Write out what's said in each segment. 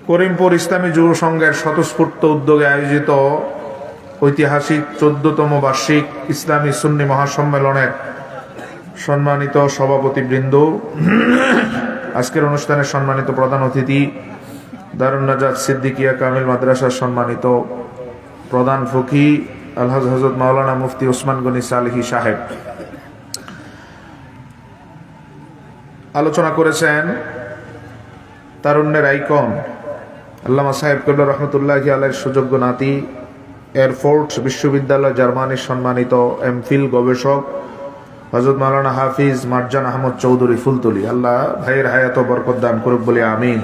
করিমপুর ইসলামী যুব সংঘের স্বতঃস্ফূর্ত উদ্যোগে আয়োজিত ঐতিহাসিক 14তম বার্ষিক ইসলামী সুন্নি মহাসম্মেলনের সম্মানিত সভাপতিবৃন্দ, আজকের অনুষ্ঠানের সম্মানিত প্রধান অতিথি, দারুন নাজাত সিদ্দিকিয়া কামিল মাদ্রাসার সম্মানিত প্রধান ফকি আলহাজ হযরত মাওলানা মুফতি ওসমান গনি সালেহী সাহেব আলোচনা করেছেন। তারুণ্যের আইকন আল্লামা সাহেব কবীর রহমতুল্লাহি আলাইহির সুযোগ্য নাতি, এয়ারফোর্স বিশ্ববিদ্যালয় জার্মানির সম্মানিত এমফিল গবেষক হযরত মাওলানা হাফিজ মারজান আহমদ চৌধুরী ফুলতলি। আল্লাহ ভাইয়ের হায়াত ও বরকত দান করুক বলে আমিন।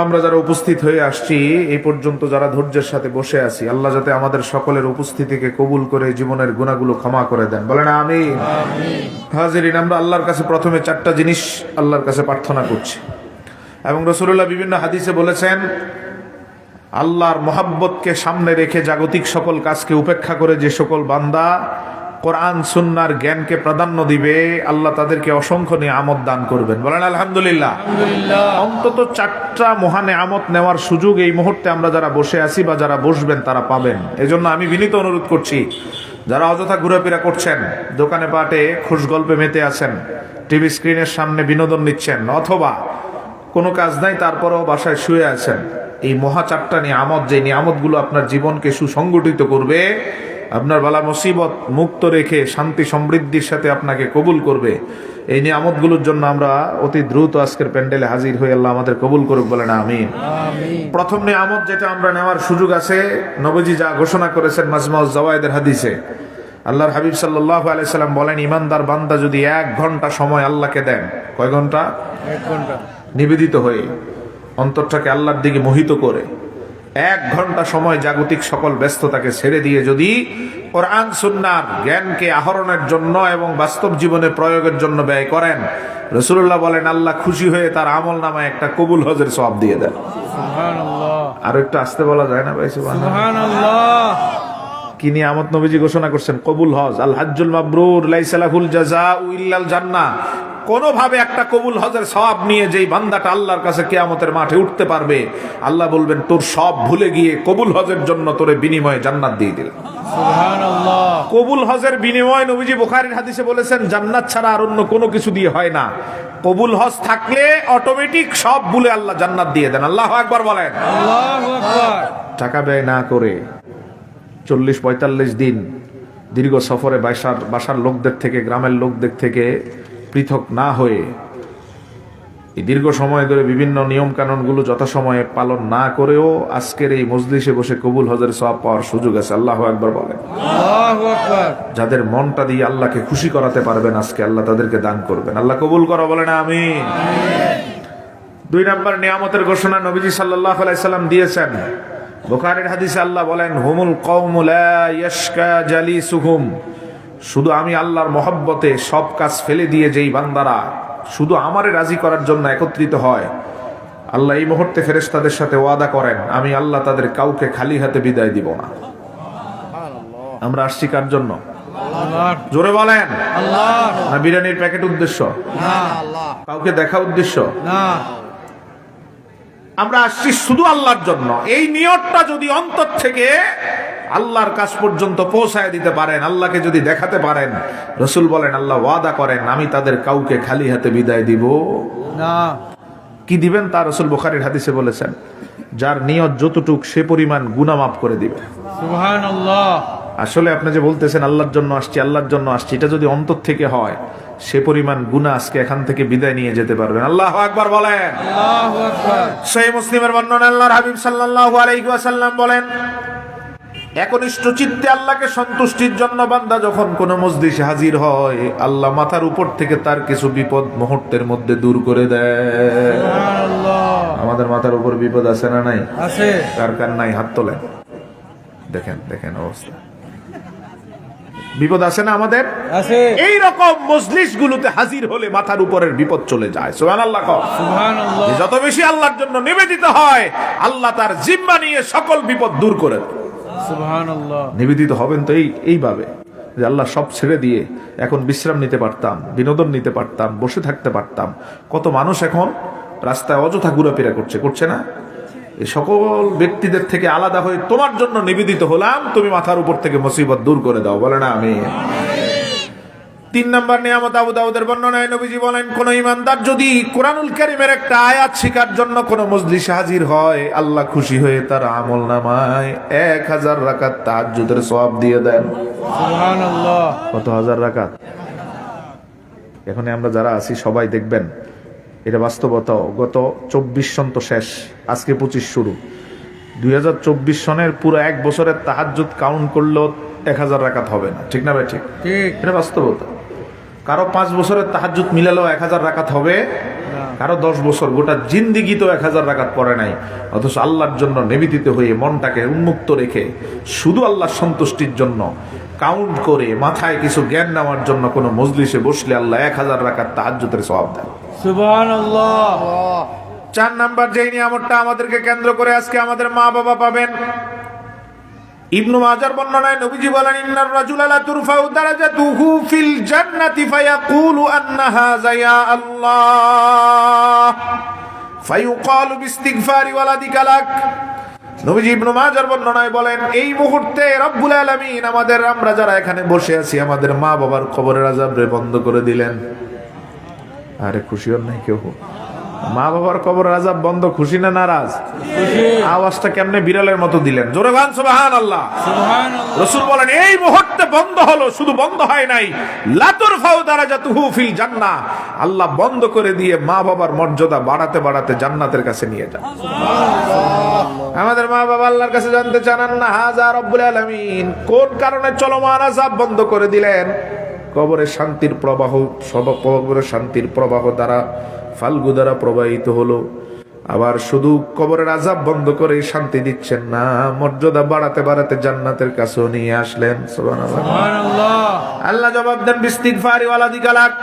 আমরা যারা উপস্থিত হয়ে আসছি, এই পর্যন্ত যারা ধৈর্যের সাথে বসে আছি, আল্লাহ যাতে আমাদের সকলের উপস্থিতিকে কবুল করে জীবনের গুনাহগুলো ক্ষমা করে দেন, বলেন আমিন। হাজিরিন, আমরা আল্লাহর কাছে প্রথমে 4টা জিনিস আল্লাহর কাছে প্রার্থনা করছি। এবং রাসূলুল্লাহ বিভিন্ন হাদিসে বলেছেন, আল্লাহর মহাব্বতকে সামনে রেখে জাগতিক সকল কাজকে উপেক্ষা করে যে সকল বান্দা কোরআন সুন্নাহর জ্ঞানকে প্রাধান্য দিবে, আল্লাহ তাদেরকে অসংখ্য নিয়ামত দান করবেন, বলেন আলহামদুলিল্লাহ। অন্তত 4টা মহান নিয়ামত নেওয়ার সুযোগ এই মুহূর্তে আমরা যারা বসে আছি বা যারা বসবেন তারা পাবেন। এজন্য আমি বিনীত অনুরোধ করছি, যারা অযথা ঘোরাফেরা করছেন, দোকানে পাটে খুশ গল্পে মেতে আছেন, টিভি স্ক্রিনের সামনে বিনোদন নিচ্ছেন, অথবা কোনো কাজ নাই তারপরেও বাসায় শুয়ে আছেন, এই মহা 4টা নিয়ামত, যে নিয়ামতগুলো আপনার জীবনকে সুসংগঠিত করবে, আপনার বালা মুসিবত মুক্ত রেখে শান্তি সমৃদ্ধির সাথে আপনাকে কবুল করবে, এই নিয়ামতগুলোর জন্য আমরা অতি দ্রুত আজকের প্যান্ডেলে হাজির হয়ে আল্লাহ আমাদের কবুল করুক, বলেন আমিন। প্রথম নিয়ামত যেটা আমরা নেওয়ার সুযোগ আছে, নবীজি যা ঘোষণা করেছেন মাজমাউজ জাওয়ায়েদের হাদিসে, আল্লাহর হাবিব সাল্লাল্লাহু আলাইহি সাল্লাম বলেন, ইমানদার বান্দা যদি 1 ঘন্টা সময় আল্লাহকে দেন, কয় ঘন্টা? 1 ঘন্টা নিবেদিত হয়ে অন্তরটাকে আল্লাহর দিকে মোহিত করে 1 ঘন্টা সময় জাগতিক সকল ব্যস্ততাকে ছেড়ে দিয়ে যদি কোরআন সুন্নাহর জ্ঞানকে আহরণের জন্য এবং বাস্তব জীবনে প্রয়োগের জন্য ব্যয় করেন, রাসূলুল্লাহ বলেন আল্লাহ খুশি হয়ে তার আমল নামায় একটা কবুল হজের সওয়াব দিয়ে দেন। সুবহানাল্লাহ। আর একটু আসতে বলা যায় না ভাই? সুবহানাল্লাহ। কি নিয়ামত নবীজি ঘোষণা করছেন? কবুল হজ। আল হাজ্জুল মাবরুর লাইসা লাহুল জাযাউ ইল্লাল জান্নাহ। কোনোভাবে একটা কবুল হজের সওয়াব নিয়ে যেই বান্দাটা আল্লাহর কাছে কিয়ামতের মাঠে উঠতে পারবে, আল্লাহ বলবেন তোর সব ভুলে গিয়ে কবুল হজের জন্য তোরে বিনিময়ে জান্নাত দিয়ে দিলাম। সুবহানাল্লাহ। কবুল হজের বিনিময় নবীজি বুখারীর হাদিসে বলেছেন, জান্নাত ছাড়া আর অন্য কোনো কিছু দিয়ে হয় না। কবুল হজ থাকলে অটোমেটিক সব ভুলে আল্লাহ জান্নাত দিয়ে দেন। আল্লাহু আকবার বলেন। আল্লাহু আকবার। টাকা ব্যয় না করে 40-45 দিন দীর্ঘ সফরে বাসার লোকদের থেকে, গ্রামের লোকদের থেকে পৃথক না হয়ে এই দীর্ঘ সময় ধরে বিভিন্ন নিয়ম কানুনগুলো যথাসময়ে পালন না করেও আজকের এই মজলিসে বসে কবুল হজের সওয়াব পাওয়ার সুযোগ আছে। আল্লাহু আকবার বলেন। আল্লাহু আকবার। যাদের মনটা দিয়ে আল্লাহকে খুশি করাতে পারবেন আজকে, আল্লাহ তাদেরকে দান করবেন। আল্লাহ কবুল করো, বলেন আমিন। 2 নম্বর নিয়ামতের ঘোষণা নবীজি সাল্লাল্লাহু আলাইহি সাল্লাম দিয়েছেন। বুখারীর হাদিসে আল্লাহ বলেন, হুমুল কওমু লা ইয়াশকা জালিসুহুম। শুধু আমি আল্লাহর মহব্বতে সব কাজ ফেলে দিয়ে যেই বান্দারা শুধু আমারে রাজি করার জন্য একত্রিত হয়, আল্লাহ এই মুহূর্তে ফেরেশতাদের সাথে ওয়াদা করেন, আমি আল্লাহ তাদের কাউকে খালি হাতে বিদায় দিব না। আমরা আসছি কার জন্য? আল্লাহর। জোরে বলেন। আল্লাহ। না বিরিয়ানির প্যাকেট উদ্দেশ্য? না। আল্লাহ। কাউকে দেখা উদ্দেশ্য না। আমরা আসছি শুধু আল্লাহর জন্য। এই নিয়তটা যদি অন্তর থেকে আল্লাহর কাছ পর্যন্ত পৌঁছায় দিতে পারেন, আল্লাহকে যদি দেখাতে পারেন, রাসূল বলেন আল্লাহ ওয়াদা করেন, আমি তাদের কাউকে খালি হাতে বিদায় দিব না। কি দিবেন তা রাসূল বুখারীর হাদিসে বলেছেন, যার নিয়ত যতটুক সে পরিমাণ গুনাহ মাফ করে দিবে। সুবহানাল্লাহ। আসলে আপনি যে বলতেছেন আল্লাহর জন্য আসছি, আল্লাহর জন্য আসছি, এটা যদি অন্তর থেকে হয়, সে পরিমাণ গুনাহ আজকে এখান থেকে বিদায় নিয়ে যেতে পারবেন। আল্লাহু আকবার বলেন। আল্লাহু আকবার। সহিহ মুসলিমের বর্ণনা, আল্লাহর হাবিব সাল্লাল্লাহু আলাইহি ওয়াসাল্লাম বলেন, একনিষ্ঠ চিত্তে আল্লাহকে সন্তুষ্টির জন্য বান্দা যখন কোন মজলিসে হাজির হয়, আল্লাহ মাথার উপর থেকে তার কিছু বিপদ মুহূর্তের মধ্যে দূর করে দেয়। সুবহানাল্লাহ। আমাদের মাথার উপর বিপদ আছে না নাই? আছে। কার কার নাই? হাত তোলেন। দেখেন দেখেন অবস্থা, বিপদ আছে না আমাদের? আছে। এই রকম মজলিসগুলোতে হাজির হলে মাথার উপরের বিপদ চলে যায়। সুবহানাল্লাহ। সুবহানাল্লাহ। যত বেশি আল্লাহর জন্য নিবেদিত হয়, আল্লাহ তার জিম্মা নিয়ে সকল বিপদ দূর করে দেন। সুবহানাল্লাহ। নিবেদিত হবেন তো এইভাবে যে আল্লাহ সব ছেড়ে দিয়ে এখন বিশ্রাম নিতে পারতাম, বিনোদন নিতে পারতাম, বসে থাকতে পারতাম। কত মানুষ এখন রাস্তায় অযথা ঘোরাফেরা করছে না? এই সকল ব্যক্তিদের থেকে আলাদা হয়ে তোমার জন্য নিবেদিত হলাম, তুমি মাথার উপর থেকে মুসিবত দূর করে দাও, বলে না আমি। 3 নম্বর নিয়ামত আবু দাউদের বর্ণনায় নবীজি বলেন, কোন ইমানদার যদি কোরআনুল কারীমের একটা আয়াত শিখার জন্য কোন মজলিসে হাজির হয়, আল্লাহ খুশি হয়ে তার আমলনামায় 1000 রাকাত তাহাজ্জুদের সওয়াব দিয়ে দেন। সুবহানাল্লাহ। কত হাজার রাকাত? এখন আমরা যারা আছি সবাই দেখবেন এটা বাস্তবতা। গত 24 সন তো শেষ, আজকে 25 শুরু। 2024 সনের পুরো 1 বছরের তাহাজ্জুদ কাউন্ট করলেও 1000 রাকাত হবে না, ঠিক না ভাই? ঠিক, ঠিক। এটা বাস্তবতা। কারো 5 বছরের তাহাজ্জুদ মিলালেও 1000 রাকাত হবে, কারো 10 বছর গোটা জিন্দিগি তো 1000 রাকাত পড়ে নাই। অথচ আল্লাহর জন্য নিবেদিত হয়ে মনটাকে উন্মুক্ত রেখে শুধু আল্লাহর সন্তুষ্টির জন্য কাউন্ট করে মাথায় কিছু জ্ঞান নেওয়ার জন্য কোনো মজলিসে বসলে আল্লাহ 1000 রাকাত তাহাজ্জুদের সওয়াব দেন। সুবহানাল্লাহ। 4 নাম্বার যেই নিয়ামতটা আমাদেরকে কেন্দ্র করে আজকে আমাদের মা বাবা পাবেন, ইবনু মাজার বর্ণনায় নবীজি বলেন, ইন্নার রাজুলা লা তুরফাউ দারাজাতুহু ফিল জান্নাতি ফায়াকুলু আন্না হাযা ইয়া আল্লাহ ফায়ুকালু বিইস্তিগফারি ওয়ালাদিকা লাক। নবীজি ইবনু মাজার বর্ণনায় বলেন, এই মুহূর্তে রব্বুল আলামিন আমরা যারা এখানে বসে আছি, আমাদের মা বাবার কবরের আযাবরে বন্ধ করে দিলেন। আরে খুশি হন নাই কেউ? মা বাবার কবরের আযাব বন্ধ, খুশি না নারাজ? আওয়াজটা কেমনে বিড়ালের মতো দিলেন? জোরে গান সুবহানাল্লাহ। সুবহানাল্লাহ। রাসূল বলেন, এই মুহূর্তে বন্ধ হলো, শুধু বন্ধ হয় নাই, লা তুরফাউ দারাজাতুহু ফিল জান্নাহ, আল্লাহ বন্ধ করে দিয়ে মা বাবার মর্যাদা বাড়াতে বাড়াতে জান্নাতের কাছে নিয়ে যান। আমাদের মা বাবা আল্লাহর কাছে জানতে চান, আন্না হাযা রব্বুল আলামিন, কোন কারণে চলমান আযাব বন্ধ করে দিলেন? কবরে শান্তির প্রবাহ, সব কবরে শান্তির প্রবাহ দ্বারা ফাল্গু দ্বারা প্রবাহিত হলো। আবার শুধু কবরের আযাব বন্ধ করে শান্তি দিচ্ছেন না, মর্যাদা বাড়াতে বাড়াতে জান্নাতের কাছেও নিয়ে আসলেন। সুবহানাল্লাহ। আল্লাহ জবাব দেন, বিইস্তিগফারি ওয়ালাদিকা লাক,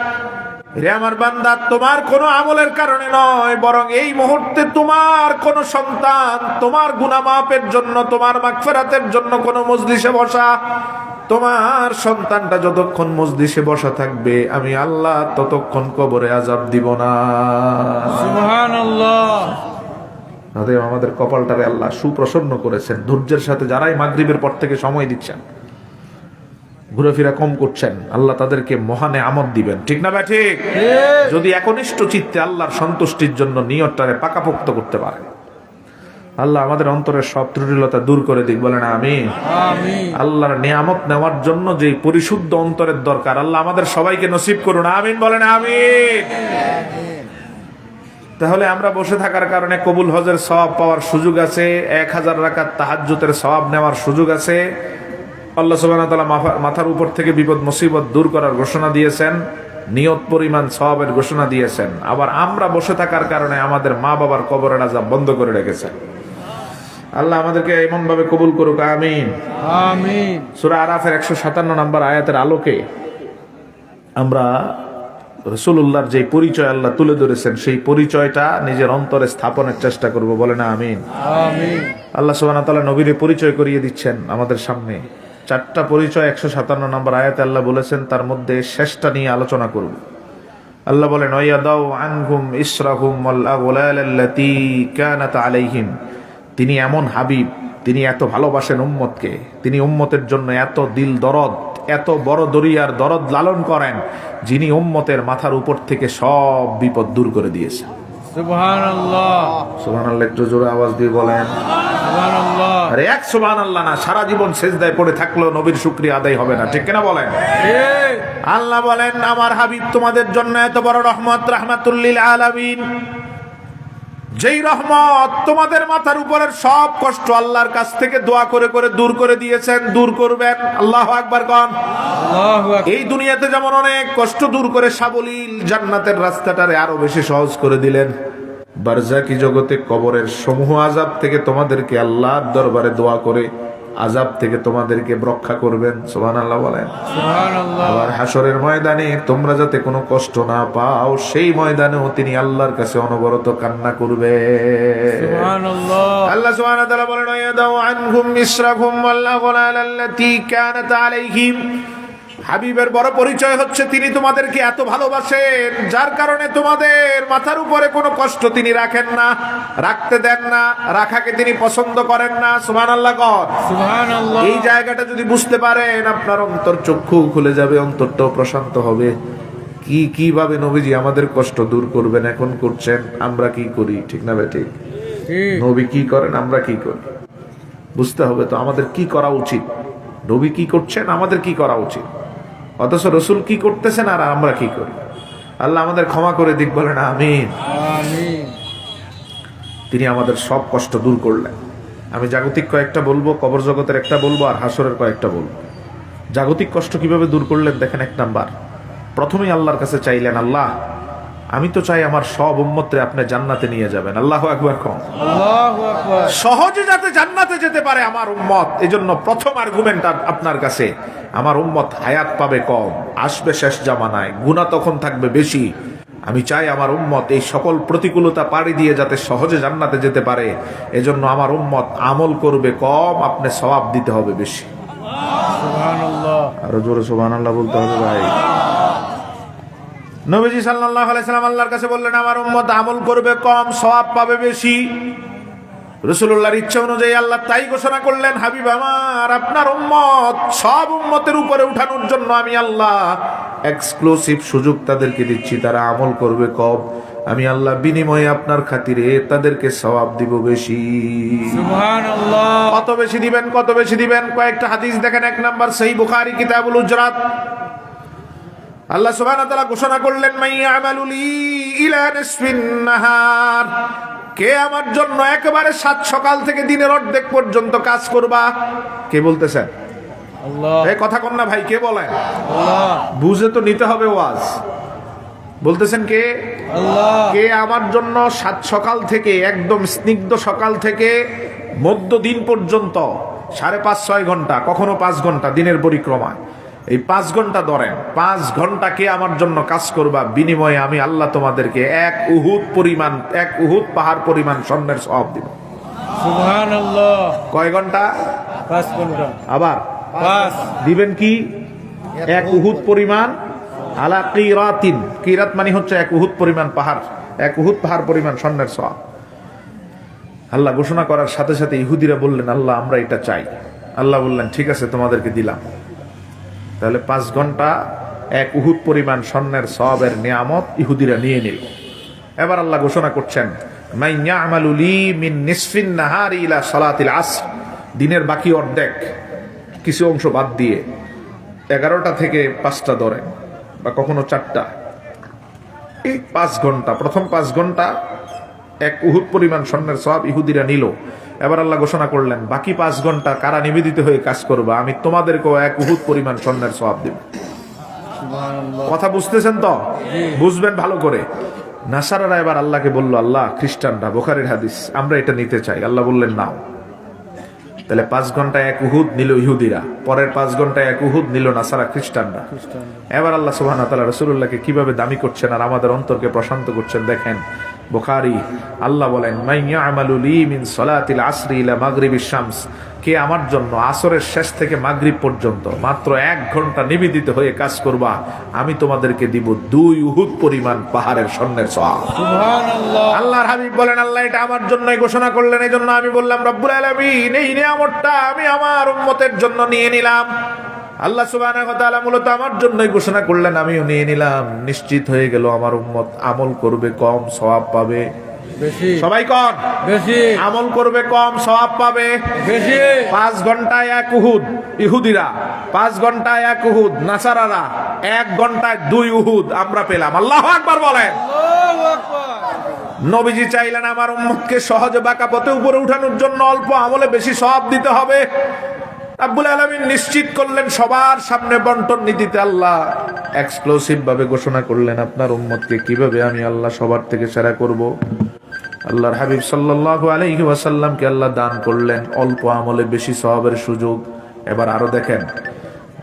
রে আমার বান্দা, তোমার কোনো আমলের কারণে নয়, বরং এই মুহূর্তে তোমার কোন সন্তান তোমার গুনাহ মাফের জন্য, তোমার মাগফিরাতের জন্য কোন মজলিসে বসা, তোমার সন্তানটা যতক্ষণ মজলিসে বসা থাকবে, আমি আল্লাহ ততক্ষণ কবরে আযাব দিব না। সুবহানাল্লাহ। আমাদের কপালটারে আল্লাহ সুপ্রসন্ন করেছেন। ধৈর্যের সাথে যারাই মাগরিবের পর থেকে সময় দিচ্ছেন, ঘুরেফেরা কম করছেন, আল্লাহ তাদেরকে মহানে আমদ দিবেন, ঠিক না ভাই? ঠিক। যদি একনিষ্ঠ চিত্তে আল্লাহর সন্তুষ্টির জন্য নিয়তটারে পাকাপোক্ত করতে পারে, আল্লাহ আমাদের অন্তরের সব ত্রুটিলতা দূর করে দিক, বলেন আমিন। আল্লাহর নিয়ামত নেওয়ার জন্য যে পরিশুদ্ধ অন্তরের দরকার, আল্লাহ আমাদের সবাইকে নসিব করুন, আমিন বলেন আমিন। তাহলে আমরা বসে থাকার কারণে কবুল হজের সওয়াব পাওয়ার সুযোগ আছে, 1000 রাকাত তাহাজ্জুদের সওয়াব নেওয়ার সুযোগ আছে। আল্লাহ সুবহানাহু ওয়া তাআলা মাথার উপর থেকে বিপদ মুসিবত দূর করার ঘোষণা দিয়েছেন, নিয়ত পরিমাণ সওয়াবের ঘোষণা দিয়েছেন। আবার আমরা বসে থাকার কারণে আমাদের মা বাবার কবরের আযাব বন্ধ করে রেখেছেন। আল্লাহ আমাদেরকে এমন ভাবে কবুল করুক, আমিন আমিন। সূরা আরাফের 157 নম্বর আয়াতের আলোকে আমরা রাসূলুল্লাহর যে পরিচয় আল্লাহ তুলে ধরেছেন, সেই পরিচয়টা নিজের অন্তরে স্থাপনের চেষ্টা করব, বলে না আমিন। আমিন। আল্লাহ সুবহানাহু ওয়া তাআলা নবীর পরিচয় করিয়ে দিচ্ছেন আমাদের সামনে। 4টা পরিচয় 157 নম্বর আয়াতে আল্লাহ বলেছেন, তার মধ্যে শেষটা নিয়ে আলোচনা করব। আল্লাহ বলেন, ওয়ায়াদাউ আনহুম ইসরাহুম ওয়াল আগলাল আল্লাতী কানাত আলাইহিম, তিনি এমন হাবিব, তিনি এত ভালোবাসেন উম্মতকে, তিনি উম্মতের জন্য এত দিল দরদ, এত বড় দরিয়ার দরদ লালন করেন, যিনি উম্মতের মাথার উপর থেকে সব বিপদ দূর করে দিয়েছেন। সুবহানাল্লাহ। সুবহানাল্লাহ। একটু জোরে আওয়াজ দিয়ে বলেন সুবহানাল্লাহ। আরে এক সুবহানাল্লাহ না, সারা জীবন সেজদায় পড়ে থাকলেও নবীর শুকরিয়া আদায় হবে না, ঠিক কিনা বলেন? ঠিক। আল্লাহ বলেন, আমার হাবিব তোমাদের জন্য এত বড় রহমত, রাহমাতুল লিল আলামিন, যেই রহমত তোমাদের মাথার উপরের সব কষ্ট আল্লাহর কাছ থেকে দোয়া করে করে দূর করে দিয়েছেন, দূর করবেন। আল্লাহু আকবার কোন। আল্লাহু আকবার। এই দুনিয়াতে যেমন অনেক কষ্ট দূর করে সাবলীল জান্নাতের রাস্তাটারে আরো বেশি সহজ করে দিলেন, বারজাকি জগতে কবরের সমূহ আযাব থেকে তোমাদেরকে আল্লাহর দরবারে দোয়া করে আযাব থেকে তোমাদেরকে রক্ষা করবেন। সুবহানাল্লাহ বলেন। সুবহানাল্লাহ। আবার হাসরের ময়দানে তোমরা যাতে কোনো কষ্ট না পাও, সেই ময়দানেও তিনি আল্লাহর কাছে অনবরত কান্না করবে। সুবহানাল্লাহ। আল্লাহ সুবহানাহু ওয়া তাআলা বলেন, ওয়ায়াদাউ আনহুম ইসরাহুম ওয়াল আগলাল আল্লাতী কানাত আলাইহিম, হাবিবের বড় পরিচয় হচ্ছে তিনি তোমাদেরকে এত ভালোবাসেন, যার কারণে তোমাদের মাথার উপরে কোনো কষ্ট তিনি রাখেন না, রাখতে দেন না, রাখাকে তিনি পছন্দ করেন না। সুবহানাল্লাহ কর। সুবহানাল্লাহ। এই জায়গাটা যদি বুঝতে পারেন, আপনার অন্তর চক্ষু খুলে যাবে, অন্তরটাও প্রশান্ত হবে। কিভাবে নবীজি আমাদের কষ্ট দূর করবেন, এখন করছেন, আমরা কি করি, ঠিক না বেঠিক? ঠিক। নবী কি করেন, আমরা কি করি, বুঝতে হবে তো আমাদের কি করা উচিত। নবী কি করছেন, আমাদের কি করা উচিত, অথচ রসুল কি করতেছেন আর আমরা কি করি। আল্লাহ আমাদের ক্ষমা করে দিক, বলেন আমিন। আমিন। তিনি আমাদের সব কষ্ট দূর করলেন। আমি জাগতিক কয়েকটা বলবো, কবর জগতের একটা বলবো, আর হাসরের কয়েকটা বলবো। জাগতিক কষ্ট কিভাবে দূর করলেন দেখেন। এক নাম্বার, প্রথমেই আল্লাহর কাছে চাইলেন, আল্লাহ আমি তো চাই আমার সব উম্মতরে আপনি জান্নাতে নিয়ে যাবেন। আল্লাহু আকবার কম। আল্লাহু আকবার। সহজে যাতে জান্নাতে যেতে পারে আমার উম্মত, এজন্য প্রথম আর্গুমেন্ট আপনার কাছে, আমার উম্মত হায়াত পাবে কম, আসবে শেষ জামানায়, গুনাহ তখন থাকবে বেশি। আমি চাই আমার উম্মত এই সকল প্রতিকূলতা পাড়ি দিয়ে যাতে সহজে জান্নাতে যেতে পারে, এজন্য আমার উম্মত আমল করবে কম, আপনি সওয়াব দিতে হবে বেশি। সুবহানাল্লাহ। আরো জোরে সুবহানাল্লাহ বলতে হবে ভাই। নবীজি সাল্লাল্লাহু আলাইহি সাল্লাম আল্লাহর কাছে বললেন, আমার উম্মত আমল করবে কম, সওয়াব পাবে বেশি। রাসূলুল্লাহর ইচ্ছা অনুযায়ী আল্লাহ তাই ঘোষণা করলেন, হাবিব আমার, আপনার উম্মত সব উম্মতের উপরে উঠানোর জন্য আমি আল্লাহ এক্সক্লুসিভ সুযোগ তাদেরকে দিচ্ছি। তারা আমল করবে কম, আমি আল্লাহ বিনিময়ে আপনার খাতিরে তাদেরকে সওয়াব দিব বেশি। সুবহানাল্লাহ। কত বেশি দিবেন, কত বেশি দিবেন? কয়েকটা হাদিস দেখেন। এক নাম্বার, সহিহ বুখারী কিতাবুল হুজরাত, আল্লাহ সুবহানাহু ওয়া তাআলা ঘোষণা করলেন, মাইয়ামালু লি ইলা নিসফিন নাহার, কে আমার জন্য একেবারে সাত সকাল থেকে দিনের অর্ধেক পর্যন্ত কাজ করবা। কে বলতেছেন? আল্লাহ। এই কথা কন না ভাই, কে বলেন? আল্লাহ। বুঝে তো নিতে হবে ওয়াজ। বলতেছেন কে? আল্লাহ। কে আমার জন্য সাত সকাল থেকে, একদম স্নিগ্ধ সকাল থেকে মধ্য দিন পর্যন্ত 5.5-6 ঘন্টা, কখনো 5 ঘন্টা দিনের পরিক্রমা, এই 5 ঘন্টা ধরেন, 5 ঘন্টা কে আমার জন্য কাজ করবা, বিনিময়ে আমি আল্লাহ তোমাদেরকে এক উহুদ পাহাড় পরিমাণ স্বর্ণের সওয়াব দিব। সুবহানাল্লাহ। কয় ঘন্টা? 5 ঘন্টা। আবার 5 দিবেন কি? এক উহুদ পরিমাণ, আলা কিরাতিন, কিরাত মানে হচ্ছে এক উহুদ পরিমাণ পাহাড়, এক উহুদ পাহাড় পরিমাণ স্বর্ণের সওয়াব। আল্লাহ ঘোষণা করার সাথে সাথে ইহুদিরা বললেন, আল্লাহ আমরা এটা চাই। আল্লাহ বললেন, ঠিক আছে তোমাদেরকে দিলাম। তাহলে 5 ঘন্টা এক উহুদ পরিমাণ স্বর্ণের সওয়াবের নিয়ামত ইহুদিরা নিয়ে নিল। এবার আল্লাহ ঘোষণা করছেন, মান ইয়ামালু লি মিন নিসফিন নাহারি ইলা সালাতিল আসর, দিনের বাকি অর্ধেক, কিছু অংশ বাদ দিয়ে 11টা থেকে 5টা ধরেন, বা কখনো 4টা, এই 5 ঘন্টা, প্রথম 5 ঘন্টা এক উহুদ পরিমাণ স্বর্ণের সওয়াব ইহুদিরা নিল। এবার আল্লাহ ঘোষণা করলেন, বাকি 5 ঘন্টা কারা নিবেদিত হয়ে কাজ করবা, আমি তোমাদেরকেও এক উহুদ পরিমাণ স্বর্ণের সওয়াব দেব। সুবহানাল্লাহ। কথা বুঝতেছেন তো? বুঝবেন ভালো করে। নাসারারা এবার আল্লাহকে বলল, আল্লাহ খ্রিস্টানরা, বুখারীর হাদিস, আমরা এটা নিতে চাই। আল্লাহ বললেন, নাও। তাহলে 5 ঘন্টা এক উহুদ নিল ইহুদিরা, পরের 5 ঘন্টা এক উহুদ নিল নাসারা খ্রিস্টানরা। এবার আল্লাহ সুবহানাহু ওয়া তাআলা রাসূলুল্লাহকে কিভাবে দামি করছেন আর আমাদের অন্তরকে প্রশান্ত করছেন দেখেন। বুখারী, আল্লাহ বলেন, মান ইয়ামালু লি মিন সালাতিল আসরি ইলা মাগরিবিশ শামস, কে আমার জন্য আসরের শেষ থেকে মাগরিব পর্যন্ত মাত্র 1 ঘন্টা নিবেদিত হয়ে কাজ করবা, আমি তোমাদেরকে দিব 2 উহুদ পরিমাণ পাহাড়ের স্বর্ণের সওয়াব। সুবহানাল্লাহ। আল্লাহর হাবিব বলেন, আল্লাহ এটা আমার জন্যই ঘোষণা করলেন, এই জন্য আমি বললাম, রব্বুল আলামিন এই নিয়ামতটা আমি আমার উম্মতের জন্য নিয়ে নিলাম। আল্লাহ সুবহানাহু ওয়া তাআলা মূলত আমার জন্যই ঘোষণা করলেন, আমিও নিয়ে নিলাম। নিশ্চিত হয়ে গেল আমার উম্মত আমল করবে কম, সওয়াব পাবে বেশি। সবাই কন, বেশি। আমল করবে কম, সওয়াব পাবে বেশি। 5 ঘন্টায় এক উহুদ ইহুদিরা, 5 ঘন্টায় এক উহুদ নাসারারা, 1 ঘন্টায় 2 উহুদ আমরা পেলাম। আল্লাহু আকবার বলেন। আল্লাহু আকবার। নবীজি চাইলেন আমার উম্মতকে সহজে বাঁকা পথে উপরে উঠানোর জন্য অল্প আমলে বেশি সওয়াব দিতে হবে। রব্বুল আলামিন নিশ্চিত করলেন সবার সামনে বন্টন নীতিতে। আল্লাহ এক্সক্লুসিভ ভাবে ঘোষণা করলেন, আপনার উম্মতকে কিভাবে আমি আল্লাহ সবার থেকে সেরা করব। আল্লাহর হাবিব সাল্লাল্লাহু আলাইহি ওয়াসাল্লামকে আল্লাহ দান করলেন অল্প আমলে বেশি সওয়াবের সুযোগ। এবার আরো দেখেন,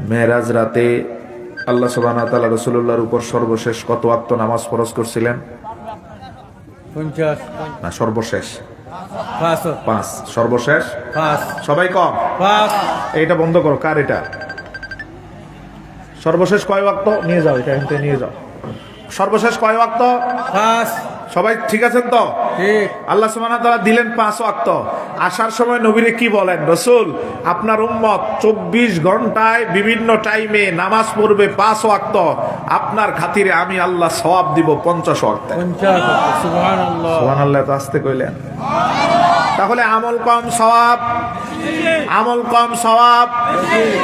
মেরাজ রাতে আল্লাহ সুবহানাহু ওয়া তাআলা রাসূলুল্লাহর উপর সর্বশেষ কত ওয়াক্ত নামাজ ফরজ করছিলেন? 50। না, সর্বশেষ 5 সর্বশেষ 5 সবাই কম। 5 এইটা বন্ধ করো, কার এটা? সর্বশেষ কয় ওয়াক্ত নিয়ে যাও, এটা এখান থেকে নিয়ে যাও। সর্বশেষ কয় ওয়াক্ত? 5 সবাই ঠিক আছেন তো? ঠিক। আল্লাহ সুবহানাহু ওয়া তাআলা দিলেন 5 ওয়াক্ত। আসার সময় নবীরে কি বলেন? রাসূল, আপনার উম্মত 24 ঘন্টায় বিভিন্ন টাইমে নামাজ পড়বে 5 ওয়াক্ত, আপনার খাতিরে আমি আল্লাহ সওয়াব দিব 50 ওয়াক্ত। 50 সুবহানাল্লাহ। সুবহানাল্লাহ, তো আসতে কইলেন। তাহলে আমল কম সওয়াব, আমল কম সওয়াব।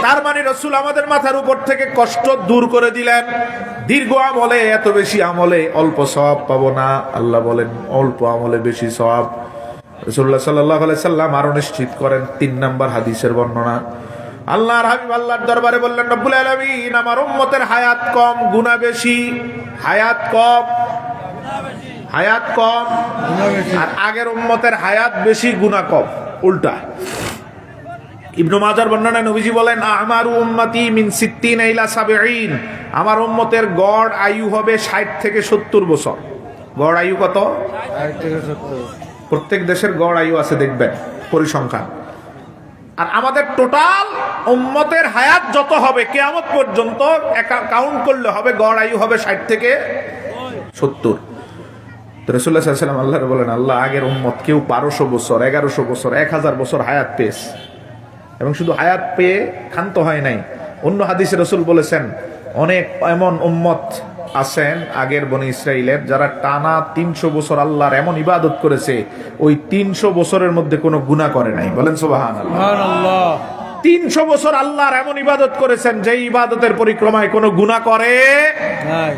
তার মানে রাসূল আমাদের মাথার উপর থেকে কষ্ট দূর করে দিলেন। দীর্ঘ আমলে এত বেশি আমলে অল্প সওয়াব পাবো না। আল্লাহ বলেন অল্প আমলে বেশি সওয়াব। রাসূলুল্লাহ সাল্লাল্লাহু আলাইহি সাল্লাম আরো নিশ্চিত করেন 3 নম্বর হাদিসের বর্ণনা। আল্লাহর হাবিব আল্লাহর দরবারে বললেন, রব্বুল আলামিন, আমার উম্মতের হায়াত কম, গুনাহ বেশি। হায়াত কম, হায়াত কম, আর আগের উম্মতের হায়াত বেশি, গুনাহ কম। উল্টা। ইবনে মাজার বর্ণনায় নবীজি বলেন, আমারু উম্মতি মিন 60 ইলা 70। আমার উম্মতের গড় আয়ু হবে 60 থেকে 70 বছর। গড় আয়ু কত? 60 থেকে 70। প্রত্যেক দেশের গড় আয়ু আছে, দেখবেন পরিসংখ্যান। আর আমাদের টোটাল উম্মতের হায়াত যত হবে কিয়ামত পর্যন্ত কাউন্ট করলে হবে গড় আয়ু হবে 60 থেকে 70। রাসূলুল্লাহ সাল্লাল্লাহু আলাইহি ওয়াসাল্লাম আল্লাহর বলেন, আল্লাহ আগের উম্মত কেউ 1200 বছর, 1100 বছর, 1000 বছর হায়াত পেয়েছে, এবং শুধু হায়াত পেয়ে ক্ষান্ত হয় নাই। অন্য হাদিসে রাসূল বলেছেন, অনেক এমন উম্মত আছেন আগের বনি ইসরাইলের, যারা টানা 300 বছর আল্লাহর এমন ইবাদত করেছে, ওই 300 বছরের মধ্যে কোনো গুনাহ করে নাই। বলেন সুবহানাল্লাহ। সুবহানাল্লাহ। 300 বছর আল্লাহর এমন ইবাদত করেছেন, যেই ইবাদতের পরিক্রমায় কোনো গুনাহ করে নাই।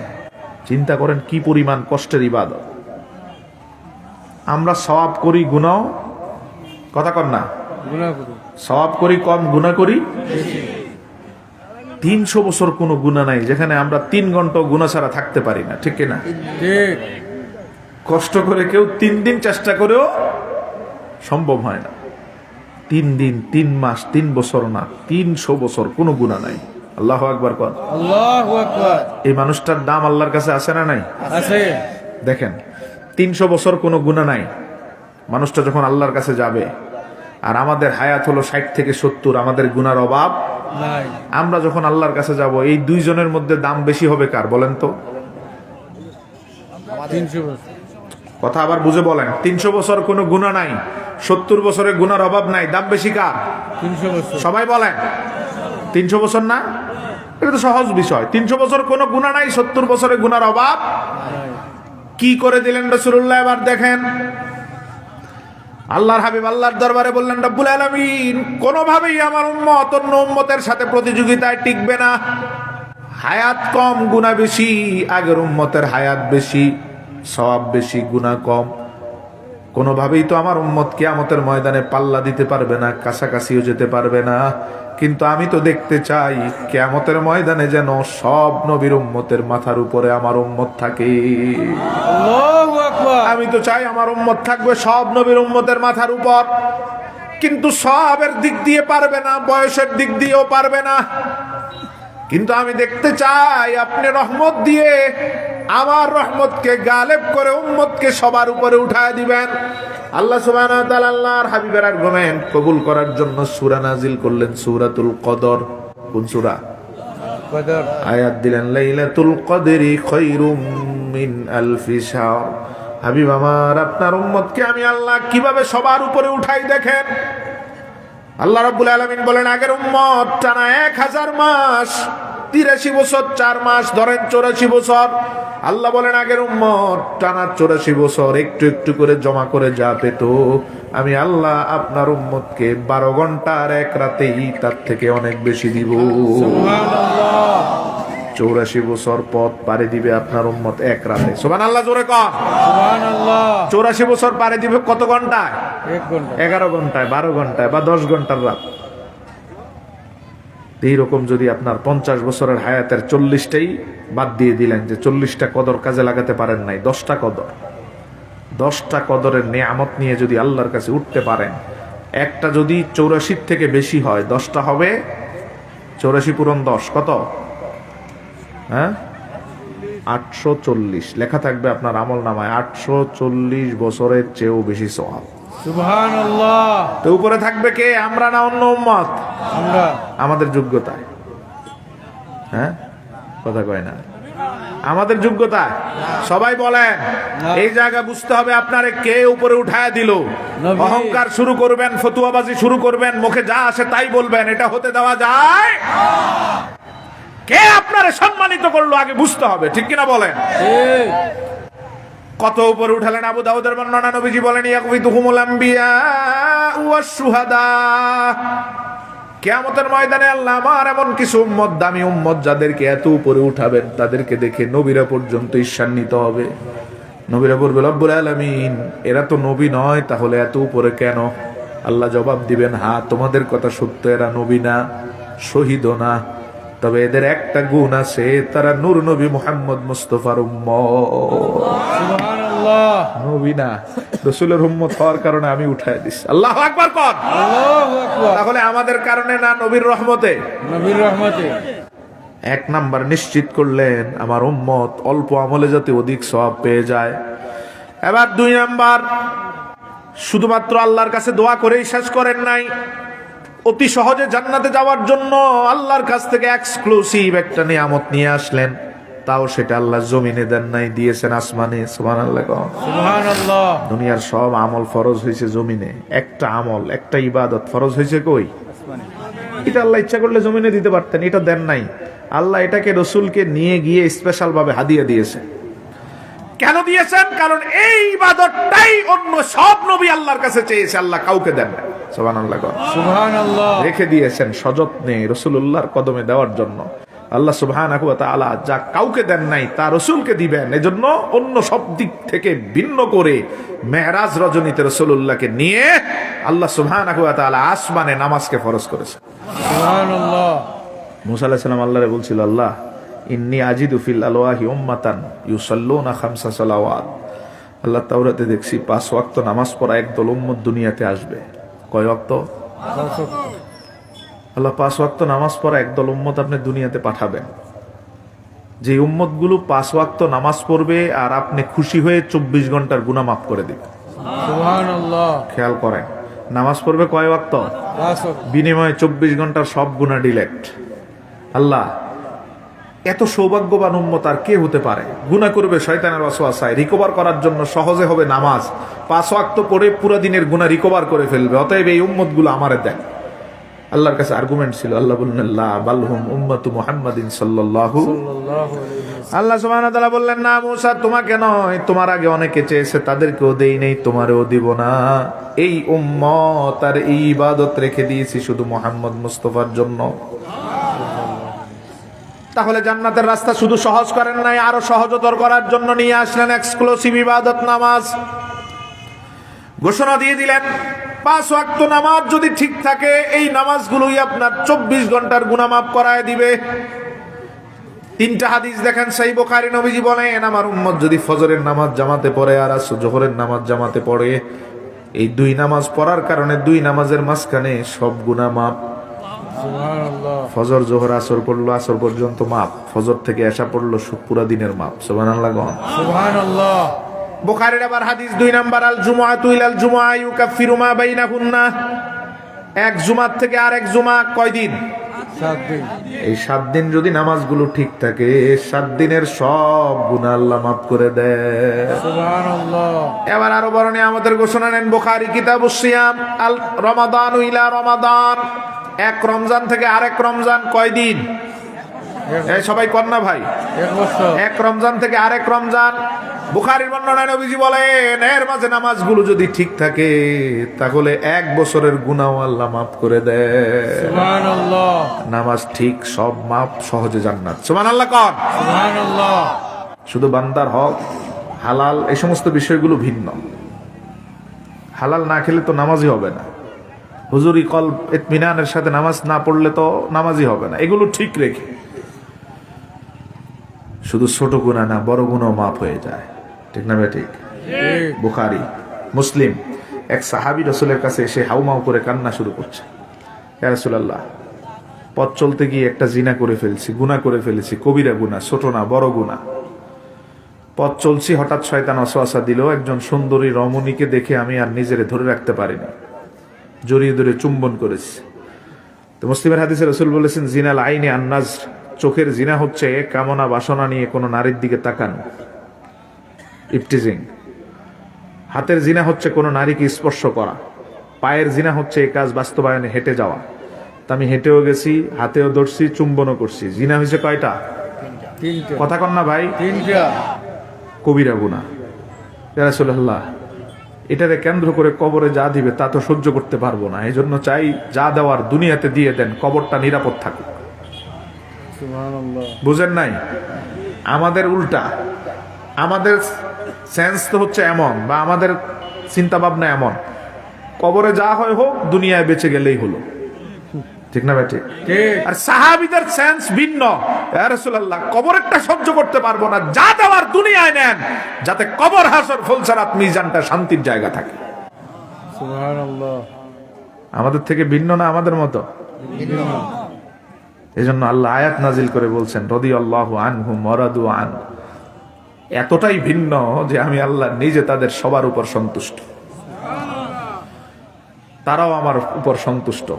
চিন্তা করেন কি পরিমাণ কষ্টের ইবাদত। আমরা সওয়াব করি, গুনাহ কথা কর না, গুনাহ করি সওয়াব করি কম, গুনাহ করি। 300 বছর কোনো গুনাহ নাই, যেখানে আমরা 3 ঘন্টা গুনাহ ছাড়া থাকতে পারি না, ঠিক কিনা? ঠিক। কষ্ট করে কেউ 3 দিন চেষ্টা করেও সম্ভব হয় না। 3 দিন, 3 মাস, 3 বছর না, 300 বছর কোনো গুনাহ নাই। আল্লাহু আকবার কর। আল্লাহু আকবার। এই মানুষটার দাম আল্লাহর কাছে আছে না নাই? আছে। দেখেন, 300 বছর কোনো গুনাহ নাই, মানুষটা যখন আল্লাহর কাছে যাবে, আর আমাদের হায়াত হলো 60 থেকে 70, আমাদের গুনার অভাব নাই। আমরা যখন আল্লাহর কাছে যাব, এই দুইজনের মধ্যে দাম বেশি হবে কার বলেন তো? 300 বছর। কথা আবার বুঝে বলেন। 300 বছর কোনো গুনাহ নাই, 70 বছরে গুনার অভাব নাই, দাম বেশি কার? 300 বছর। সবাই বলেন 300 বছর না? এটা তো সহজ বিষয়। 300 বছর কোনো গুনাহ নাই, 70 বছরে গুনার অভাব নাই। কি করে দিলেন রাসূলুল্লাহ? এবার দেখেন, আল্লাহর হাবিব আল্লাহর দরবারে বললেন, রব্বুল আলামিন, কোনোভাবেই আমার উম্মত অন্য উম্মতের সাথে প্রতিযোগিতায় টিকবে না। হায়াত কম, গুনাহ বেশি। আগের উম্মতের হায়াত বেশি, সওয়াব বেশি, গুনাহ কম। কোনোভাবেই তো আমার উম্মত কিয়ামতের ময়দানে পাল্লা দিতে পারবে না, কাছাকাছিও যেতে পারবে না। কিন্তু আমি তো দেখতে চাই কিয়ামতের ময়দানে যেন সব নবীর উম্মতের মাথার উপরে আমার উম্মত থাকে। আল্লাহু আকবার। আমি তো চাই আমার উম্মত থাকবে সব নবীর উম্মতের মাথার উপর। কিন্তু সবের দিক দিয়ে পারবে না, বয়সের দিক দিয়েও পারবে না। কিন্তু আমি দেখতে চাই আপনি রহমত দিয়ে আমার রহমতকে গালেব করে উম্মতকে সবার উপরে উঠায় দিবেন। আল্লাহ সুবহানাহু ওয়া তাআলা আল্লাহর হাবিবের আরগুমেন্ট কবুল করার জন্য সূরা নাজিল করলেন, সূরাতুল কদর। কোন সূরা? কদর। আয়াত দিলেন, লাইলাতুল কদরি খায়রুম মিন আলফি শাহর। হাবিব আমার, আপনার উম্মতকে আমি আল্লাহ কিভাবে সবার উপরে উঠাই দেখেন। আল্লাহ রাব্বুল আলামিন বলেন, আগের উম্মত টানা 1000 মাস, 83 বছর 4 মাস, ধরেন 84 বছর। আল্লাহ বলেন, আগের উম্মত টানা 84 বছর একটু একটু করে জমা করে যা পেত, আমি আল্লাহ আপনার উম্মতকে 12 ঘন্টার এক রাতেই তার থেকে অনেক বেশি দিব। সুবহানাল্লাহ। 84 বছর পথ পাড়ি দিবে আপনার উম্মত এক রাতে। সুবহানাল্লাহ, জোরে কর। সুবহানাল্লাহ। 84 বছর পাড়ি দিবে কত ঘন্টায়? 1 ঘন্টা। 11 ঘন্টায়, 12 ঘন্টায়, বা 10 ঘন্টার রাত। এইরকম যদি আপনার 50 বছরের হায়াতের 40টাই বাদ দিয়ে দিলেন, যে 40টা কদর কাজে লাগাতে পারেন নাই, 10টা কদর, 10টা কদরের নিয়ামত নিয়ে যদি আল্লাহর কাছে উঠতে পারেন, একটা যদি 84 থেকে বেশি হয়, 10টা হবে 84 পূরণ 10 কত? হ্যাঁ, 840 লেখা থাকবে আপনার আমল নামায়। 840 বছরের চেয়েও বেশি সওয়াব। সুবহানাল্লাহ। তো উপরে থাকবে কে? আমরা না অন্য উম্মত? আমরা। আমাদের যোগ্যতায়। হ্যাঁ, কথা কয় না। আমাদের যোগ্যতা সবাই বলেন, এই জায়গা বুঝতে হবে আপনারে কে উপরে উঠায় দিল। নবী। অহংকার শুরু করবেন, ফতুয়াবাজি শুরু করবেন, মুখে যা আসে তাই বলবেন, এটা হতে দেওয়া যায়? কে আপনারে সম্মানিত করলো আগে বুঝতে হবে, ঠিক কিনা বলেন? ঠিক। কত উপরে উঠালেন। আবু দাউদের বর্ণনা, নবীজি বলেন ইয়াকফিতুহুমুল আম্বিয়া ওয়াস শুহাদা, কিয়ামতের ময়দানে আল্লাহ আমার এমন কিছু উম্মত, দামি উম্মত, যাদেরকে এত উপরে উঠাবেন তাদেরকে দেখে নবীরা পর্যন্ত ঈর্ষান্বিত হবে। নবীরা বলবে রব্বুল আলামিন, এরা তো নবী নয়, তাহলে এত উপরে কেন? আল্লাহ জবাব দিবেন, হ্যাঁ তোমাদের কথা সত্য, এরা নবী না, শহীদও না, তবে এদের একটা গুণ আছে, তারা নূর নবী মুহাম্মদ মুস্তাফার উম্মত। সুবহানাল্লাহ। নবী না, রাসূলের উম্মত হওয়ার কারণে আমি উঠায় দিছি। আল্লাহু আকবার কর। আল্লাহু আকবার। তাহলে আমাদের কারণে না, নবীর রহমতে। নবীর রহমতে। এক নাম্বার নিশ্চিত করলেন আমার উম্মত অল্প আমলে যাতে অধিক সওয়াব পেয়ে যায়। এবার দুই নাম্বার, শুধুমাত্র আল্লাহর কাছে দোয়া করেই শেষ করেন নাই, অতি সহজে জান্নাতে যাওয়ার জন্য আল্লাহর কাছ থেকে এক্সক্লুসিভ একটা নিয়ামত নিয়ে আসলেন, তাও সেটা আল্লাহ জমিনে দেন নাই, দিয়েছেন আসমানে। সুবহানাল্লাহ। সুবহানাল্লাহ। দুনিয়ার সব আমল ফরজ হয়েছে জমিনে, একটা আমল, একটা ইবাদত ফরজ হয়েছে কই? এটা আল্লাহ ইচ্ছা করলে জমিনে দিতে পারতেন, এটা দেন নাই। আল্লাহ এটাকে রসুলকে নিয়ে গিয়ে স্পেশাল ভাবে হাদিয়া দিয়েছে। কেন দিয়েছেন? কারণ এই ইবাদতটাই অন্য সব নবী আল্লাহর কাছে চেয়েছে, আল্লাহ কাউকে দেন না। সুবহানাল্লাহ। সুবহানাল্লাহ। রেখে দিয়েছেন সযত্নে রাসূলুল্লাহর কদমে দেওয়ার জন্য। আল্লাহ সুবহানাহু ওয়া তাআলা যা কাউকে দেন নাই তা রাসূলকে দিবেন, এজন্য অন্য সব দিক থেকে ভিন্ন করে মেরাজ রজনীতে রাসূলুল্লাহকে নিয়ে আল্লাহ সুবহানাহু ওয়া তাআলা আসমানে নামাজকে ফরজ করেছেন। সুবহানাল্লাহ। মুসা আলাইহিস সালাম আল্লাহরে বলছিল, আল্লাহ ইন্নী আজিদু ফিল আলওয়াহি উম্মাতান ইউসাল্লুনা খামসা সালাওয়াত। আল্লাহ তাওরাতে দেখছি 5 ওয়াক্ত নামাজ পড়া একদল উম্মত দুনিয়াতে আসবে। কয় ওয়াক্ত? আল্লাহ 5 ওয়াক্ত নামাজ পড়া একদল উম্মত আপনি দুনিয়াতে পাঠাবেন, যে উম্মত গুলো 5 ওয়াক্ত নামাজ পড়বে আর আপনি খুশি হয়ে 24 ঘন্টার গুনাহ মাফ করে দিবেন। সুবহানাল্লাহ। খেয়াল করেন, নামাজ পড়বে কয় ওয়াক্ত? বিনিময়ে 24 ঘন্টার সব গুনাহ ডিলেট। আল্লাহ, এত সৌভাগ্যবান উম্মত আর কে হতে পারে? গুনাহ করবে শয়তানের ওয়াসওয়াসায়, রিকভার করার জন্য সহজে হবে নামাজ, 5 ওয়াক্ত পড়ে পুরো দিনের গুনাহ রিকভার করে ফেলবে, অতএব এই উম্মত গুলো আমারে দেন। আল্লাহর কাছে আর্গুমেন্ট ছিল, আল্লাহ বললেন লা বালহুম উম্মাতু মুহাম্মাদিন সাল্লাল্লাহু। আল্লাহ সুবহানাহু ওয়া তাআলা বললেন, না মুসা, তোমাকে নয়, তোমার আগে অনেকে চেয়েছে, তাদেরকেও দেই নেই, তোমারও দিব না। এই উম্মত আর এই ইবাদত রেখে দিয়েছি শুধু মুহাম্মদ মুস্তাফার জন্য। তাহলে জান্নাতের রাস্তা শুধু সহজ করেন নাই, আরো সহজতর করার জন্য নিয়ে আসলেন এক্সক্লুসিভ ইবাদত নামাজ। ঘোষণা দিয়ে দিলেন 5 ওয়াক্ত নামাজ যদি ঠিক থাকে, এই নামাজগুলোই আপনার 24 ঘন্টার গুনাহ মাফ করায় দিবে। 3টা হাদিস দেখেন সহিহ বুখারী, নবীজি বলেন, আমার উম্মত যদি ফজরের নামাজ জামাতে পড়ে আর জোহরের নামাজ জামাতে পড়ে, এই 2 নামাজ পড়ার কারণে 2 নামাজের মাঝখানে সব গুনাহ মাফ। সুবহানাল্লাহ। ফজর জোহর আসর পড়লো, আসর পর্যন্ত মাপ, ফজর থেকে এশা পড়লো পুরা দিনের মাপ। সুবহানাল্লাহ। সুবহানাল্লাহ। বুখারীর আবার হাদিস 2 নাম্বার, আল জুমআতু ইলাল জুমআ ইউকাফিরু মা বাইনাহুন্না। এক জুমাত থেকে আরেক জুমা কয় দিন? 7 দিন। এই 7 দিন যদি নামাজগুলো ঠিক থাকে, 7 দিনের সব গুনাহ আল্লাহ মাফ করে দেয়। সুবহানাল্লাহ। এবার আরো বড় নিয়ামতের ঘোষণা নেন বুখারী কিতাবুস সিয়াম, আল রমাদানু ইলা রমাদান। এক রমজান থেকে আরেক রমজান কয় দিন? এই সবাই কন্যা ভাই, 1 বছর। এক রমজান থেকে আরেক রমজান। বুখারীর বর্ণনায় নবীজি বলেন, এর মাঝে নামাজগুলো যদি ঠিক থাকে, তাহলে 1 বছরের গুনাহ আল্লাহ মাফ করে দেয়। সুবহানাল্লাহ। নামাজ ঠিক, সব মাফ, সহজে জান্নাত। সুবহানাল্লাহ কর। সুবহানাল্লাহ। শুধু বান্দার হক, হালাল, এই সমস্ত বিষয়গুলো ভিন্ন। হালাল না খেলে তো নামাজই হবে না। হুজুরি কলব ইতমিনানের সাথে নামাজ না পড়লে তো নামাজই হবে না। এগুলো ঠিক রেখে শুধু ছোট গুনাহ না, বড় গুনাহ মাফ হয়ে যায়। ঠিক না ভাই? ঠিক। বুখারী, মুসলিম, এক সাহাবী রাসূলের কাছে এসে হাউমাউ করে কান্না শুরু করছে, ইয়া রাসূলুল্লাহ, পথ চলতে গিয়ে একটা জিনা করে ফেলছি, গুনাহ করে ফেলেছি, কবিরা গুনাহ, ছোট না বড় গুনাহ। পথ চলছি, হঠাৎ শয়তান ওয়াসওয়াসা দিল, একজন সুন্দরী রমণীকে দেখে আমি আর নিজেরে ধরে রাখতে পারিনি, জড়িয়ে ধরে চুম্বন করেছি। তো মুসলিমের হাদিসে রাসূল বলেছেন, জিনাল আইনি আন নাজর, চোখের জিনা হচ্ছে কামনা বাসনা নিয়ে কোনো নারীর দিকে তাকানো, ইফটিজিং। হাতের জিনা হচ্ছে কোনো নারীকে স্পর্শ করা। পায়ের জিনা হচ্ছে এই কাজ বাস্তবায়নে হেঁটে যাওয়া। তা আমি হেঁটেও গেছি, হাতেও ধরছি, চুম্বনও করছি। জিনা হয়েছে কয়টা? তিনটা। কথা কন না ভাই। তিনটা। কবিরা গুনাহ। ইয়া রাসূলুল্লাহ, এটারে কেন্দ্র করে কবরে যা দিবে তা তো সহ্য করতে পারবো না, এই জন্য চাই যা দেওয়ার দুনিয়াতে দিয়ে দেন, কবরটা নিরাপদ থাকুক। সুবহানাল্লাহ। বুঝেন নাই? আমাদের উল্টা, আমাদের সেন্স তো হচ্ছে এমন, বা আমাদের চিন্তা ভাবনা এমন, কবরে যা হয় হোক, দুনিয়ায় বেঁচে গেলেই হলো। ঠিক না ভাই? ঠিক। ঠিক। আর সাহাবীদের সেন্স ভিন্ন। ইয়া রাসূলুল্লাহ, কবরেরটা সহ্য করতে পারবো না, যা দেওয়ার দুনিয়ায় নেন, যাতে কবর হাসর ফুলসারাত মিজানটা শান্তির জায়গা থাকে। সুবহানাল্লাহ। আমাদের থেকে ভিন্ন না আমাদের মতো? এজন্য আল্লাহ আয়াত নাজিল করে বলছেন রাদিয়াল্লাহু আনহুম ওয়া রাদু আন। এতটাই ভিন্ন যে আমি আল্লাহ নিজে তাদের সবার উপর সন্তুষ্ট, তারাও আমার উপর সন্তুষ্ট।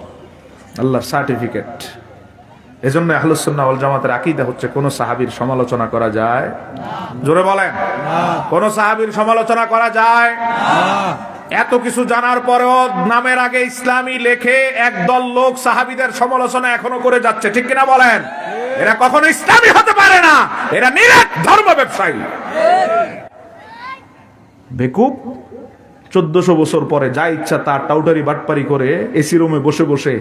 আল্লাহর সার্টিফিকেট। এজন্য আহলুস সুন্নাহ ওয়াল জামাতের আকীদা হচ্ছে কোন সাহাবীর সমালোচনা করা যায়? জোরে বলেন। কোন সাহাবীর সমালোচনা করা যায়? এত কিছু জানার পরেও নামের আগে ইসলামী লেখে একদল লোক সাহাবীদের সমালোচনা এখনো করে যাচ্ছে, ঠিক কিনা বলেন? এরা কখনো ইসলামী হতে পারে না, এরা নিরেট ধর্ম ব্যবসায়ী। বেকুব 1400 বছর পরে যা ইচ্ছা তার টাউটারি বাটপারি করে এসি রুমে বসে বসে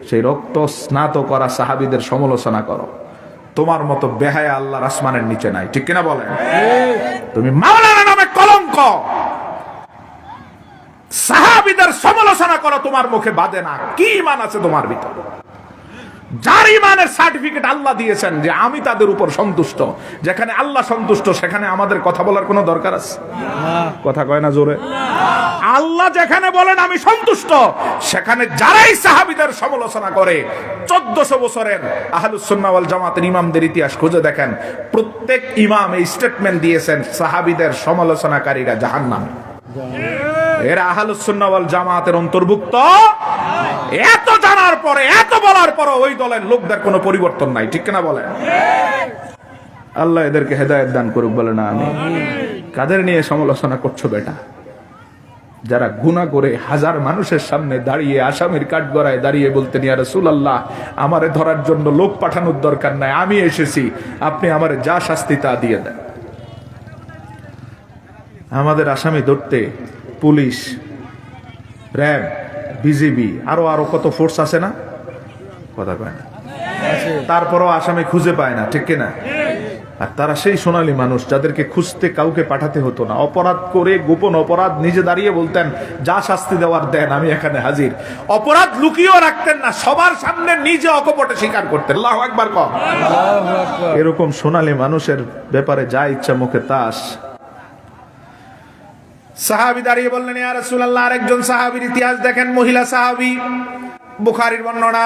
সেই রক্ত স্নাত করা সাহাবীদের সমালোচনা করো। তোমার মতো বেহায়া আল্লাহর আসমানের নিচে নাই, ঠিক কিনা বলেন? তুমি মাওলানা নামে কলঙ্ক, সাহাবীদের সমালোচনা করো, তোমার মুখে বাদে না। কি ঈমান আছে তোমার ভিতর? যার ঈমানের সার্টিফিকেট আল্লাহ দিয়েছেন যে আমি তাদের উপর সন্তুষ্ট, যেখানে আল্লাহ সন্তুষ্ট সেখানে আমাদের কথা বলার কোনো দরকার আছে? কথা কয় না জোরে। আল্লাহ যেখানে বলেন আমি সন্তুষ্ট, সেখানে যারাই সাহাবীদের সমালোচনা করে, 1400 বছরের আহলুস সুন্নাহ ওয়াল জামাতের ইমামদের ইতিহাস খুঁজে দেখেন, প্রত্যেক ইমাম এই স্টেটমেন্ট দিয়েছেন সাহাবীদের সমালোচনাকারীরা জাহান্নামী। এরা আহলুস সুন্নাহ ওয়াল জামাতের অন্তর্ভুক্ত। এত জানার পরে, এত বলার পরে ওই দলের লোকদের কোনো পরিবর্তন নাই, ঠিক কিনা বলেন? আল্লাহ এদেরকে হেদায়েত দান করুক, বলে না আমি। কাদের নিয়ে সমালোচনা করছো বেটা? যারা গুনাহ করে হাজার মানুষের সামনে দাঁড়িয়ে আসামির কাঠগড়ায় দাঁড়িয়ে বলতেন ইয়া রাসূলুল্লাহ, আমারে ধরার জন্য লোক পাঠানোর দরকার নাই, আমি এসেছি, আপনি আমারে যা শাস্তি তা দিয়ে দেন। আমাদের আসামি ধরতে পুলিশ, র্যাব, বিজিবি, আরো কত ফোর্স আছে না? কথা কয় না। তারপরও আসামি খুঁজে পায় না, ঠিক কিনা? আর তারা সেই সোনালী মানুষ যাদেরকে খুঁজতে কাউকে পাঠাতে হতো না। অপরাধ করে, গোপন অপরাধ, নিজে দাঁড়িয়ে বলতেন যা শাস্তি দেওয়ার দেন, আমি এখানে হাজির। অপরাধ লুকিয়েও রাখতেন না, সবার সামনে নিজে অকপটে স্বীকার করতেন। আল্লাহু আকবার কম। এরকম সোনালী মানুষের ব্যাপারে যা ইচ্ছা মুখে তাস। সাহাবী দাঁড়িয়ে বললেন ইয়া রাসূলুল্লাহ, আরেকজন সাহাবীর ইতিহাস দেখেন, মহিলা সাহাবী, বুখারীর বর্ণনা।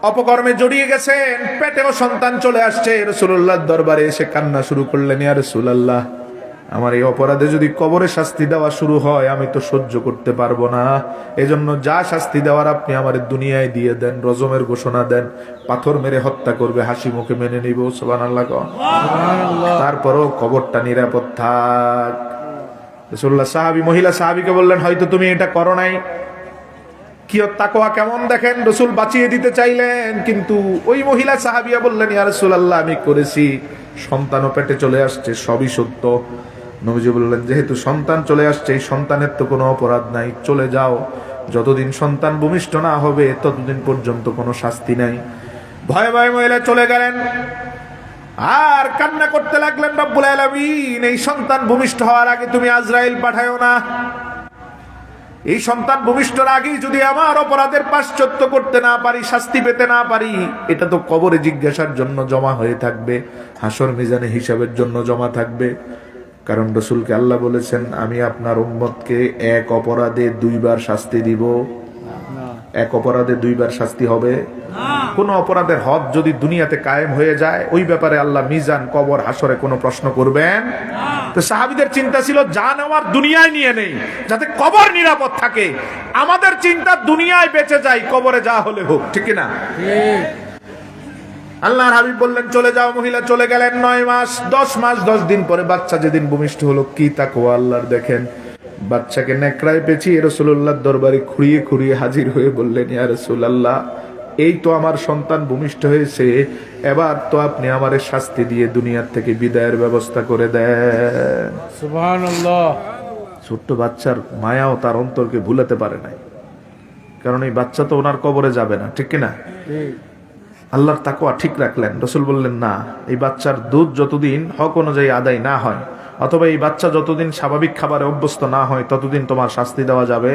অপকর্মে জড়িয়ে গেছেন, পেটেও সন্তান চলে আসছে, রাসূলুল্লাহর দরবারে এসে কান্না শুরু করলেন, ইয়া রাসূলুল্লাহ, আমার এই অপরাধে যদি কবরে শাস্তি দেওয়া শুরু হয় আমি তো সহ্য করতে পারবো না, এজন্য যা শাস্তি দেওয়ার আপনি আমার দুনিয়ায় দিয়ে দেন। রজমের ঘোষণা দেন, পাথর মেরে হত্যা করবে, হাসি মুখে মেনে নিব। সুবহানাল্লাহ। তারপরও কবরটা নিরাপদ থাক। রাসূলুল্লাহ মহিলা সাহাবীকে বললেন, হয়তো তুমি এটা করো নাই। কি তাকওয়া কেমন দেখেন, রাসূল বাঁচিয়ে দিতে চাইলেন, কিন্তু ওই মহিলা সাহাবিয়া বললেন, ইয়া রাসূলুল্লাহ, আমি করেছি, সন্তানও পেটে চলে আসছে, সবই সত্য। নবীজি বললেন, যেহেতু সন্তান চলে আসছে, এই সন্তানের তো কোনো অপরাধ নাই, চলে যাও। যতদিন সন্তান ভূমিষ্ঠ না হবে ততদিন পর্যন্ত কোনো শাস্তি নাই। ভয়ে ভয়ে মহিলা চলে গেলেন আর কান্না করতে লাগলেন, রব্বুল আলামিন, এই সন্তান ভূমিষ্ঠ হওয়ার আগে তুমি আজরাইল পাঠায়ো না। এই সন্তান ভূমিষ্ঠর আগেই যদি আমার অপরাধের প্রায়শ্চিত্ত করতে না পারি, শাস্তি পেতে না পারি, এটা তো কবরে জিজ্ঞাসার জন্য জমা হয়ে থাকবে, হাসর মিজানে হিসাবের জন্য জমা থাকবে। কারণ রাসূলকে আল্লাহ বলেছেন, আমি আপনার উম্মতকে এক অপরাধে 2 বার শাস্তি দিব। এক অপরাধে 2 বার শাস্তি হবে। কোন অপরাধের হদ যদি দুনিয়াতে কায়েম হয়ে যায়, ওই ব্যাপারে আল্লাহ মিজান, কবর, হাসরে কোনো প্রশ্ন করবেন? তো সাহাবীদের চিন্তা ছিল যা নেওয়ার দুনিয়ায় নিয়ে নেই, যাতে কবর নিরাপদ থাকে। আমাদের চিন্তা দুনিয়ায় বেঁচে যাই, কবরে যা হলে হোক, ঠিক না? আল্লাহর হাবিব বললেন চলে যাও। মহিলা চলে গেলেন। 9 মাস 10 মাস 10 দিন পরে বাচ্চা যেদিন ভূমিষ্ঠ হলো, কি তাকওয়া আল্লাহর দেখেন, বাচ্চাকে নেকড়ায় পেঁচিয়ে রাসূলুল্লাহর দরবারে খুঁড়িয়ে খুঁড়িয়ে হাজির হয়ে বললেন, ইয়া রাসূলুল্লাহ, এই তো আমার সন্তান ভূমিষ্ঠ হয়েছে, এবার তো আপনি আমারে শাস্তি দিয়ে দুনিয়ার থেকে বিদায়ের ব্যবস্থা করে দেন। সুবহানাল্লাহ। ছোট্ট বাচ্চার মায়াও তার অন্তরকে ভুলাতে পারে নাই, কারণ এই বাচ্চা তো ওনার কবরে যাবে না, ঠিক কিনা? ঠিক। আল্লাহর তাকওয়া ঠিক রাখলেন। রাসূল বললেন, না, এই বাচ্চার দুধ যতদিন হক অনুযায়ী আদায় না হয়, অথবা এই বাচ্চা যতদিন স্বাভাবিক খাবারে অভ্যস্ত না হয়, ততদিন তোমার শাস্তি দেওয়া যাবে।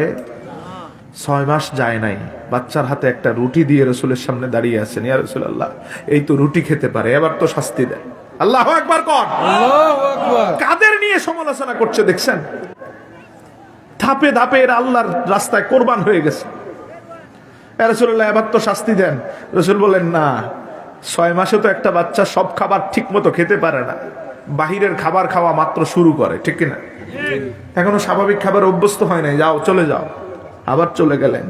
6 মাস যায় নাই, বাচ্চার হাতে একটা রুটি দিয়ে রাসূলের সামনে দাঁড়িয়ে আছেন, ইয়া রাসূলুল্লাহ, এই তো রুটি খেতে পারে, এবার তো শাস্তি দেন। আল্লাহু আকবার কর। আল্লাহু আকবার। কাদের নিয়ে সমালোচনা করছে দেখছেন? ধাপে ধাপে এরা আল্লাহর রাস্তায় কোরবান হয়ে গেছে। ইয়া রাসূলুল্লাহ, এবার তো শাস্তি দেন। রাসূল বলেন, না, 6 মাসে তো একটা বাচ্চা সব খাবার ঠিক মতো খেতে পারে না, বাহিরের খাবার খাওয়া মাত্র শুরু করে, ঠিক কিনা? এখনো স্বাভাবিক খাবার অভ্যস্ত হয় নাই, যাও চলে যাও। আবার চলে গেলেন।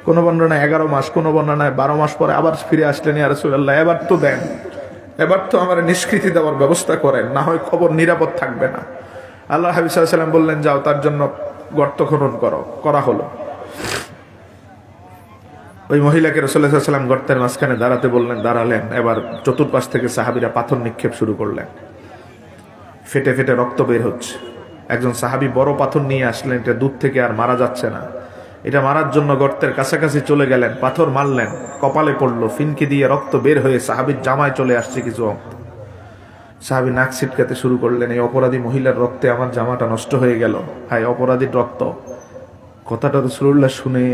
কোন বর্ণনায় 11 মাস, কোন বর্ণনায় 12 মাস পরে আবার ফিরে আসলেন, ইয়া রাসূলুল্লাহ, এবার তো দেন, এবার তো আমার নিষ্কৃতি দেওয়ার ব্যবস্থা করেন, না হয় খবর নিরাপদ থাকবে না। আল্লাহ হাবিব সাল্লাল্লাহু আলাইহি ওয়াসাল্লাম বললেন, যাও, তার জন্য গর্ত খনন করা হলো। ওই মহিলাকে রাসূলুল্লাহ সাল্লাল্লাহু আলাইহি ওয়াসাল্লাম গর্তের মাঝখানে দাঁড়াতে বললেন, দাঁড়ালেন। এবার চতুর্পাশ থেকে সাহাবীরা পাথর নিক্ষেপ শুরু করলেন। ফেটে ফেটে রক্ত বের হচ্ছে। একজন সাহাবী বড় পাথর নিয়ে আসলেন, এটা দূর থেকে আর মারা যাচ্ছে না, এটা মারার জন্য গর্তের কাছাকাছি চলে গেলেন, পাথর মারলেন, কপালে পড়লো, ফিনকি দিয়ে রক্ত বের হয়ে সাহাবীর জামায় চলে আসছে কিছু রক্ত। সাহাবী নাক ছিটকাতে শুরু করলেন, এই অপরাধী মহিলার রক্তে আমার জামাটা নষ্ট হয়ে গেল, হায় অপরাধীর রক্ত। কথাটা রাসূলুল্লাহ শুনে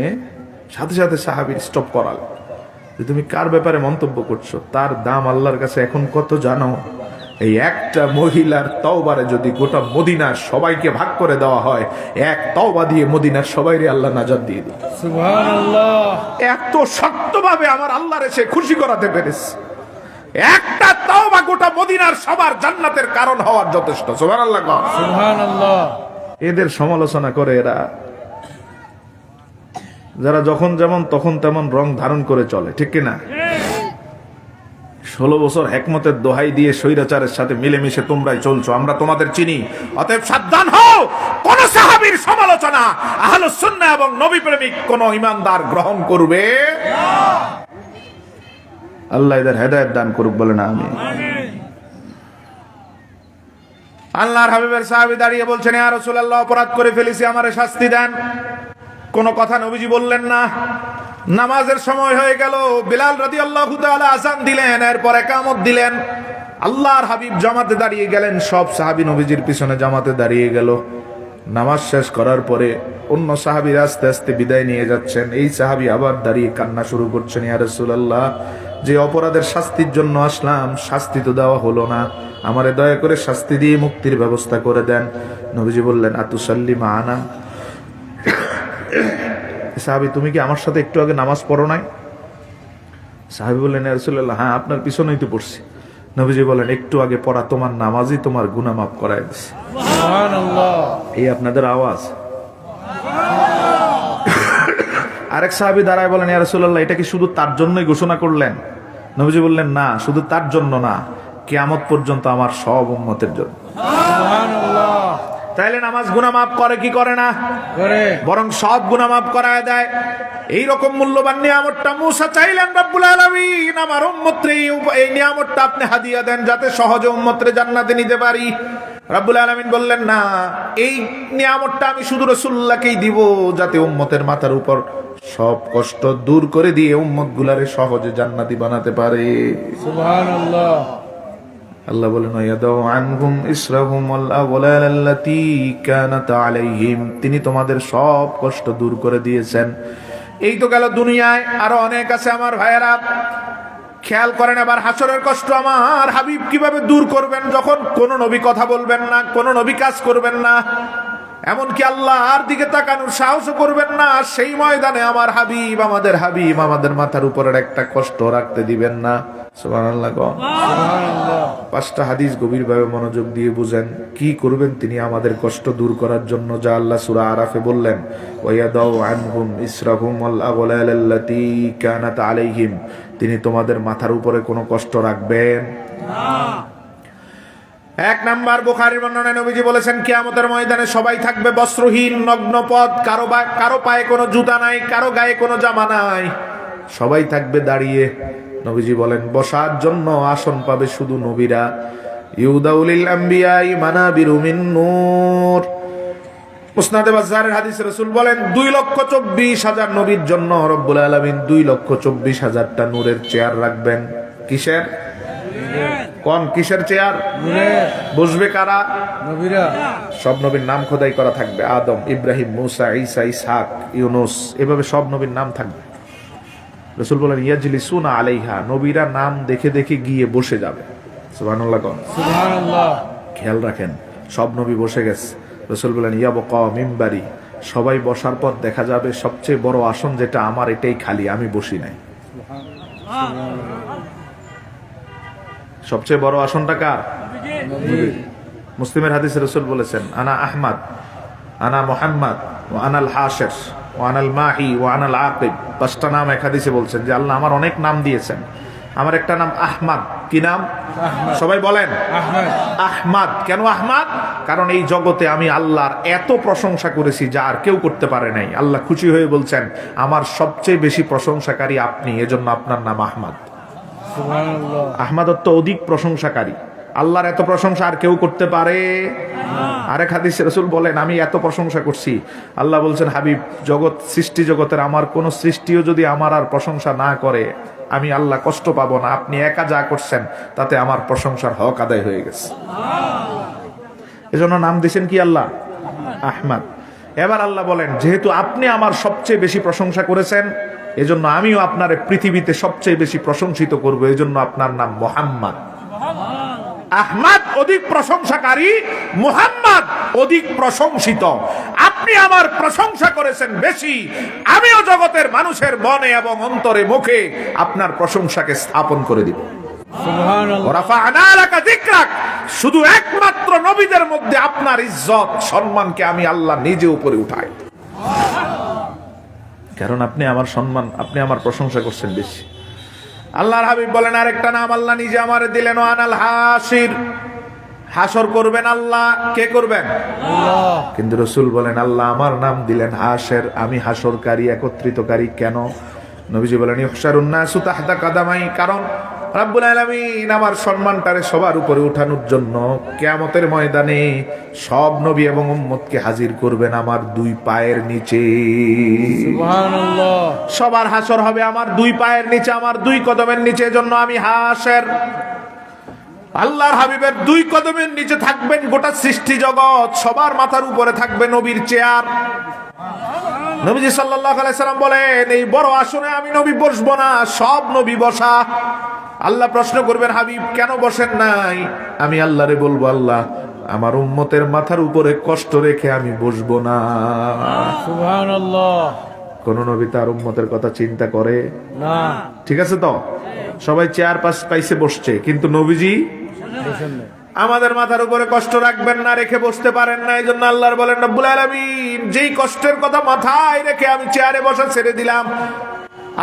সাথে সাথে সাহাবী স্টপ করাল, যে তুমি কার ব্যাপারে মন্তব্য করছো, তার দাম আল্লাহর কাছে এখন কত জানো? এই একটা মহিলার তওবারে যদি গোটা মদিনার সবাইকে ভাগ করে দেওয়া হয়, এক তওবা দিয়ে মদিনার সবাইরে আল্লাহ নাজাত দিয়ে দিবে। সুবহানাল্লাহ। এত শক্তভাবে আমার আল্লাহর সে খুশি করাতে পেরেছে, একটা তওবা গোটা মদিনার সবার জান্নাতের কারণ হওয়ার যথেষ্ট। সুবহানাল্লাহ। সুবহানাল্লাহ। এদের সমালোচনা করে এরা, যারা যখন যেমন তখন তেমন রং ধারণ করে চলে, ঠিক কিনা? 16 বছর হেকমতের দোহাই দিয়ে স্বৈরাচারের সাথে মিলেমিশে তোমরাই চলছো, আমরা তোমাদের চিনি। অতএব সাবধান হও, কোন সাহাবীর সমালোচনা আহলুস সুন্নাহ এবং নবী প্রেমিক কোন ঈমানদার গ্রহণ করবে না। আল্লাহ এদের হেদায়েত দান করুক, বলে না আমিন। আল্লাহর হাবিবের সাহাবী দাঁড়িয়ে বলছেন, ইয়া রাসূলুল্লাহ, অপরাধ করে ফেলেছি, আমারে শাস্তি দেন। কোন কথা নবীজি বললেন না। নামাজের সময় হয়ে গেল, বিলাল রাদিয়াল্লাহু তাআলা আযান দিলেন, এরপর ইকামত দিলেন। আল্লাহর হাবিব জামাতে দাঁড়িয়ে গেলেন, সব সাহাবী নবীজির পিছনে জামাতে দাঁড়িয়ে গেল। নামাজ শেষ করার পরে অন্য সাহাবীরা আস্তে আস্তে বিদায় নিয়ে যাচ্ছেন। এই সাহাবী আবার দাঁড়িয়ে কান্না শুরু করছেন, ইয়া রাসূলুল্লাহ, যে অপরাধের শাস্তির জন্য আসলাম, শাস্তি তো দেওয়া হলো না, আমারে দয়া করে শাস্তি দিয়ে মুক্তির ব্যবস্থা করে দেন। নবীজি বললেন, আতুসাল্লি মা'ানা, সাহাবী, তুমি কি আমার সাথে একটু আগে নামাজ পড়ো নাই? সাহাবী বললেন, ইয়া রাসূলুল্লাহ, হ্যাঁ, আপনার পিছনেই তো পড়ছি। নবীজি বলেন, একটু আগে পড়া তোমার নামাজই তোমার গুনাহ মাফ করায় দিছে। সুবহানাল্লাহ। এই আপনাদের আওয়াজ। আরেক সাহাবী দাঁড়ায় বলেন, ইয়া রাসূলুল্লাহ, এটা কি শুধু তার জন্যই ঘোষণা করলেন? নবীজি বললেন, না, শুধু তার জন্য না, কিয়ামত পর্যন্ত আমার সব উম্মতের জন্য। সুবহানাল্লাহ। তাইলে নামাজ গুনাহ মাফ করে কি করে না? করে। বরং সব গুনাহ মাফ করায় দেয়। এই রকম মূল্যবান নিয়ামতটা মুসা চাইলেন, রব্বুল আলামিন আমার উম্মতরে এই নিয়ামতটা আপনি হাদিয়া দেন, যাতে সহজে উম্মতরে জান্নাতে নিতে পারি। রব্বুল আলামিন বললেন, না, এই নিয়ামতটা আমি শুধু রাসূলুল্লাহকেই দিব, যাতে উম্মতের মাথার উপর সব কষ্ট দূর করে দিয়ে উম্মত গুলারে সহজে জান্নাতি বানাতে পারে। সুবহানাল্লাহ। আল্লাহ বলেন, ইয়াদাউ আনহুম ইসরাহুম ওয়াল আগলাল আল্লাতী কানাত আলাইহিম, তিনি তোমাদের সব কষ্ট দূর করে দিয়েছেন। এই তো গেল দুনিয়ায়, আরো অনেক আছে আমার ভাইয়েরা। খেয়াল করেন, এবার হাসরের কষ্ট আমার হাবিব কিভাবে দূর করবেন, যখন কোন নবী কথা বলবেন না, কোন নবী কাজ করবেন না। এমনকি আল্লাহর দিকে তাকানোর সাহসও করবেন না। সেই ময়দানে আমার হাবিব আমাদের মাথার উপরের একটা কষ্ট রাখতে দিবেন না। সুবহানাল্লাহ। সুবহানাল্লাহ। 5টা হাদিস গভীরভাবে মনোযোগ দিয়ে বুঝেন। কি করবেন তিনি আমাদের কষ্ট দূর করার জন্য, যা আল্লাহ সূরা আরাফে বললেন, ওয়ায়াদাউ আনহুম ইসরাহুম ওয়াল আগলাল আল্লাতী কানাত আলাইহিম। তিনি তোমাদের মাথার উপরে কোনো কষ্ট রাখবেন না। 1 নাম্বার, বুখারীর বর্ণনায় নবীজি বলেছেন, কিয়ামতের ময়দানে সবাই থাকবে বস্ত্রহীন, নগ্নপদ, কারো পায়ে কোনো জুতা নাই, কারো গায়ে কোনো জামা নাই, সবাই থাকবে দাঁড়িয়ে। নবীজি বলেন, বসার জন্য আসন পাবে শুধু নবীরা। ইউদাউলিল আম্বিয়াই মানাবিরু মিন নূর। মুসনাদে বাজ্জারের হাদিস, রাসূল বলেন 2,24,000 নবীর জন্য রব্বুল আলামিন 2,24,000টা নূরের চেয়ার রাখবেন। কিসের? কিসের চেয়ার? বসবে কারা? নবীরা। সব নবীর নাম খোদাই করা থাকবে। আদম, ইব্রাহিম, মুসা, ঈসা, ইসহাক, ইউনুস, এভাবে সব নবীর নাম থাকবে। রাসূল বলেন, ইয়াজলিসুনা আলাইহা। নবীরা নাম দেখে দেখে গিয়ে বসে যাবে। সুবহানাল্লাহ। সুবহানাল্লাহ। খেয়াল রাখেন, সব নবী বসে গেছে। রাসূল বলেন, ইয়াবকা মিম্বারি। সবাই বসার পর দেখা যাবে সবচেয়ে বড় আসন যেটা আমার, এটাই খালি, আমি বসি নাই। সবচেয়ে বড় আসনটা কার? মুসলিমের হাদিসে রাসূল বলেছেন, আনা আহমদ, আনা মুহাম্মদ, ওয়া আনাল হাশির, ওয়া আনাল মাহি, ওয়া আনাল আকিব। 5টা নাম এক হাদিসে বলছেন যে আল্লাহ আমার অনেক নাম দিয়েছেন। আমার একটা নাম আহমদ। কি নাম? সবাই বলেন আহমদ। কেন আহমদ? কারণ এই জগতে আমি আল্লাহর এত প্রশংসা করেছি যা আর কেউ করতে পারে নাই। আল্লাহ খুশি হয়ে বলছেন, আমার সবচেয়ে বেশি প্রশংসাকারী আপনি, এজন্য আপনার নাম আহমদ। সুবহানাল্লাহ। আহমদ অর্থ অধিক প্রশংসাকারী। আল্লাহর এত প্রশংসা আর কেউ করতে পারে? আরেক হাদিসে রাসূল বলেন, আমি এত প্রশংসা করছি। আল্লাহ বলছেন, হাবিব, সৃষ্টি জগতের আমার কোন সৃষ্টিও যদি আমার আর প্রশংসা না করে, আমি আল্লাহ কষ্ট পাবো না। আপনি একা যা করছেন তাতে আমার প্রশংসার হক আদায় হয়ে গেছে। এজন্য নাম দিয়েছেন কি? আল্লাহ আহমদ। এবার আল্লাহ বলেন, যেহেতু আপনি আমার সবচেয়ে বেশি প্রশংসা করেছেন, এজন্য আমিও আপনার পৃথিবীতে সবচেয়ে বেশি প্রশংসিত করব। এজন্য আপনার নাম মুহাম্মদ। আহমদ অধিক প্রশংসাকারী, মুহাম্মদ অধিক প্রশংসিত। আপনি আমার প্রশংসা করেছেন বেশি, আমিও জগতের মানুষের মনে এবং অন্তরে মুখে আপনার প্রশংসাকে স্থাপন করে দিব। সুবহানাল্লাহ। রাফা'না লাকা যিকরাক। শুধু একমাত্র নবীদের মধ্যে আপনার ইজ্জত সম্মানকে আমি আল্লাহ নিজে উপরে উঠাই, কারণ আপনি আমার সম্মান, আপনি আমার প্রশংসা করছেন বেশি। আল্লাহর হাবিব বলেন, আরেকটা নাম আল্লাহ নিজে আমারে দিলেন, আনাল হাসির। হাসর করবেন আল্লাহ। কে করবেন? আল্লাহ। কিন্তু রাসূল বলেন, আল্লাহ আমার নাম দিলেন হাসের, আমি হাসরকারী, একত্রিতকারী। কেন? নবীজি বলেন, ইহশারুন নাসু তাহতা কাদামাই। কারণ রব্বুল আলামিন আমার সম্মানটারে সবার উপরে উঠানোর জন্য কিয়ামতের ময়দানে সব নবী এবং উম্মতকে হাজির করবেন আমার 2 পায়ের নিচে। সুবহানাল্লাহ। সবার হাসর হবে আমার 2 পায়ের নিচে, আমার 2 কদমের নিচে। এজন্য আমি হাসের। আল্লাহর হাবিবের 2 কদমের নিচে থাকবেন গোটা সৃষ্টি জগৎ। সবার মাথার উপরে থাকবে নবীর চেয়ার। নবীজি সাল্লাল্লাহু আলাইহি সাল্লাম বলেন, এই বড় আসনে আমি নবী বসবো না, সব নবী বসা। আল্লাহ প্রশ্ন করবেন, হাবিব কেন বসেন নাই? আমি আল্লাহরে বলবো, আল্লাহ আমার উম্মতের মাথার উপরে কষ্ট রেখে আমি বসবো না। সুবহানাল্লাহ। কোন নবী তার উম্মতের কথা চিন্তা করে না। ঠিক আছে তো? সবাই চেয়ার পাইছে বসছে, কিন্তু নবীজি আমাদের মাথার উপরে কষ্ট রাখবেন না, রেখে বসতে পারেন না। এই জন্য আল্লাহর বলেন, রব্বুল আলামিন যেই কষ্টের কথা মাথায় রেখে আমি চেয়ারে বসা ছেড়ে দিলাম।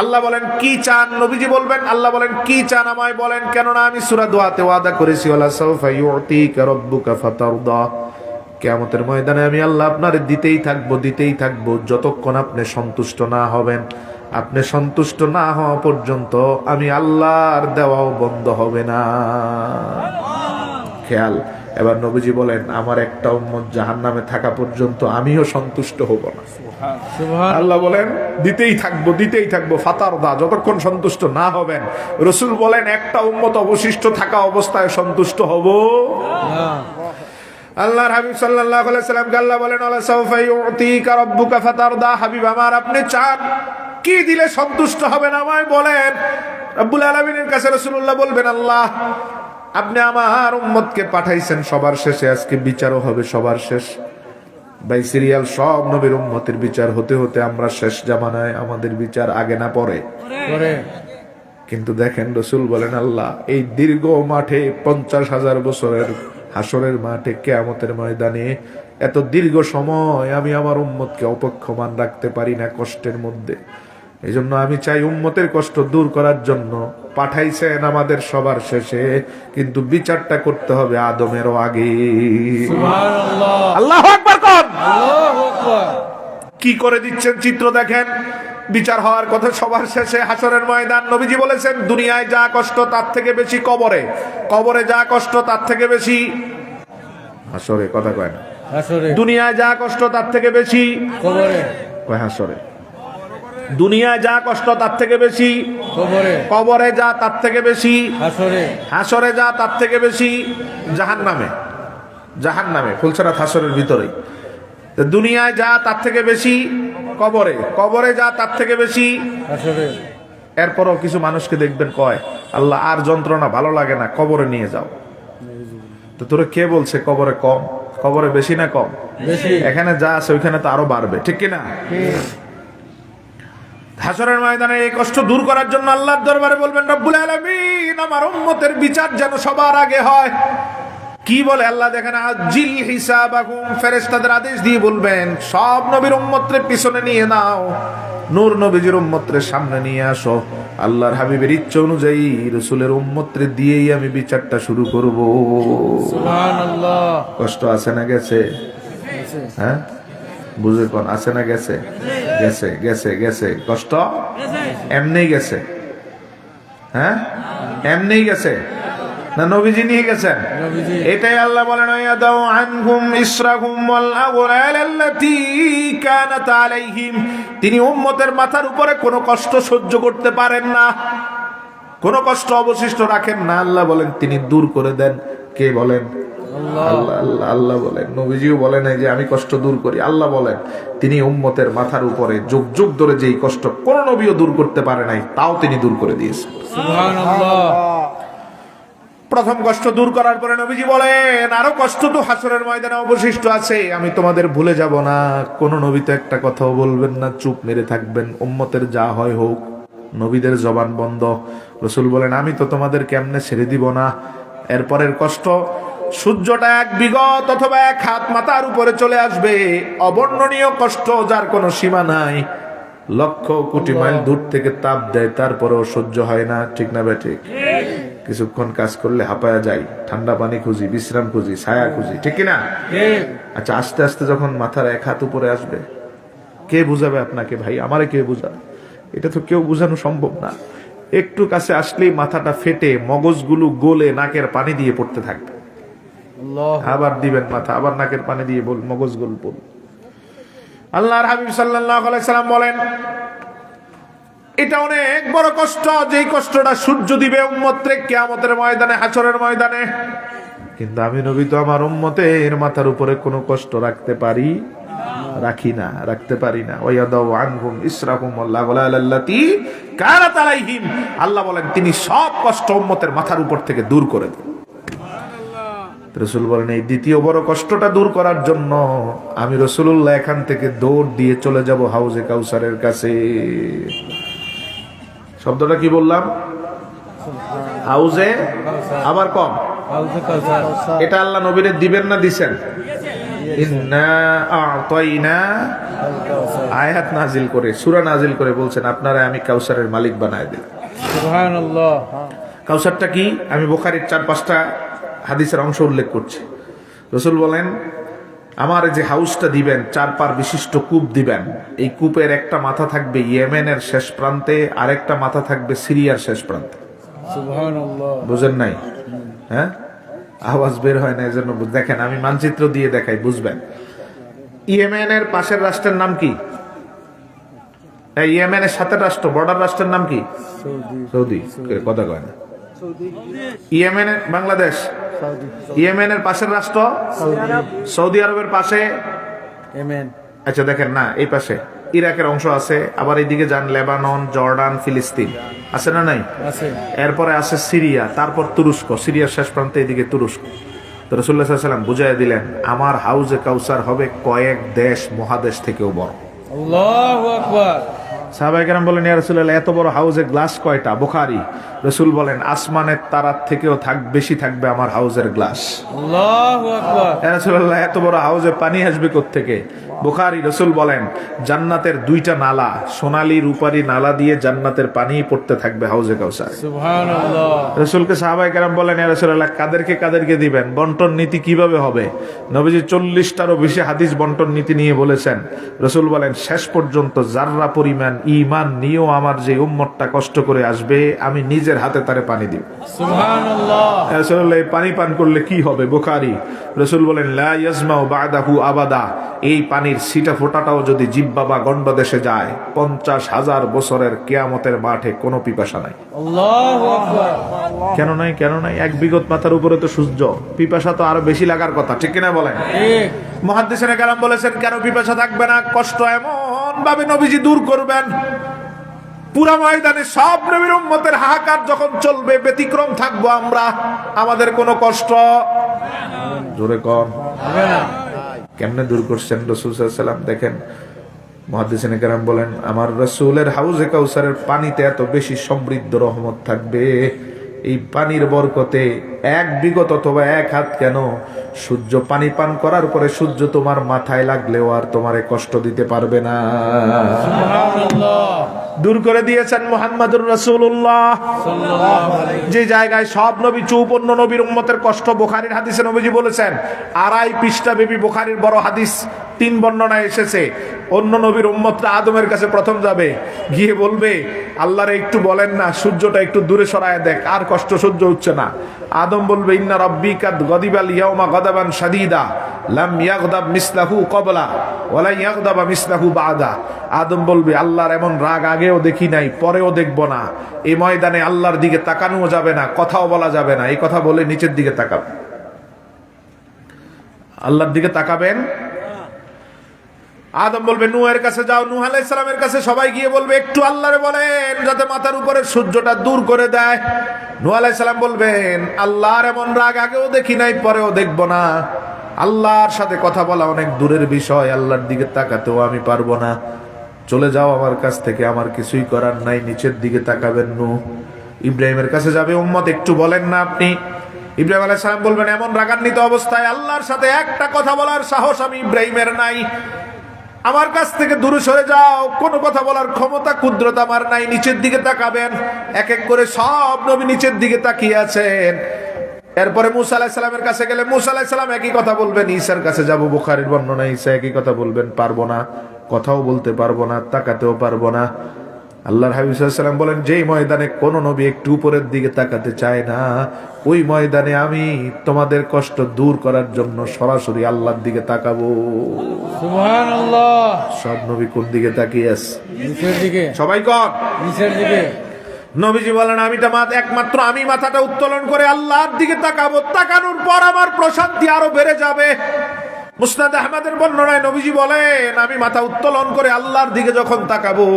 আল্লাহ বলেন, কি চান? নবীজি বলবেন, আল্লাহ বলেন, কি চান আমায় বলেন, কেননা আমি সূরা দোয়াতে ওয়াদা করেছি, ওয়ালা সাউফা ইউতিকা রাব্বুকা ফাতারদা। কিয়ামতের ময়দানে আমি আল্লাহ আপনারে দিতেই থাকবো যতক্ষণ আপনি সন্তুষ্ট না হবেন। আপনি সন্তুষ্ট না হওয়া পর্যন্ত আমি আল্লাহর দেওয়াও বন্ধ হবে না। খেয়াল। এবার নবীজি বলেন, আমার একটা উম্মত জাহান্নামে থাকা পর্যন্ত আমিও সন্তুষ্ট হব না। সুবহানাল্লাহ। আল্লাহ বলেন, দিতেই থাকবো ফাতারদা, যতক্ষণ সন্তুষ্ট না হবেন। রাসূল বলেন, একটা উম্মত অবশিষ্ট থাকা অবস্থায় সন্তুষ্ট হব না। আল্লাহর হাবিব সাল্লাল্লাহু আলাইহি সাল্লামকে আল্লাহ বলেন, আলা সাউফা ইউতিকা রাব্বুকা ফাতারদা। হাবিব আমার, আপনি চান কি দিলে সন্তুষ্ট হবেন আমায় বলেন। রব্বুল আলামিনের কাছে রাসূলুল্লাহ বলবেন, আল্লাহ আপনি আমার উম্মতকে পাঠাইছেন সবার শেষে, আজকে বিচারও হবে সবার শেষ। ভাই সিরিয়াল সব নবীর উম্মতের বিচার হতে হতে আমরা শেষ জামানায় আমাদের বিচার আগে না পরে। করে কিন্তু দেখেন রসুল বলেন আল্লাহ এই দীর্ঘ মাঠে 50,000 বছরের হাসরের মাঠে কিয়ামতের ময়দানে এত দীর্ঘ সময় আমি আমার উম্মতকে অপেক্ষমান রাখতে পারি না কষ্টের মধ্যে। এই জন্য আমি চাই উম্মতের কষ্ট দূর করার জন্য পাঠাইছেন আমাদের সবার শেষে, কিন্তু বিচারটা করতে হবে আদমেরও আগে। সুবহানাল্লাহ, আল্লাহু আকবার কোন। আল্লাহু আকবার। কি করে দিচ্ছেন চিত্র দেখেন। বিচার হওয়ার কথা সবার শেষে হাসরের ময়দান। নবীজি বলেছেন দুনিয়ায় যা কষ্ট তার থেকে বেশি কবরে, কবরে যা কষ্ট তার থেকে বেশি হাসরে। কথা কয় না। হাসরে দুনিয়ায় যা কষ্ট তার থেকে বেশি কবরে, কয় হাসরে। দুনিয়ায় যা কষ্ট তার থেকে বেশি কবরে, কবরে যা তার থেকে বেশি হাসরে হাসরে যা তার থেকে বেশি জাহান্নামে। জাহান্নামে ফুলসরাত হাসরের ভিতরেই। তো দুনিয়ায় যা তার থেকে বেশি কবরে, কবরে যা তার থেকে বেশি হাসরে। এরপরও কিছু মানুষকে দেখবেন কয় আল্লাহ আর যন্ত্রণা ভালো লাগে না, কবরে নিয়ে যাও। তো তোরে কে বলছে কবরে কম? কবরে বেশি না কম? বেশি। এখানে যা আছে ওইখানে তো আরো বাড়বে, ঠিক কিনা? হাসরের ময়দানে এই কষ্ট দূর করার জন্য আল্লাহর দরবারে বলবেন রব্বুল আলামিন আমার উম্মতের বিচার যেন সবার আগে হয়। কি বলে আল্লাহ দেখেন, আজিল হিসাবাকুম, ফেরেশতাদের আদেশ দিয়ে বলবেন সব নবীর উম্মতরে পিছনে নিয়ে নাও, নূর নবীজির উম্মতরে সামনে নিয়ে আসো। আল্লাহর হাবিবের ইচ্ছা অনুযায়ী রাসূলের উম্মতরে দিয়েই আমি বিচারটা শুরু করব। সুবহানাল্লাহ। কষ্ট আছে না গেছে? হ্যাঁ বুঝে কোন আছে না গেছে? গেছে গেছে গেছে কষ্ট এমনি গেছে। হ্যাঁ এমনি গেছে না নবীজি নিয়ে গেছেন? নবীজি। এটাই আল্লাহ বলেন ইয়াদাউ আনহুম ইসরাহুম ওয়াল আগলাল আল্লাতী কানাত আলাইহিম। তিনি উম্মতের মাথার উপরে কোনো কষ্ট সহ্য করতে পারেন না, কোনো কষ্ট অবশিষ্ট রাখেন না। আল্লাহ বলেন তিনি দূর করে দেন। কে বলেন? আল্লাহ আল্লাহ আল্লাহ বলেন। নবীজিও বলেন এই যে আমি কষ্ট দূর করি। আল্লাহ বলেন তিনি উম্মতের মাথার উপরে যুগ যুগ ধরে যেই কষ্ট কোন নবীও দূর করতে পারে নাই তাও তিনি দূর করে দিয়েছেন। সুবহানাল্লাহ। প্রথম কষ্ট দূর করার পরে নবীজি বলেন আরো কষ্ট তো হাসরের ময়দানে অবশিষ্ট আছে, আমি তোমাদের ভুলে যাব না। কোন নবী তো একটা কথাও বলবেন না, চুপ মেরে থাকবেন। উম্মতের যা হয় হোক, নবীদের জবান বন্ধ। রাসূল বলেন আমি তো তোমাদের কেমনে ছেড়ে দিব না। এরপরের কষ্ট সূর্যটা এক বিগত অথবা এক হাত মাথার উপরে চলে আসবে, অবর্ণনীয় কষ্ট যার কোনো সীমা নাই। লক্ষ কোটি মাইল দূর থেকে তাপ দেয়, তারপরেও সহ্য হয় না, ঠিক না বেঠিক? কিছুক্ষণ কাজ করলে হাঁপায়া যাই, ঠান্ডা পানি খুঁজি, বিশ্রাম খুঁজি, ছায়া খুঁজি, ঠিক কিনা? আচ্ছা আস্তে আস্তে যখন মাথার এক হাত উপরে আসবে, কে বুঝাবে আপনাকে? ভাই আমারে কে বুঝাবে? এটা তো কেউ বুঝানো সম্ভব না। একটু কাছে আসলেই মাথাটা ফেটে মগজগুলো গলে নাকের পানি দিয়ে পড়তে থাকবে। আল্লাহ। আবার দিবেন মাথা, আবার নাকের পানি দিয়ে মগজগুলো পড়বে। আল্লাহর হাবিব সাল্লাল্লাহু আলাইহি সাল্লাম বলেন এটা অনেক বড় কষ্ট, যেই কষ্টটা সূর্য দিবে উম্মতরে কিয়ামতের ময়দানে, হাসরের ময়দানে। কিন্তু আমি নবী তো আমার উম্মতের মাথার উপরে কোনো কষ্ট রাখতে পারি রাখি না, রাখতে পারি না। ওয়ায়াদাউ আনহুম ইসরাহুম ওয়াল আগলাল আল্লাতী কানাত আলাইহিম। আল্লাহ বলেন তিনি সব কষ্ট উম্মতের মাথার উপর থেকে দূর করে দেন। রাসূল বলেন এই দ্বিতীয় বড় কষ্টটা দূর করার জন্য আমি রাসূলুল্লাহ এখান থেকে দৌড় দিয়ে চলে যাব হাউজে কাউসারের কাছে। শব্দটা কি বললাম? হাউজে, আবার কম। হাউজে কাউসার। এটা আল্লাহ নবীরে দিবেন না দিছেন? ইন্না আ'তাইনা আয়াত নাজিল করে, সূরা নাজিল করে বলছেন আপনারা আমি কাউসারের মালিক বানায় দিলাম। সুবহানাল্লাহ। কাউসারটা কি? আমি বুখারীর 4-5টা হাদিসের অংশ উল্লেখ করছি। রাসূল বলেন আমার যে হাউসটা দিবেন 4 পার বিশিষ্ট কূপ দিবেন। এই কূপের একটা মাথা থাকবে ইয়েমেনের শেষ প্রান্তে, আরেকটা মাথা থাকবে সিরিয়ার শেষ প্রান্তে। সুবহানাল্লাহ। বুঝেন নাই? হ্যাঁ আওয়াজ বের হয় না, এজন্য দেখেন আমি মানচিত্র দিয়ে দেখাই বুঝবেন। ইয়েমেনের পাশের রাষ্ট্রের নাম কি? এই ইয়েমেনের সাথে রাষ্ট্র বর্ডার রাষ্ট্রের নাম কি? সৌদি। কথা কয় না। ইয়েমেনের বাংলাদেশ, ইয়েমেনের পাশের রাষ্ট্র সৌদি আরবের পাশে আমেন। আচ্ছা দেখেন না এই পাশে ইরাকের অংশ আছে, আবার এইদিকে যান লেবানন, জর্ডান, ফিলিস্তিন আছে না নাই? আছে। এরপরে আছে সিরিয়া, তারপর তুরস্ক, সিরিয়ার শেষ প্রান্তে এদিকে তুরস্ক। তো রাসূলুল্লাহ সাল্লাল্লাহু আলাইহি ওয়াসাল্লাম বুঝাইয়া দিলেন, আমার হাউজে কাউসার হবে কয়েক দেশ মহাদেশ থেকেও বড়। আল্লাহু আকবার। সাহাবায়ে কেরাম বলেন, ইয়া রাসূলুল্লাহ, এত বড় হাউজে গ্লাস কয়টা? বুখারী। রাসূল বলেন, আসমানের তারার থেকেও বেশি থাকবে আমার হাউজের গ্লাস। আল্লাহু আকবার। ইয়া রাসূলুল্লাহ, এত বড় হাউজে পানি আসবে কোত্থেকে? বুখারী। রাসূল বলেন, জান্নাতের দুইটা নালা, সোনালী রূপালী নালা দিয়ে জান্নাতের পানি পড়তে থাকবে হাউজে কাউসার। সুবহানাল্লাহ। রাসূলকে সাহাবায়ে কেরাম বলেন, ইয়া রাসূলুল্লাহ, কাদেরকে দিবেন? বন্টন নীতি কিভাবে হবে? নবীজি 40টারও বেশি হাদিস বন্টন নীতি নিয়ে বলেছেন। রাসূল বলেন, শেষ পর্যন্ত যাররা পরিমাণ ঈমান নিয়েও আমার যে উম্মতটা কষ্ট করে আসবে, আমি নিজের হাতে তারে পানি দিব। সুবহানাল্লাহ। রাসূলুল্লাহ, পানি পান করলে কি হবে? বুখারী। রাসূল বলেন, লা ইয়াজমাউ বা'দাহু আবাদা। এই পানির ছিটা ফোঁটাটাও যদি জিহ্বা বা গন্ডদেশে যায়, 50,000 বছরের কিয়ামতের মাঠে কোনো পিপাসা নাই। আল্লাহু আকবার। কেন নাই? কেন নাই? এক বিগত মাথার উপরে তো সূর্য, পিপাসা তো আরো বেশি লাগার কথা, ঠিক কিনা বলেন? ঠিক। মুহাদ্দিসিনে কেরাম বলেছেন, কেন পিপাসা থাকবে না? কষ্ট এমন ভাবে নবীজি দূর করবেন, পুরা ময়দানে সব নবীর উম্মতের হাহাকার যখন চলবে, ব্যতিক্রম থাকবো আমরা, আমাদের কোনো কষ্ট জোরে কর হবে না। কেমনে দূর করছেন রাসূল সাল্লাল্লাহু আলাইহি ওয়াসাল্লাম? দেখেন, মুহাদ্দিসিনে কেরাম বলেন, আমার রাসূলের হাউজে কাউসারের পানিতে এত বেশি সমৃদ্ধ রহমত থাকবে, এই পানির বরকতে এক বিগত অথবা এক হাত কেন, সূর্য পানি পান করার পরে সূর্য তোমার মাথায় লাগলেও আর তোমারে কষ্ট দিতে পারবে না। সুবহানাল্লাহ। দূর করে দিয়েছেন মুহাম্মাদুর রাসূলুল্লাহ। সাল্লাল্লাহু আলাইহি। যে জায়গায় সব নবী চুপ, অন্য নবীর উম্মতের কষ্ট। বুখারীর হাদিসে নবীজি বলেছেন, 2.5 পৃষ্ঠা ব্যাপী বুখারীর বড় হাদিস, 3 বর্ণনায় এসেছে, অন্য নবীর উম্মতরা আদমের কাছে প্রথম যাবে, গিয়ে বলবে, আল্লাহরে একটু বলেন না, সূর্যটা একটু দূরে সরায় দেখ, আর কষ্ট সহ্য হচ্ছে না। আদম বলবে, ইন্না রাব্বিকা গাদিবাল ইয়াউমা গাদাবান শাদীদা লাম ইয়াগদাব মিসলাহু ক্বাবলা ওয়ালা ইয়াগদাবা মিসলাহু বাদা। আদম বলবে, আল্লাহর এমন রাগ আগেও দেখি নাই, পরেও দেখব না। এই ময়দানে আল্লাহর দিকে তাকানোও যাবে না, কথাও বলা যাবে না। এই কথা বলে নিচের দিকে তাকাবেন, আল্লাহর দিকে তাকাবেন। আদম বলবে, নূহের কাছে যাও, নূহ আলাইহিস সালামের কাছে সবাই গিয়ে বলবে, একটু আল্লাহরে বলেন যাতে মাথার উপরে সূর্যটা দূর করে দেয়। নূহ আলাইহিস সালাম বলবেন, আল্লাহর এমন রাগ আগেও দেখি নাই, পরেও দেখব না। আল্লাহর সাথে কথা বলা অনেক দূরের বিষয়, আল্লাহর দিকে তাকাতেও আমি পারবো না, চলে যাও আমার কাছ থেকে, আমার কিছুই করার নাই। নিচের দিকে তাকাবেন নূহ। ইব্রাহিমের কাছে যাবে উম্মত, একটু বলেন না আপনি। ইব্রাহিম আলাইহিস সালাম বলবেন, এমন রাগান্বিত অবস্থায় আল্লাহর সাথে একটা কথা বলার সাহস আমি ইব্রাহিমের নাই, আমার কাছ থেকে দূরে সরে যাও, কোনো কথা বলার ক্ষমতা কুদরত আমার নাই। নিচের দিকে তাকাবেন। এক এক করে সব নবী নিচের দিকে তাকিয়ে আছেন। এরপরে মুসা আলাইহিস সালামের কাছে গেলে মুসা আলাইহিস সালাম একই কথা বলবেন। ঈসার কাছে যাব, বুখারীর বর্ণনা, ঈসা একই কথা বলবেন, পারবো না, কথাও বলতে পারবো না, তাকাতেও পারবো না। আল্লাহর হাবিব সাল্লাল্লাহু আলাইহি ওয়াসাল্লাম বলেন, যেই ময়দানে কোন নবী একটু উপরের দিকে তাকাতে চায় না, ওই ময়দানে আমি তোমাদের কষ্ট দূর করার জন্য সরাসরি আল্লাহর দিকে তাকাবো। সুবহানাল্লাহ। সব নবী কোন দিকে তাকিয়ে আছে? নিচের দিকে। সবাই কর নিচের দিকে। নবীজি বলেন, একমাত্র আমি মাথাটা উত্তোলন করে আল্লাহর দিকে তাকাবো, তাকানোর পর আমার প্রশান্তি আরো বেড়ে যাবে। মুসনাদ আহমদের বর্ণনায় নবীজি বলেন, আমি মাথা উত্তোলন করে আল্লাহর দিকে যখন তাকাবো,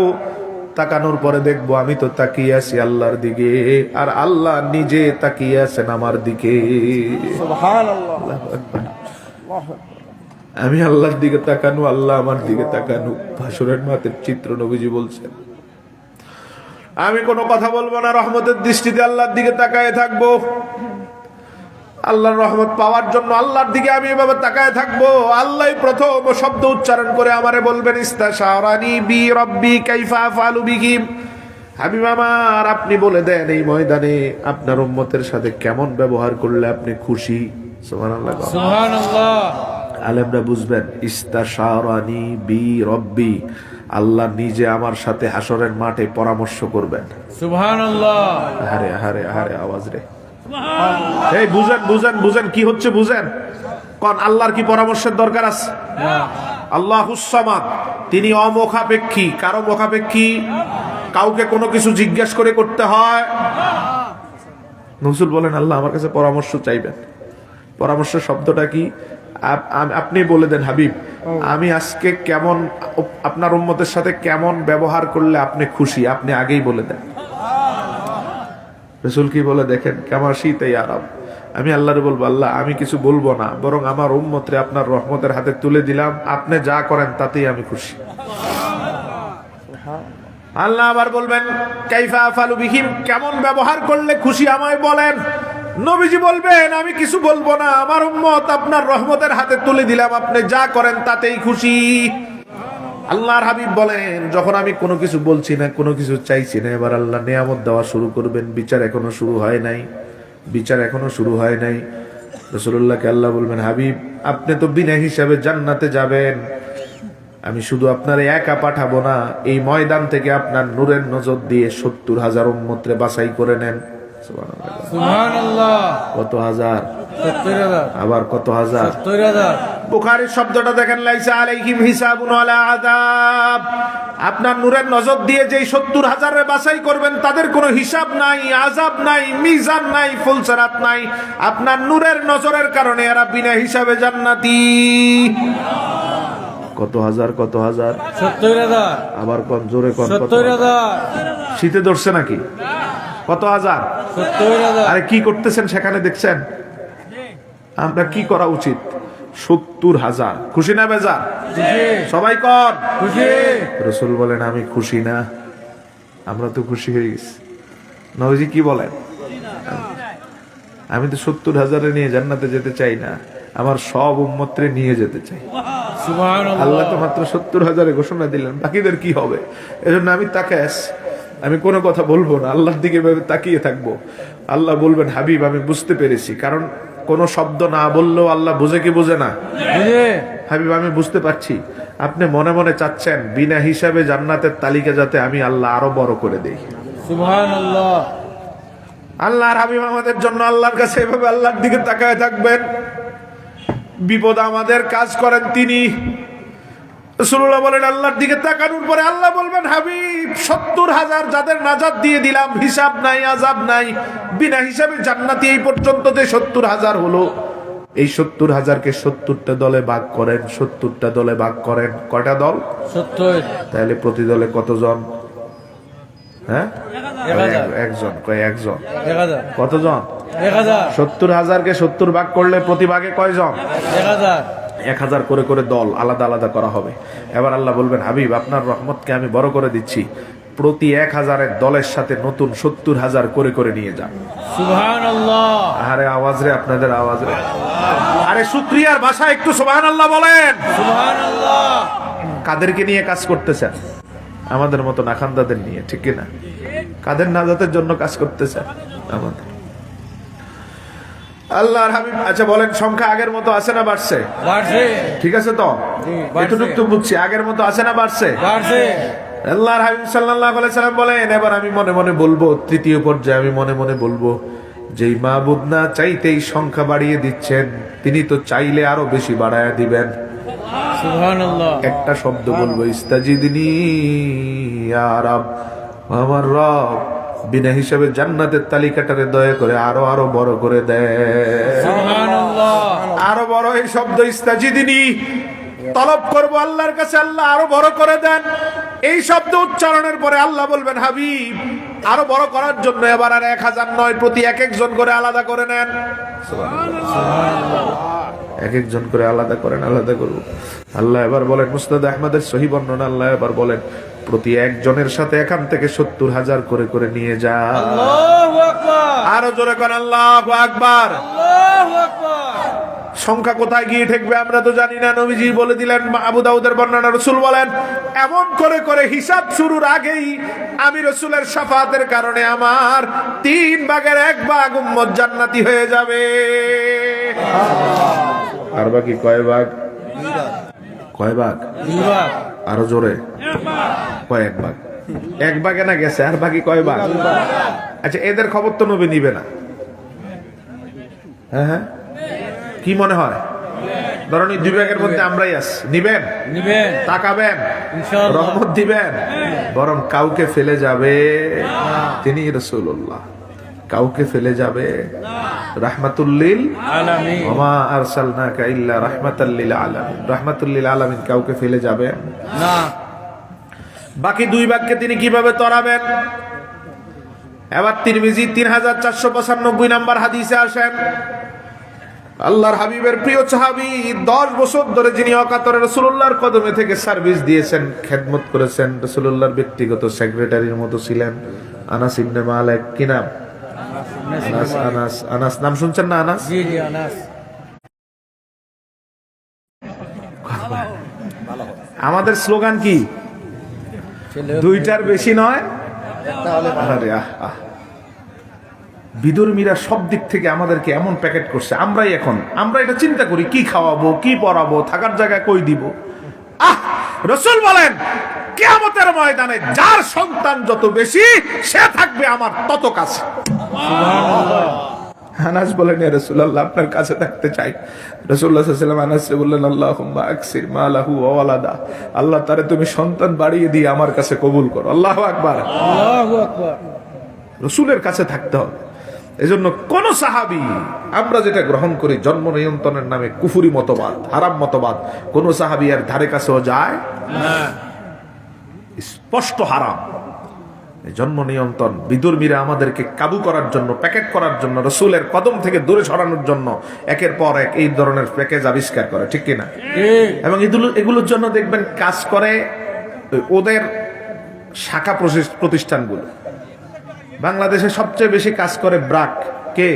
তাকানোর পরে দেখবো আমি তো তাকিয়ে আছি আল্লাহর দিকে, আর আল্লাহ নিজে তাকিয়ে আছেন আমার দিকে। সুবহানাল্লাহ। আল্লাহু আকবার। আমি আল্লাহর দিকে তাকানো, আল্লাহ আমার দিকে তাকানো। ভাসুরের মাতের চিত্র নবীজি বলছেন, আমি কোনো কথা বলবো না, রহমতের দৃষ্টিতে আল্লাহর দিকে তাকায় থাকবো। আল্লাহর রহমত পাওয়ার জন্য আল্লাহর দিকে আমি এভাবে তাকায় থাকবো। আল্লাহই প্রথম শব্দ উচ্চারণ করে আমারে বলবেন, ইস্তাশারানি বি রব্বি কাইফা আফআলু বিহিম। হাবিব আমার, আপনি বলে দেন এই ময়দানে আপনার উম্মতের সাথে কেমন ব্যবহার করলে আপনি খুশি। সুবহানাল্লাহ। সুবহানাল্লাহ। আলেমরা বুঝবেন, ইস্তাশারানি বি রব্বি, আল্লাহ নিজে আমার সাথে হাসরের মাঠে পরামর্শ করবেন। সুবহানাল্লাহ। আরে আরে আরে আওয়াজ রে, এই বুঝেন বুঝেন বুঝেন কি হচ্ছে বুঝেন। কোন আল্লাহর কি পরামর্শের দরকার আছে? আল্লাহুস সামাদ, তিনি অমুখাপেক্ষী, কারো মুখাপেক্ষী, কাউকে কোনো কিছু জিজ্ঞেস করে করতে হয়। নজরুল বলেন, আল্লাহ আমার কাছে পরামর্শ চাইবেন। পরামর্শ শব্দটা কি? আপনি বলে দেন, হাবিব আমি আজকে কেমন আপনার উম্মতের সাথে কেমন ব্যবহার করলে আপনি খুশি, আপনি আগেই বলে দেন। রাসূল কি বলে দেখেন, কামা শীতে আরব, আমি আল্লাহরে বলবো, আল্লাহ আমি কিছু বলবো না, বরং আমার উম্মতরে আপনার রহমতের হাতে তুলে দিলাম, আপনি যা করেন তাতেই আমি খুশি। আল্লাহ আবার বলবেন কাইফা আফালু বিহিম, কেমন ব্যবহার করলে খুশি আমায় বলেন। নবীজি বলবেন আমি কিছু বলবো না, আমার উম্মত আপনার রহমতের হাতে তুলে দিলাম, আপনি যা করেন তাতেই খুশি। আল্লাহর হাবিব বলেন যখন আমি কোনো কিছু বলছি না, কোনো কিছু চাইছি না, এবার আল্লাহ নিয়ামত দেওয়া শুরু করবেন। বিচার এখনো শুরু হয় নাই, বিচার এখনো শুরু হয় নাই। রাসূলুল্লাহকে আল্লাহ বলবেন হাবিব আপনি তো বিনা হিসাবে জান্নাতে যাবেন, আমি শুধু আপনার একা পাঠাবো না, এই ময়দান থেকে আপনার নূরের নজর দিয়ে 70,000 উম্মতরে বাছাই করে নেন। সুবহানাল্লাহ। সুবহানাল্লাহ। কত হাজার? 70,000। আবার কত হাজার? 70,000। বুখারীর শব্দটা দেখেন, লাইসা আলাইহিম হিসাবুন ওয়ালা আযাব। আপনার নূরের নজর দিয়ে যেই 70,000 বাছাই করবেন তাদের কোনো হিসাব নাই, আযাব নাই, মিজান নাই, ফুলসিরাত নাই। আপনার নূরের নজরের কারণে এরা বিনা হিসাবে জান্নাতি। কত হাজার? কত হাজার? 70,000। আবার কোন জোরে কোন? 70,000। শীতে ধরছে নাকি? কত হাজার? 70,000। আরে কি করতেছেন সেখানে দেখছেন? আমরা কি করা উচিত? 70,000। খুশি না বেজার? সবাই কর খুশি। রাসূল বলেন আমি খুশি না। আমরা তো খুশি হয়ে গেছি। নবীজি কি বলেন? আমি তো 70,000 নিয়ে জান্নাতে যেতে চাই না, আমার সব উম্মতরে নিয়ে যেতে চাই। সুবহানাল্লাহ। আল্লাহ তো মাত্র 70,000 ঘোষণা দিলেন, বাকিদের কি হবে? এজন্য আমি তাকায় আছি, আমি কোনো কথা বলবো না, আল্লাহর দিকে ভেবে তাকিয়ে থাকবো। আল্লাহ বলবেন হাবিব আমি বুঝতে পেরেছি, কারণ কোন শব্দ না বললেও আল্লাহ বুঝে কি বুঝে না? বুঝে। হাবিব আমি বুঝতে পারছি আপনি মনে মনে চাচ্ছেন বিনা হিসাবে জান্নাতের তালিকা যাতে আমি আল্লাহ আরো বড় করে দেই। সুবহানাল্লাহ। আল্লাহর হাবিব আমাদের জন্য আল্লাহর কাছে এভাবে আল্লাহর দিকে তাকায় থাকবেন। বিপদ আমাদের কাজ করেন তিনি। রাসূলুল্লাহ বলেন আল্লাহর দিকে তাকানোর পরে আল্লাহ বলবেন হাবিব 70,000 যাদের নাজাত দিয়ে দিলাম, হিসাব নাই, আযাব নাই, বিনা হিসাবে জান্নাতি এই পর্যন্ত যে 70,000 হলো, এই 70,000কে 70টা দলে ভাগ করেন, 70টা দলে ভাগ করেন। কয়টা দল? 70। তাহলে প্রতি দলে কতজন? হ্যাঁ 1000। একজন। কয় একজন? 1000। কতজন? 1000। 70,000কে 70 ভাগ করলে প্রতি ভাগে কয়জন? 1000। 1000 করে করে দল আলাদা আলাদা করা হবে। এবার আল্লাহ বলবেন হাবিব আপনার রহমতকে আমি বড় করে দিচ্ছি, প্রতি 1000 দলের সাথে নতুন 70,000 করে করে নিয়ে যান। সুবহানাল্লাহ। আরে আওয়াজ রে, আপনাদের আওয়াজ রে। আরে শুকরিয়ার ভাষা একটু সুবহানাল্লাহ বলেন। সুবহানাল্লাহ। কাদেরকে নিয়ে কাজ করতেছেন? আমাদের মতো নাখান্দাদের নিয়ে, ঠিক কিনা? কাদের নাজাতের জন্য কাজ করতেছেন? আমাদের। আল্লাহর হাবিব আচ্ছা বলেন সংখ্যা আগের মতো আছে না বাড়ছে? বাড়ছে। ঠিক আছে তো? বাড়ছে। এতটুকু তো বুঝছি, আগের মতো আছে না বাড়ছে? বাড়ছে। আল্লাহর হাবিব সাল্লাল্লাহু আলাইহি সাল্লাম বলেন এবার আমি মনে মনে বলবো, তৃতীয় পর্যায়ে আমি মনে মনে বলবো, যেই মাবুদ না চাইতেই সংখ্যা বাড়িয়ে দিচ্ছেন তিনি তো চাইলে আরো বেশি বাড়ায়া দিবেন। সুবহানাল্লাহ। একটা শব্দ বলবো, ইস্তাজিদনি ইয়া রাব, আমার রব বিনা হিসাবে জান্নাতের তালিকাটারে দয়া করে আরো আরো বড় করে দেয়। সুবহানাল্লাহ। আরো বড় এই শব্দ ইস্তাজিদনি, তলব করবো আল্লাহর কাছে আল্লাহ আরো বড় করে দেন। এই শব্দ উচ্চারণের পরে আল্লাহ বলবেন হাবিব আরো বড় করার জন্য এবার আর 1000 নয়, প্রতি এক একজন করে আলাদা করে নেন। এক একজন করে আলাদা করেন, আলাদা করব। আল্লাহ এবার বলেন মুসনাদ আহমদের সহি বর্ণনা, আল্লাহ এবার বলেন প্রতি একজনের সাথে এখান থেকে 70,000 করে করে নিয়ে যা। আল্লাহু আকবার। আরো জোরে করেন আল্লাহু আকবার। আল্লাহু আকবার। সংখ্যা কোথায় গিয়ে ঠেকবে আমরা তো জানি না, নবীজি বলে দিলেন। আবু দাউদের বর্ণনা, রাসূল বলেন এমন করে করে হিসাব শুরুর আগেই আমি রাসূলের শাফাতের কারণে আমার 3 ভাগের 1 ভাগ উম্মত জান্নাতি হয়ে যাবে। আর বাকি কয় ভাগ? কয় ভাগ? 2 ভাগ। আরো জোরে কয়েক ভাগ? 1 ভাগে না গেছে, আর বাকি কয় ভাগ? আচ্ছা এদের খবর তো নবী নিবে না? হ্যাঁ হ্যাঁ, কি মনে হয়? ধরুন এই 2 ভাগের মধ্যে আমরাই আছি, নিবেন? নিবেন তাকাবেন? ইনশাআল্লাহ। রহমত দিবেন? বরং কাউকে ফেলে যাবে তিনি রাসূলুল্লাহ, কাউকে ফেলে যাবে রাহমাতুল লিল আলামিন। ওমা আরসালনাকা ইল্লা রাহমাতাল লিল আলামিন, রাহমাতুল লিল আলামিন কাউকে ফেলে যাবে না। বাকি 2 ভাগকে তিনি কিভাবে তরাবেন? এবার তিরমিজি 3495 নম্বর হাদিসে আসেন, আল্লাহর হাবিবের প্রিয় সাহাবী, 10 বছর ধরে যিনি অকাতরে রাসূলুল্লাহর কদমে থেকে সার্ভিস দিয়েছেন, খেদমত করেছেন, রাসূলুল্লাহর ব্যক্তিগত সেক্রেটারির মতো ছিলেন, আনাস ইবনে মালিক। কি নাম? আনাস। আনাস আনাস নাম শুনছেন না? আনাস। জি জি আনাস। আমাদের স্লোগান কি? দুইটার বেশি নয়। আরে আহ আহ। বিদুর্মীরা সব দিক থেকে আমাদেরকে এমন প্যাকেট করছে, আমরা এটা চিন্তা করি কি খাওয়াবো, কি পরাবো, থাকার জায়গায় কই দিব। রাসূল বলেন কিয়ামতের ময়দানে যার সন্তান যত বেশি সে থাকবে আমার তত কাছে। আনাস বলেন, ইয়া রাসূলুল্লাহ, আপনার কাছে থাকতে চাই। রাসূলুল্লাহ সাল্লাল্লাহু আলাইহি ওয়াসাল্লাম আনাসকে বললেন, আল্লাহুম্মা আকসির মালাহু ওয়া ওয়ালাদা, আল্লাহ তারে তুমি সন্তান বাড়িয়ে দিয়ে আমার কাছে কবুল করো। আল্লাহু আকবার। আল্লাহু আকবার। রাসূলের কাছে থাকতে হবে। এজন্য কোন সাহাবী, আমরা যেটা গ্রহণ করি জন্ম নিয়ন্ত্রণের নামে কুফরি মতবাদ, হারাম মতবাদ, কোন সাহাবী এর ধারে কাছেও যায় না, স্পষ্ট হারাম। জন্ম নিয়ন্ত্রণ বিদুর্মীরা আমাদেরকে কাবু করার জন্য, প্যাকেট করার জন্য, রাসূলের কদম থেকে দূরে সরানোর জন্য একের পর এক এই ধরনের প্যাকেজ আবিষ্কার করে, ঠিক কিনা? এবং এগুলোর জন্য দেখবেন কাজ করে ওদের শাখা প্রতিষ্ঠানগুলো। বাংলাদেশে সবচেয়ে বেশি কাজ করে ব্রাক। কে?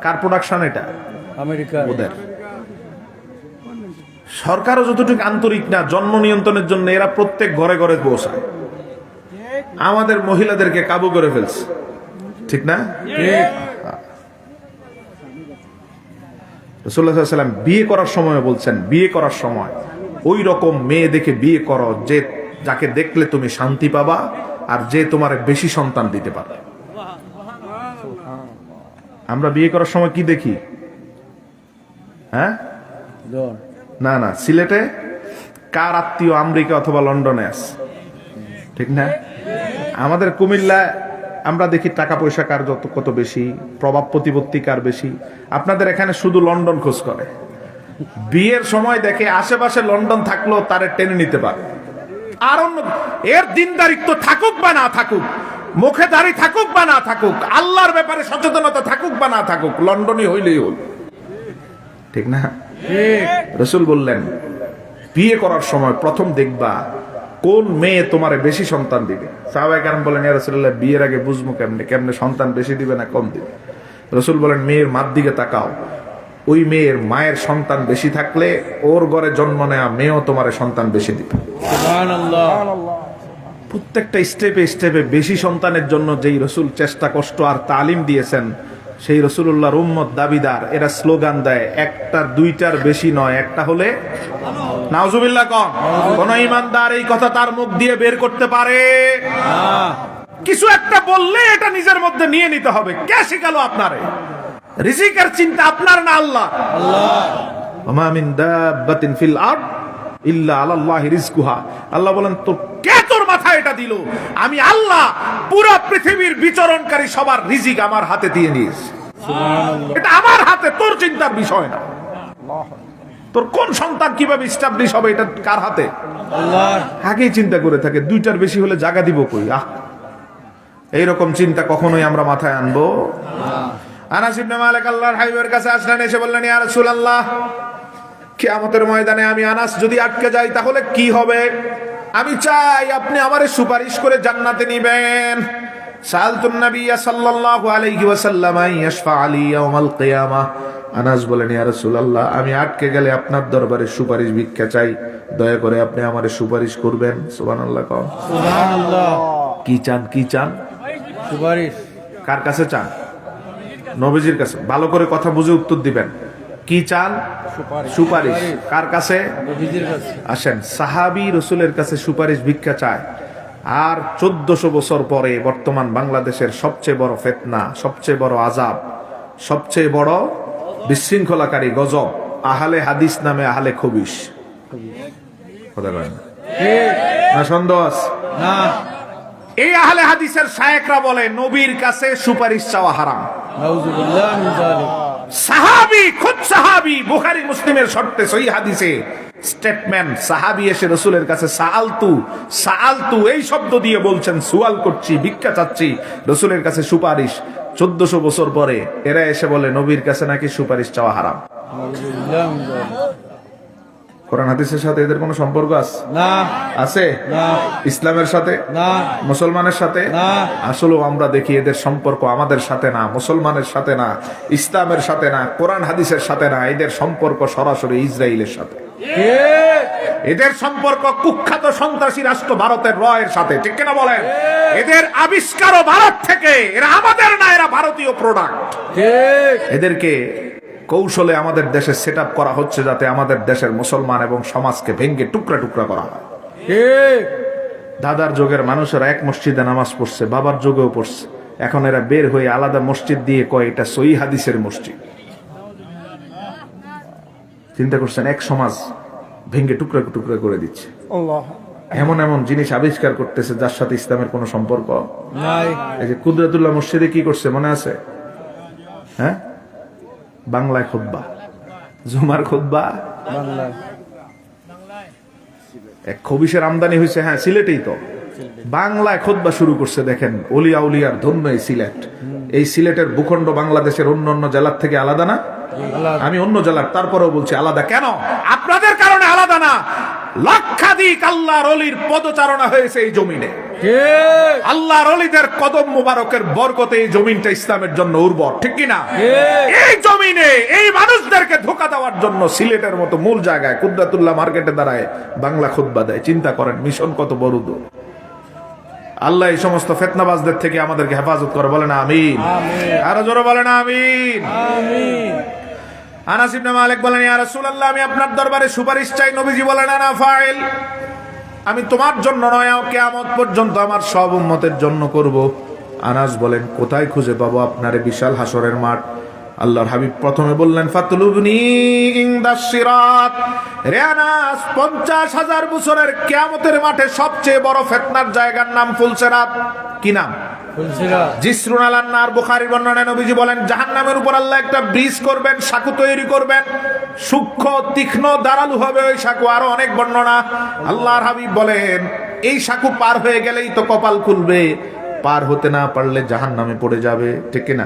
কার প্রোডাকশন এটা? আমেরিকা। ওদের। সরকারও যতটুকু আন্তরিক না জন্ম নিয়ন্ত্রণের জন্য, এরা প্রত্যেক ঘরে ঘরে পৌঁছায়, আমাদের মহিলাদেরকে কাবু করে ফেলছে, ঠিক না? রাসূলুল্লাহ সাল্লাল্লাহু আলাইহি ওয়াসাল্লাম বিয়ে করার সময় বলছেন, বিয়ে করার সময় ওই রকম মেয়ে দেখে বিয়ে করো যে যাকে দেখলে তুমি শান্তি পাবা আর যে তোমার বেশি সন্তান দিতে পারে। আমরা বিয়ে করার সময় কি দেখি? হ্যাঁ, না না, সিলেটে কার আত্মীয় আমেরিকা অথবা লন্ডনে আছে, ঠিক না? আমাদের কুমিল্লা আমরা দেখি টাকা পয়সা কার যত কত বেশি, প্রভাব প্রতিপত্তি কার বেশি। আপনাদের এখানে শুধু লন্ডন খোঁজ করে, বিয়ের সময় দেখে আশেপাশে লন্ডন থাকলেও তারে টেনে নিতে পারে। আর অন্য এর দিনদারিত্ব থাকুক বা না থাকুক, মুখে দাড়ি থাকুক বা না থাকুক, আল্লাহর ব্যাপারে সচেতনতা থাকুক বা না থাকুক, লন্ডনই হইলেই হল, ঠিক না? রাসূল বললেন বিয়ে করার সময় প্রথম দেখবা কোন মেয়ে তোমারে বেশি সন্তান দিবে। সাহাবায়ে কেরাম বলেন, ইয়া রাসূলুল্লাহ, বিয়ের আগে বুঝবো কেমনে সন্তান বেশি দিবে না কম দিবে? রাসূল বলেন, মেয়ের মার দিকে তাকাও, ওই মেয়ের মায়ের সন্তান বেশি থাকলে ওর ঘরে জন্ম নেওয়া মেয়েও তোমারে সন্তান বেশি দিবে। সুবহানাল্লাহ। প্রত্যেকটা স্টেপে স্টেপে বেশি সন্তানের জন্য যেই রাসূল চেষ্টা কষ্ট আর তালিম দিয়েছেন, সেই রাসূলুল্লাহর উম্মত দাবিদার, এরা স্লোগান দেয় একটার দুইটার বেশি নয়, একটা হলে নাউজুবিল্লাহ কন। কোন ইমানদার এই কথা তার মুখ দিয়ে বের করতে পারে? কিছু একটা বললে এটা নিজের মধ্যে নিয়ে নিতে হবে। কে শিখালো আপনারে? রিজিকের চিন্তা আপনার না আল্লাহ? ওমা মিন দাব্বাতিন ফিল আরদ ইল্লা আলাল্লাহি রিজকুহা। আল্লাহ বলেন, তো কে তোর মাথায় এটা দিল? আমি আল্লাহ পুরো পৃথিবীর বিচরণকারী সবার রিজিক আমার হাতে দিয়ে নিয়েছি। সুবহানাল্লাহ। এটা আমার হাতে, তোর চিন্তার বিষয় না। তোর কোন সন্তান কিভাবে এস্টাবলিশ হবে এটা কার হাতে? আল্লাহর। আগেই চিন্তা করে থাকে দুইটার বেশি হলে জায়গা দিব কই? এইরকম চিন্তা কখনোই আমরা মাথায় আনবো না। আনাস ইবনে মালিক আল্লাহর হাবিবের কাছে আসলেন, এসে বললেন, ইয়া রাসূলুল্লাহ, কিয়ামতের ময়দানে আমি আনাস যদি আটকে যাই তাহলে কি হবে? আমি চাই আপনি আমারে সুপারিশ করে জান্নাতে নিবেন। সালতুন নবী সাল্লাল্লাহু আলাইহি ওয়াসাল্লাম ইয়াশফা আলী ইয়াউমাল কিয়ামাহ। আনাস বলেন, ইয়া রাসূলুল্লাহ, আমি আটকে গেলে আপনার দরবারে সুপারিশ ভিক্ষা চাই, দয়া করে আপনি আমারে সুপারিশ করবেন। সুবহানাল্লাহ। সুবহানাল্লাহ। কি চান? কি চান? সুপারিশ। কার কাছে চান? নবীজির কাছে। ভালো করে কথা বুঝে উত্তর দিবেন। কি চান? সুপারিশ। কার কাছে? নবীজির কাছে। আসেন, সাহাবী রাসূলের কাছে সুপারিশ ভিক্ষা চায়। আর 1400 বছর পরে বর্তমান বাংলাদেশের সবচেয়ে বড় ফিতনা, সবচেয়ে বড় আযাব, সবচেয়ে বড় বিশৃঙ্খলাকারী গজব, আহলে হাদিস নামে আহলে খবিশ। কথা বলেন না? সন্দেহ আছে না? এই আহলে হাদিসের শায়েখরা বলে নবীর কাছে সুপারিশ চাওয়া হারাম। নাউযুবিল্লাহ মিন যালিক। সাহাবী, খুদ সাহাবী, বুখারী মুসলিমের শর্তে সহিহ হাদিসে স্টেটমেন্ট, সাহাবী এসে রাসূলের কাছে সাআলতু এই শব্দ দিয়ে বলছেন, সুয়াল করছি, ভিক্ষা চাচ্ছি রাসূলের কাছে সুপারিশ। 1400 বছর পরে এরা এসে বলে নবীর কাছে নাকি সুপারিশ চাওয়া হারাম। নাউযুবিল্লাহ মিন যালিক। কোরআন হাদিসের সাথে এদের কোনো সম্পর্ক আছে? না আছে? না ইসলামের সাথে, না মুসলমানের সাথে? না। আসলেও আমরা দেখি এদের সম্পর্ক আমাদের সাথে না, মুসলমানের সাথে না, ইসলামের সাথে না, কোরআন হাদিসের সাথে না, এদের সম্পর্ক সরাসরি ইসরায়েলের সাথে। ঠিক এদের সম্পর্ক কুখ্যাত সন্ত্রাসী রাষ্ট্র ভারতের রয়ের সাথে, ঠিক কিনা বলেন? এদের আবিষ্কারও ভারত থেকে, এরা আমাদের না, এরা ভারতীয় প্রোডাক্ট। ঠিক এদেরকে কৌশলে আমাদের দেশে সেট আপ করা হচ্ছে যাতে আমাদের দেশের মুসলমান এবং সমাজকে ভেঙ্গে টুকরা টুকরা করা হয়। ঠিক দাদার যুগের মানুষেরা এক মসজিদে নামাজ পড়ছে, বাবার যুগেও পড়ছে, এখন এরা বের হয়ে আলাদা মসজিদ দিয়ে কয় এটা সহিহ হাদিসের মসজিদ। চিন্তা করছেন, এক সমাজ ভেঙ্গে টুকরা টুকরা করে দিচ্ছে। আল্লাহ এমন এমন জিনিস আবিষ্কার করতেছে যার সাথে ইসলামের কোনো সম্পর্ক নাই। এই যে কুদরতুল্লাহ মসজিদে কি করছে মনে আছে? হ্যাঁ, বাংলায় খুতবা, জুমার খুতবা বাংলায় এক খবিসের আমদানি হয়েছে। হ্যাঁ, সিলেটেই তো বাংলায় খুতবা শুরু করছে। দেখেন, অলিয়া উলিয়ার ধন্য এই সিলেট। এই সিলেটের ভূখণ্ড বাংলাদেশের অন্য অন্য জেলার থেকে আলাদা না? আমি অন্য জেলার, তারপরেও বলছি আলাদা। কেন? আপনাদের কারণে আলাদা না, লক্ষাধিক আল্লাহর অলির পদচারণা হয়েছে এই জমিনে। ঠিক আল্লাহর অলিদের কদম মুবারকের বরকতে এই জমিনটা ইসলামের জন্য উর্বর, ঠিক কিনা? ঠিক। এই জমিনে এই মানুষদেরকে ধোঁকা দেওয়ার জন্য সিলেটের মতো মূল জায়গায় কুদরাতুল্লাহ মার্কেটে দাঁড়ায় বাংলা খুতবা দেয়। চিন্তা করেন মিশন কত বড় দূর। আল্লাহ এই সমস্ত ফিতনাবাজদের থেকে আমাদেরকে হেফাজত করে, বলেন আমিন। আরো জোরে বলেন আমিন। আমিন। আনাস ইবনে মালিক বলেন, ইয়া রাসূলুল্লাহ, আমি আপনার দরবারে সুপারিশ চাই। নবীজি বলেন, আনা ফাইল, আমি তোমার জন্য নয়, কিয়ামত পর্যন্ত আমার সব উম্মতের জন্য করব। আনাস বলেন, কোথায় খুঁজে পাবো আপনার বিশাল হাসরের মাঠ? আল্লাহর হাবিব প্রথমে বললেন, ফাতলুবনি ইনদাস সিরাত। রে আনাস, 50,000 বছরের কিয়ামতের মাঠে সবচেয়ে বড় ফিতনার জায়গার নাম ফুলসিরাত। কি নাম? ফুলসিরাত। জিসরুন আলান নার। বুখারীর বর্ণনায় নবীজি বলেন, জাহান্নামের উপর আল্লাহ একটা ব্রিজ করবেন, সাঁকো তৈরি করবেন, সূক্ষ্ম তীক্ষ্ণ ধারালু হবে ওই সাঁকো। আরো অনেক বর্ণনা। আল্লাহর হাবিব বলেন, এই সাঁকো পার হয়ে গেলেই তো কপাল খুলবে, পার হতে না পারলে জাহান্নামে পড়ে যাবে, ঠিক কিনা?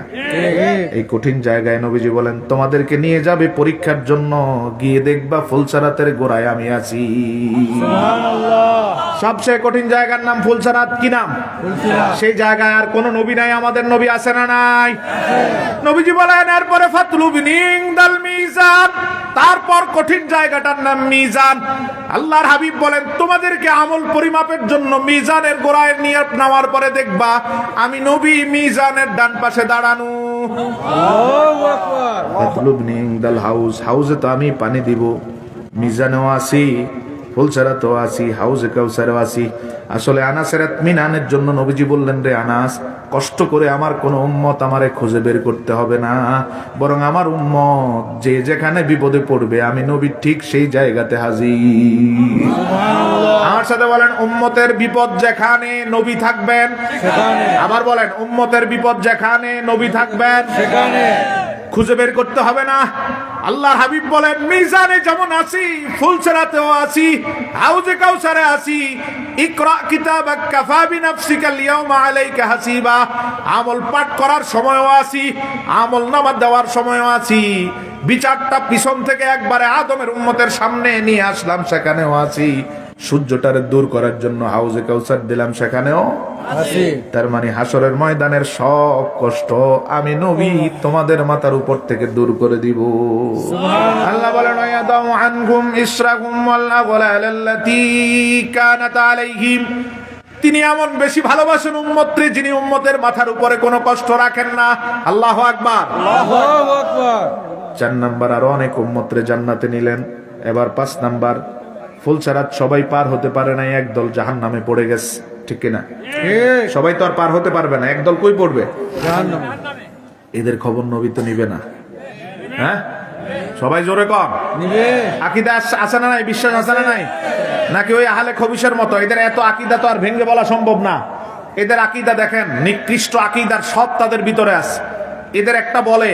এই কঠিন জায়গায় নবীজি বলেন, তোমাদেরকে নিয়ে যাবে পরীক্ষার জন্য, গিয়ে দেখবা ফুলসিরাতের গোড়ায় আমি আছি। সুবহানাল্লাহ। সবচেয়ে কঠিন জায়গার নাম ফুলসিরাত। কি নাম? ফুলসিরাত। সেই জায়গায় আর কোন নবী নাই, আমাদের নবী আছে না নাই? নবীজি বলেন, এরপরে ফাতলুবনি ইনদাল মিজান, তারপর কঠিন জায়গাটার নাম মিজান। আল্লাহর হাবিব বলেন, তোমাদেরকে আমল পরিমাপের জন্য মিজানের গোড়ায় নিয়ে নেওয়ার পরে দেখবা আমি নবী মিজানের ডান পাশে দাঁড়ানো। আল্লাহু আকবার। ফাতলুবনি ইনদাল হাউজ, হাউজে তো আমি পানি দিব, মিজানেও আছি, ফুলসিরাতেও আছি, হাউজে কাউসারেও আছি। আসলে আনাসের ইতমিনানের জন্য নবীজি বললেন, রে আনাস, কষ্ট করে আমার কোন উম্মত আমারে খুঁজে বের করতে হবে না, বরং আমার উম্মত যে যেখানে বিপদে পড়বে আমি নবী ঠিক সেই জায়গাতে হাজির। আমার সাথে বলেন, উম্মতের বিপদ যেখানে নবী থাকবেন সেখানে। আবার বলেন, উম্মতের বিপদ যেখানে নবী থাকবেন সেখানে। খুঁজে বের করতে হবে না। আল্লাহর হাবিব বলেন, মিজানে যেমন আছি, ফুলসিরাতেও আছি, হাউজে কাউসারে আছি। ইকরা কিতাবাক কাফা বিনাফসিকা আল-ইয়াওমা আলাইকা হাসিবা, আমল পাঠ করার সময়ও আছি, আমল নামা দেওয়ার সময়ও আছি। বিচারটা পিছন থেকে একবারে আদমের উম্মতের সামনে নিয়ে আসলাম, সেখানেও আছি। সূর্যটারে দূর করার জন্য হাউজে কাউসার দিলাম, সেখানেও আছি। তার মানে হাসরের ময়দানের সব কষ্ট আমি নবী তোমাদের মাথার উপর থেকে দূর করে দিব। আল্লাহ বলেন, ওয়ায়াদাউ আনহুম ইসরাহুম ওয়াল আগলাল আল্লাতী কানাত আলাইহিম, তিনি এমন বেশি ভালোবাসেন উম্মতকে যিনি উম্মতের মাথার উপরে কোনো কষ্ট রাখেন না। আল্লাহু আকবার। আল্লাহু আকবার। 4 নাম্বার, আরো অনেক উম্মতরে জান্নাতে নিলেন। এবার 5 নাম্বার, ফুলসিরাত সবাই পার হতে পারে না, একদল জাহান্নামে পড়ে গেছে, ঠিক কিনা? ঠিক। সবাই তো আর পার হতে পারবে না, একদল কই পড়বে? জাহান্নামে। এদের খবর নবী তো নিবে না। হ্যাঁ, সবাই জোরে কর। নিবে। আকীদা আছে না নাই? বিশ্বাস আছে না নাই? নাকি ওই আহলে খবিশের মতো? এদের এত আকীদা তো আর ভেঙে বলা সম্ভব না। এদের আকীদা দেখেন, নিকৃষ্ট আকীদার সব তাদের ভিতরে আছে। এদের একটা বলে,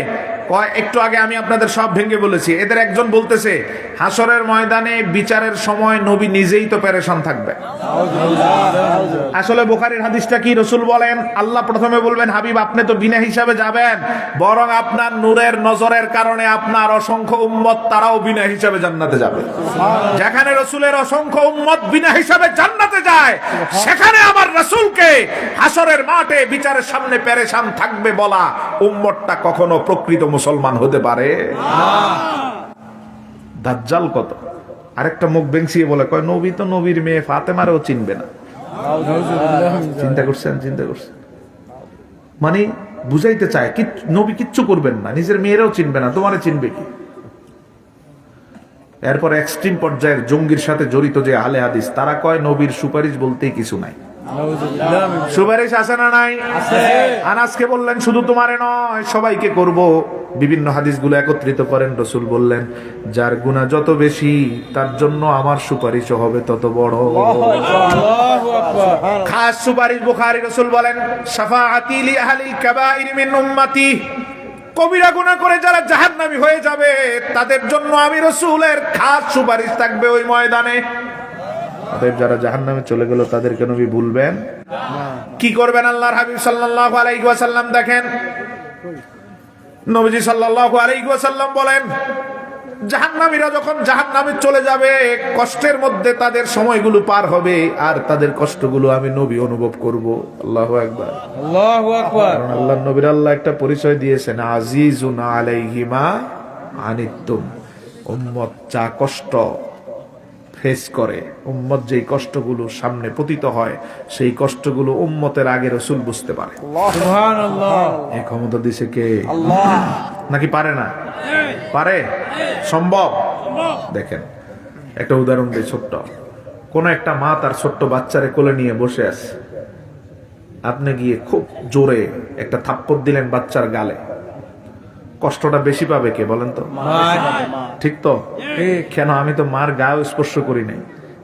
একটু আগে আমি আপনাদের সব ভেঙে বলেছি, এদের একজন বলতেছে হাসরের ময়দানে বিচারের সময় নবী নিজেই তো পেরেশান থাকবে। আসলে বুখারীর হাদিসটা কি? রাসূল বলেন, আল্লাহ প্রথমে বলবেন, হাবিব আপনি তো বিনা হিসাবে যাবেন, বরং আপনার নূরের নজরের কারণে আপনার অসংখ্য উম্মত তারাও বিনা হিসাবে জান্নাতে যাবে। যেখানে রাসূলের অসংখ্য উম্মত বিনা হিসাবে জান্নাতে যায়, সেখানে আমার রাসূলকে হাসরের মাঠে বিচারের সামনে পেরেশান থাকবে বলা উম্মতটা কখনো প্রকৃত মুসলমান হতে পারে না। দাজ্জাল কত, আরেকটা মুখ বেংসিয়ে বলে, কয় নবী তো নবীর মেয়ে ফাতেমারেও চিনবে না। চিন্তা করছেন? মানে বুঝাইতে চায় কি নবী কিচ্ছু করবেন না, নিজের মেয়েরাও চিনবে না, তোমারে চিনবে কি? এরপর এক্সট্রিম পর্যায়ের জঙ্গির সাথে জড়িত যে আহলে হাদিস, তারা কয় নবীর সুপারিশ বলতেই কিছু নাই। সুপারিশ আছে না নাই? আনাসকে বললেন শুধু তোমারে নয় সবাইকে করব। বিভিন্ন হাদিসগুলো একত্রিত করেন, রাসূল বললেন, যার গুনাহ যত বেশি তার জন্য আমার সুপারিশও হবে তত বড়। খাস সুপারিশ বুখারী, রাসূল বলেন, শাফাআতি লি আহলিল কাবাইর মিন উম্মতি, কবিরা গুনাহ করে যারা জাহান্নামী হয়ে যাবে তাদের জন্য আমি রাসূলের খাস সুপারিশ থাকবে ওই ময়দানে। যারা জাহান্নামে চলে গেল তাদেরকে নবী ভুলবেন? কি করবেন আল্লাহর হাবিব সাল্লাল্লাহু আলাইহি ওয়াসাল্লাম? দেখেন নবীজি সাল্লাল্লাহু আলাইহি ওয়াসাল্লাম বলেন, জাহান্নামীরা যখন জাহান্নামে চলে যাবে, কষ্টের মধ্যে তাদের সময়গুলো পার হবে, আর তাদের কষ্টগুলো আমি নবী অনুভব করব। আল্লাহু আকবার, আল্লাহু আকবার। কারণ আল্লাহর নবীর আল্লাহ একটা পরিচয় দিয়েছেন, আজিজুন আলাইহি মা আনিতুম। উম্মত যা কষ্ট ফেস করে, উম্মত যেই কষ্টগুলো সামনে পতিত হয়, সেই কষ্টগুলো উম্মতের আগে রাসূল বুঝতে পারে। সুবহানাল্লাহ। এই ক্ষমতা দিছে কে? আল্লাহ। নাকি পারে না? পারে, সম্ভব। দেখেন একটা উদাহরণ দিই ছোট্ট। কোন একটা মা তার ছোট্ট বাচ্চারে কোলে নিয়ে বসে আছে, আপনি গিয়ে খুব জোরে একটা থাপ্পড় দিলেন বাচ্চার গালে, কষ্টটা বেশি পাবে কে বলেন তো? ঠিক তো? কেন? আমি তো মার গায়ে স্পর্শ করি নাই,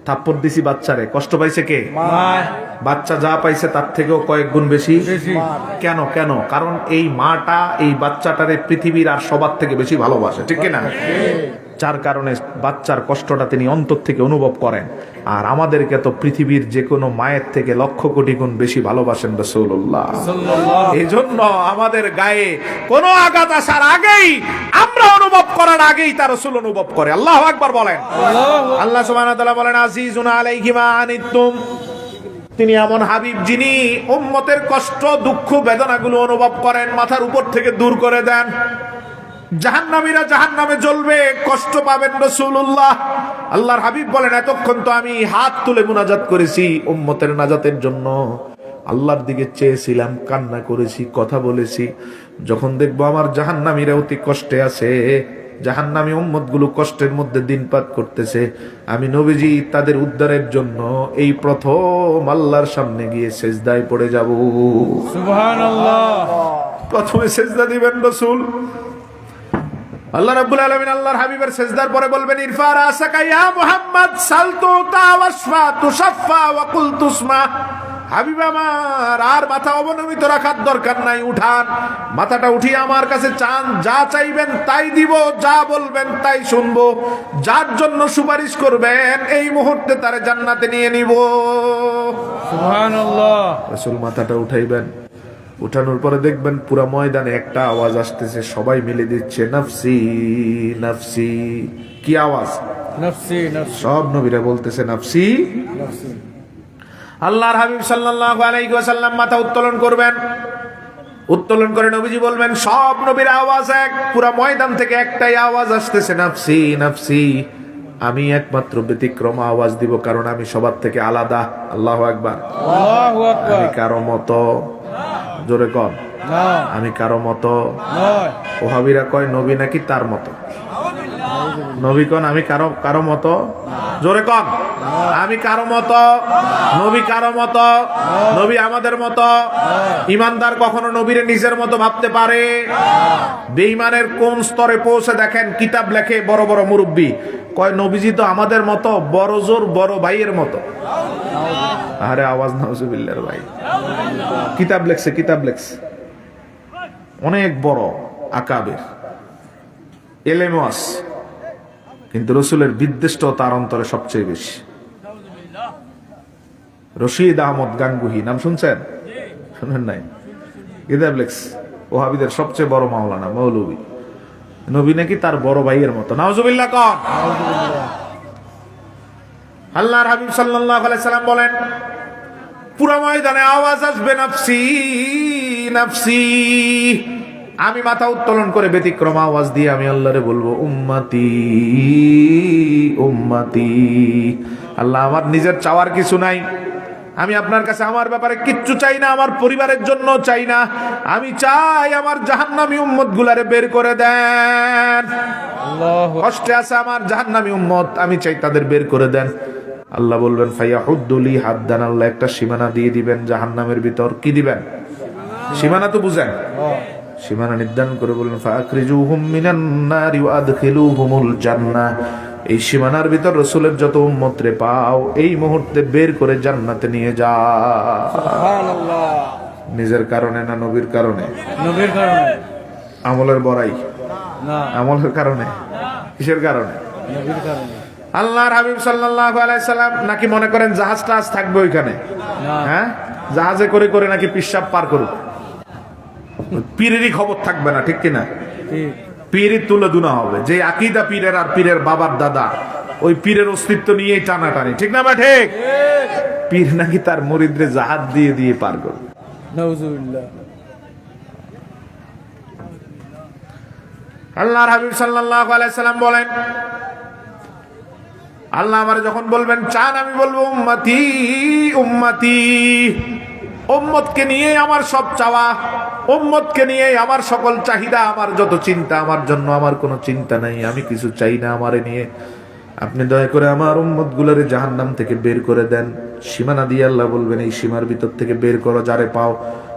থাপ্পড় দিছি বাচ্চারে, কষ্ট পাইছে কে? বাচ্চা যা পাইছে তার থেকেও কয়েক গুণ বেশি। কেন? কারণ এই মাটা এই বাচ্চাটারে পৃথিবীর আর সবার থেকে বেশি ভালোবাসে, ঠিক কিনা? যার কারণে বাচ্চার কষ্টটা তিনি অন্তর থেকে অনুভব করেন। আর আমাদেরকে তো পৃথিবীর যে কোনো মায়ের থেকে লক্ষ কোটি গুণ বেশি ভালোবাসেন রাসূলুল্লাহ। এই জন্য আমাদের গায়ে কোনো আঘাত আসার আগেই, আমরা অনুভব করার আগেই তার রাসূল অনুভব করে। আল্লাহু আকবার বলেন। আল্লাহ সুবহানাহু ওয়া তাআলা বলেন, আজিজুন আলাইহি মা আনিতুম। তিনি এমন হাবিব যিনি উম্মতের কষ্ট, দুঃখ, বেদনাগুলো অনুভব করেন, মাথার উপর থেকে দূর করে দেন। জাহান্নামীরা জাহান্নামে জ্বলবে, কষ্ট পাবেন রাসূলুল্লাহ। আল্লাহর হাবিব বলেন, এতক্ষণ তো আমি হাত তুলে মুনাজাত করেছি উম্মতের নাজাতের জন্য, আল্লাহর দিকে চেয়েছিলাম, কান্না করেছি, কথা বলেছি। যখন দেখবো আমার জাহান্নামীরা অতি কষ্টে আছে, জাহান্নামী উম্মতগুলো কষ্টের মধ্যে দিনপাত করতেছে, আমি নবীজি তাদের উদ্ধারের জন্য এই প্রথম আল্লাহর সামনে গিয়ে সেজদায় পড়ে যাব। সুবহানাল্লাহ। প্রথমে সেজদা দিবেন রাসূল। আল্লাহ রাব্বুল আলামিন আল্লাহর হাবিবের সেজদার পরে বলবেন, ইরফা রাসাকা ইয়া মুহাম্মদ, সালতু তাওয়াসফা তুশাফা ওয়া কুল তুসমা। হাবিব আমার, আর মাথা অবনমিত রাখার দরকার নাই, উঠান, মাথাটা উঠিয়ে আমার কাছে চান, যা চাইবেন তাই দিব, যা বলবেন তাই শুনবো, যার জন্য সুপারিশ করবেন এই মুহূর্তে তারে জান্নাতে নিয়ে নিব। সুবহানাল্লাহ। রাসূল মাথাটা উঠাইবেন, উঠানোর পরে দেখবেন পুরা ময়দানে একটা আওয়াজ আসতেছে, সবাই মিলে দিচ্ছে নাফসি নাফসি। কি আওয়াজ? নাফসি নাফসি। সব নবীরা বলতেছে নাফসি নাফসি। আল্লাহর হাবিব সাল্লাল্লাহু আলাইহি ওয়াসাল্লাম মাথা উত্তোলন করবেন, উত্তোলন করে নবীজি বলবেন, সব নবীর আওয়াজ এক, পুরা ময়দান থেকে একটাই আওয়াজ আসতেছে, নাফসি নাফসি। আমি একমাত্র ব্যতিক্রম আওয়াজ দিব, কারণ আমি সবার থেকে আলাদা। আল্লাহু আকবার। আল্লাহু আকবার। আমি কারো মতো, জোরে কর, আমি কারো মতো নয়। ওহাবিরা কয় নবী নাকি তার মতো। নবী কোন আমি কারো মতো, জোরে কন, আমি কারো মতো, নবী কারো মতো, নবী আমাদের মতো। ইমানদার কখনো নবীরে নিজের মতো ভাবতে পারে? বেঈমানের কোন স্তরে পৌঁছে দেখেন, কিতাব লেখে বড় বড় মুরব্বী, কয় নবীজি তো আমাদের মতো, বড় জোর বড় ভাইয়ের মতো। আরে আওয়াজ নাউজুবিল্লাহ ভাই, কিতাব লেখছে অনেক বড় আকাবের এলেমস, কিন্তু রসুলের বিদ্বেষ তার অন্তরে সবচেয়ে বেশি। রশিদ আহমদ গাঙ্গুহি নাম শুনছেন? শুনেন নাই? গিদাবলেক্স ওহাবিদের সবচেয়ে বড় মাওলানা মৌলভী। নবী নাকি তার বড় ভাইয়ের মতো। নাউজুবিল্লাহ কন। আল্লাহর হাবিব সাল্লাল্লাহু আলাইহি সাল্লাম বলেন, পুরো ময়দানে আওয়াজ আসবে নাফসি নাফসি। আমি মাথা উত্তোলন করে ব্যতিক্রম আওয়াজ দিয়ে আমি আল্লাহরে বলবো উম্মতি উম্মতি। আল্লাহ, আমার নিজের চাওয়ার কিছু নাই। আমি আপনার কাছে আমার ব্যাপারে কিচ্ছু চাই না, আমার পরিবারের জন্য চাই না। আমি চাই আমার জাহান্নামী উম্মত গুলারে বের করে দেন। কষ্টে আছে আমার জাহান্নামী উম্মত, আমি চাই তাদের বের করে দেন। আল্লাহ বলবেন ফায়াহুদ্দুলি হাদ্দান, আল্লাহ একটা সীমানা দিয়ে দিবেন জাহান্নামের ভিতর। কি দিবেন? সীমানা তো বুঝেন। সীমানা নির্ধারণ করে বললেন ফাআখরিজুহুম মিনান নারি ওয়া আদখিলুহুমুল জান্নাহ। এই সীমানার ভিতর রাসূলের যত উম্মত রে পাও এই মুহূর্তে বের করে জান্নাতে নিয়ে যাও। সুবহানাল্লাহ। নিজের কারণে না নবীর কারণে? নবীর কারণে। আমলের বড়াই না, আমলের কারণে। কিসের কারণে? নবীর কারণে। আল্লাহর হাবিব সাল্লাল্লাহু আলাইহি সাল্লাম নাকি মনে করেন জাহাজটা আজ থাকবে ওইখানে? না। হ্যাঁ, জাহাজে করে করে নাকি পিশাব পার করুক। পীরেরই খবর থাকবে না, ঠিক কিনা? ঠিক। পীরের তুলে দুনা হবে, যে আকীদা পীরের আর পীরের বাবার দাদা, ওই পীরের অস্তিত্ব নিয়েই টানাটানি, ঠিক না? বা ঠিক? পীর নাকি তার মুরিদরে জাহাজ দিয়ে দিয়ে পার করবে। নাউজুবিল্লাহ। আল্লাহর হাবিব সাল্লাল্লাহু আলাইহি সাল্লাম বলেন, আল্লাহ আমারে যখন বলবেন চান, আমি বলবো উম্মতি উম্মতি। উম্মতকে নিয়ে আমার সব চাওয়া, উম্মতকে নিয়ে আমার সকল চাহিদা, আমার যত চিন্তা, আমার জন্য আমার কোনো চিন্তা নাই, আমি কিছু চাই না আমারে নিয়ে। আপনি দয়া করে আমার উম্মত গুলারে জাহান্নাম থেকে বের করে দেন। সীমানা দিয়ে আল্লাহ বলবেন এই সীমার ভিতর থেকে বের করো যারে পাও।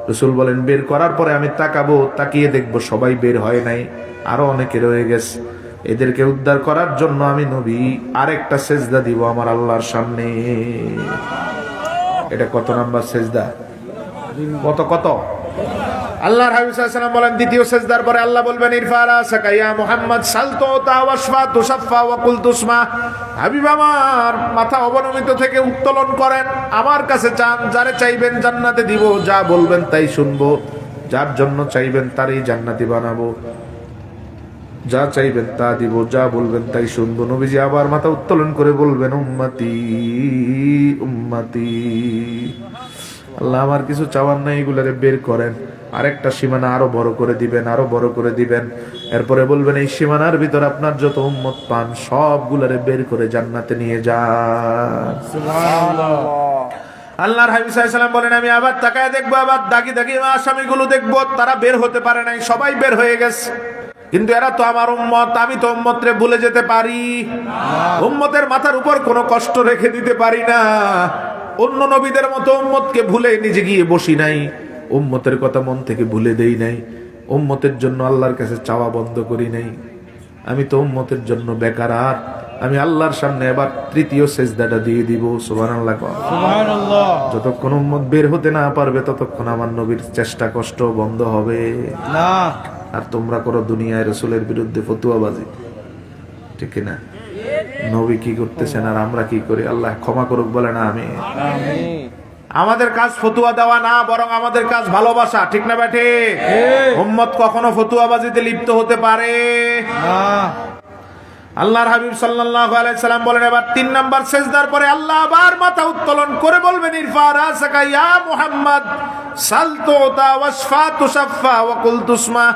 রাসূল বলেন বের করার পরে আমি তাকাবো, তাকিয়ে দেখবো সবাই বের হয় নাই, আরো অনেকে রয়ে গেছে। এদেরকে উদ্ধার করার জন্য আমি নবী আরেকটা সেজদা দিব আমার আল্লাহর সামনে। এটা কত নাম্বার সেজদা? কত কত? আল্লাহর হাবিব সাল্লাল্লাহু আলাইহি ওয়াসাল্লাম বলেন দ্বিতীয় সেজদার পরে আল্লাহ বলবেন ইরফা রাসাকা ইয়া মুহাম্মদ সালতু তাওয়াশফা তুশাফা ওয়া কুল তুসমা। হাবিব আমার মাথা অবনমিত থেকে উত্তোলন করেন, আমার কাছে চান, যারে চাইবেন জান্নাতে দিব, যা বলবেন তাই শুনবো, যার জন্য চাইবেন তারই জান্নাতি বানাবো, যা চাইবেন তা দিব, যা বলবেন তাই শুনবো। নবীজি আবার মাথা উত্তোলন করে বলবেন উম্মতি উম্মতি। আল্লাহ আমার কিছু চাওয়ার নাই, এগুলারে বের করেন। আরেকটা সীমানা আরো বড় করে দিবেন, আরো বড় করে দিবেন। এরপরে বলবেন এই সীমানার ভিতর আপনার যত উম্মত পান সবগুলারে বের করে জান্নাতে নিয়ে যান। সুবহানাল্লাহ। আল্লাহর হাবিব সাল্লাল্লাহু আলাইহি ওয়াসাল্লাম বলেন আমি আবার তাকায় দেখবো, আবার দাগি দাগি আসামিগুলো দেখবো, তারা বের হতে পারে নাই, সবাই বের হয়ে গেছে। কিন্তু এরা তো আমার উম্মত, আমি তো উম্মতরে ভুলে যেতে পারি, উম্মতের মাথার উপর কোনো কষ্ট রেখে দিতে পারি না। অন্য নবীদের মতো উম্মতকে ভুলে নিজে গিয়ে বসি নাই, উম্মতের কথা মন থেকে ভুলে দেই নাই, উম্মতের জন্য আল্লাহর কাছে চাওয়া বন্ধ করি নাই। আমি তো উম্মতের জন্য বেকার। আমি আল্লাহর সামনে এবার তৃতীয় সেজদাটা দিয়ে দিব। সুবহানাল্লাহ। সুবহানাল্লাহ। যতক্ষণ উম্মত বের হতে না পারবে ততক্ষণ আমার নবীর চেষ্টা কষ্ট বন্ধ হবে না। আর তোমরা করো দুনিয়ায় রাসূলের বিরুদ্ধে ফতোয়াবাজি, ঠিক না? নবী কি করতেছেন আর আমরা কি করি? আল্লাহ ক্ষমা করুক, বলে না আমি। আমিন। আমাদের কাজ ফতুয়া দেওয়া না, বরং আমাদের কাজ ভালোবাসা, ঠিক না বেঠে? উম্মত কখনো ফতুয়াবাজিতে লিপ্ত হতে পারে না। আল্লাহর হাবিব সাল্লাল্লাহু আলাইহি সাল্লাম বলেন এবার 3 নাম্বার সেজদার পরে আল্লাহ আবার মাথা উত্তোলন করে বলবেন ইরফা রাসাকা ইয়া মুহাম্মদ সালতু তাওয়াশফা তুশাফা ওয়া কুল তুসমা।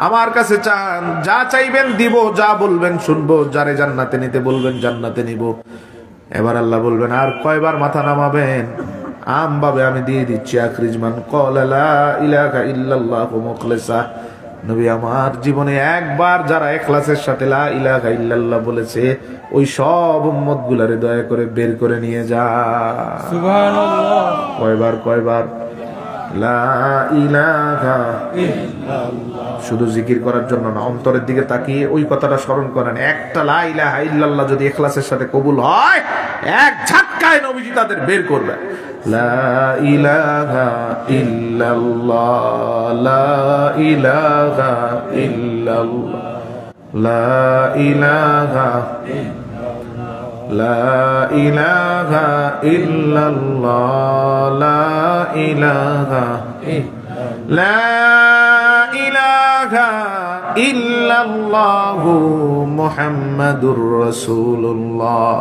আমার কাছে চান, যা চাইবেন দিব, যা বলবেন শুনবো, যারে জান্নাতে নিতে বলবেন জান্নাতে নিব। এবার আল্লাহ বলবেন আর কয়বার মাথা নামাবেন? আমভাবে আমি দিয়ে দিচ্ছি আখরিজমান ক্বালা লা ইলাহা ইল্লাল্লাহু মুখলিসা। নবী আমার জীবনে একবার যারা ইখলাসের সাথে লা ইলাহা ইল্লাল্লাহ বলেছে ওই সব উম্মত গুলারে দয়া করে বের করে নিয়ে যা। সুবহানাল্লাহ। কয়বার? কয়বার? লা ইলাহা ইল্লাল্লাহ। শুধু জিকির করার জন্য না, অন্তরের দিকে তাকিয়ে ওই কথাটা স্মরণ করেন। একটা লা ইলাহা ইল্লাল্লাহ যদি ইখলাসের সাথে কবুল হয়, এক ঝটকায় নবীজি তাদের বের করবে। লা ইলাহা ইল্লাল্লাহ, লা ইলাহা ইল্লাল্লাহ। লা ইলাহা লা ইলাহা ইল্লাল্লাহ লা ইলাহা লা ইলাহা ইল্লাল্লাহু মুহাম্মাদুর রাসূলুল্লাহ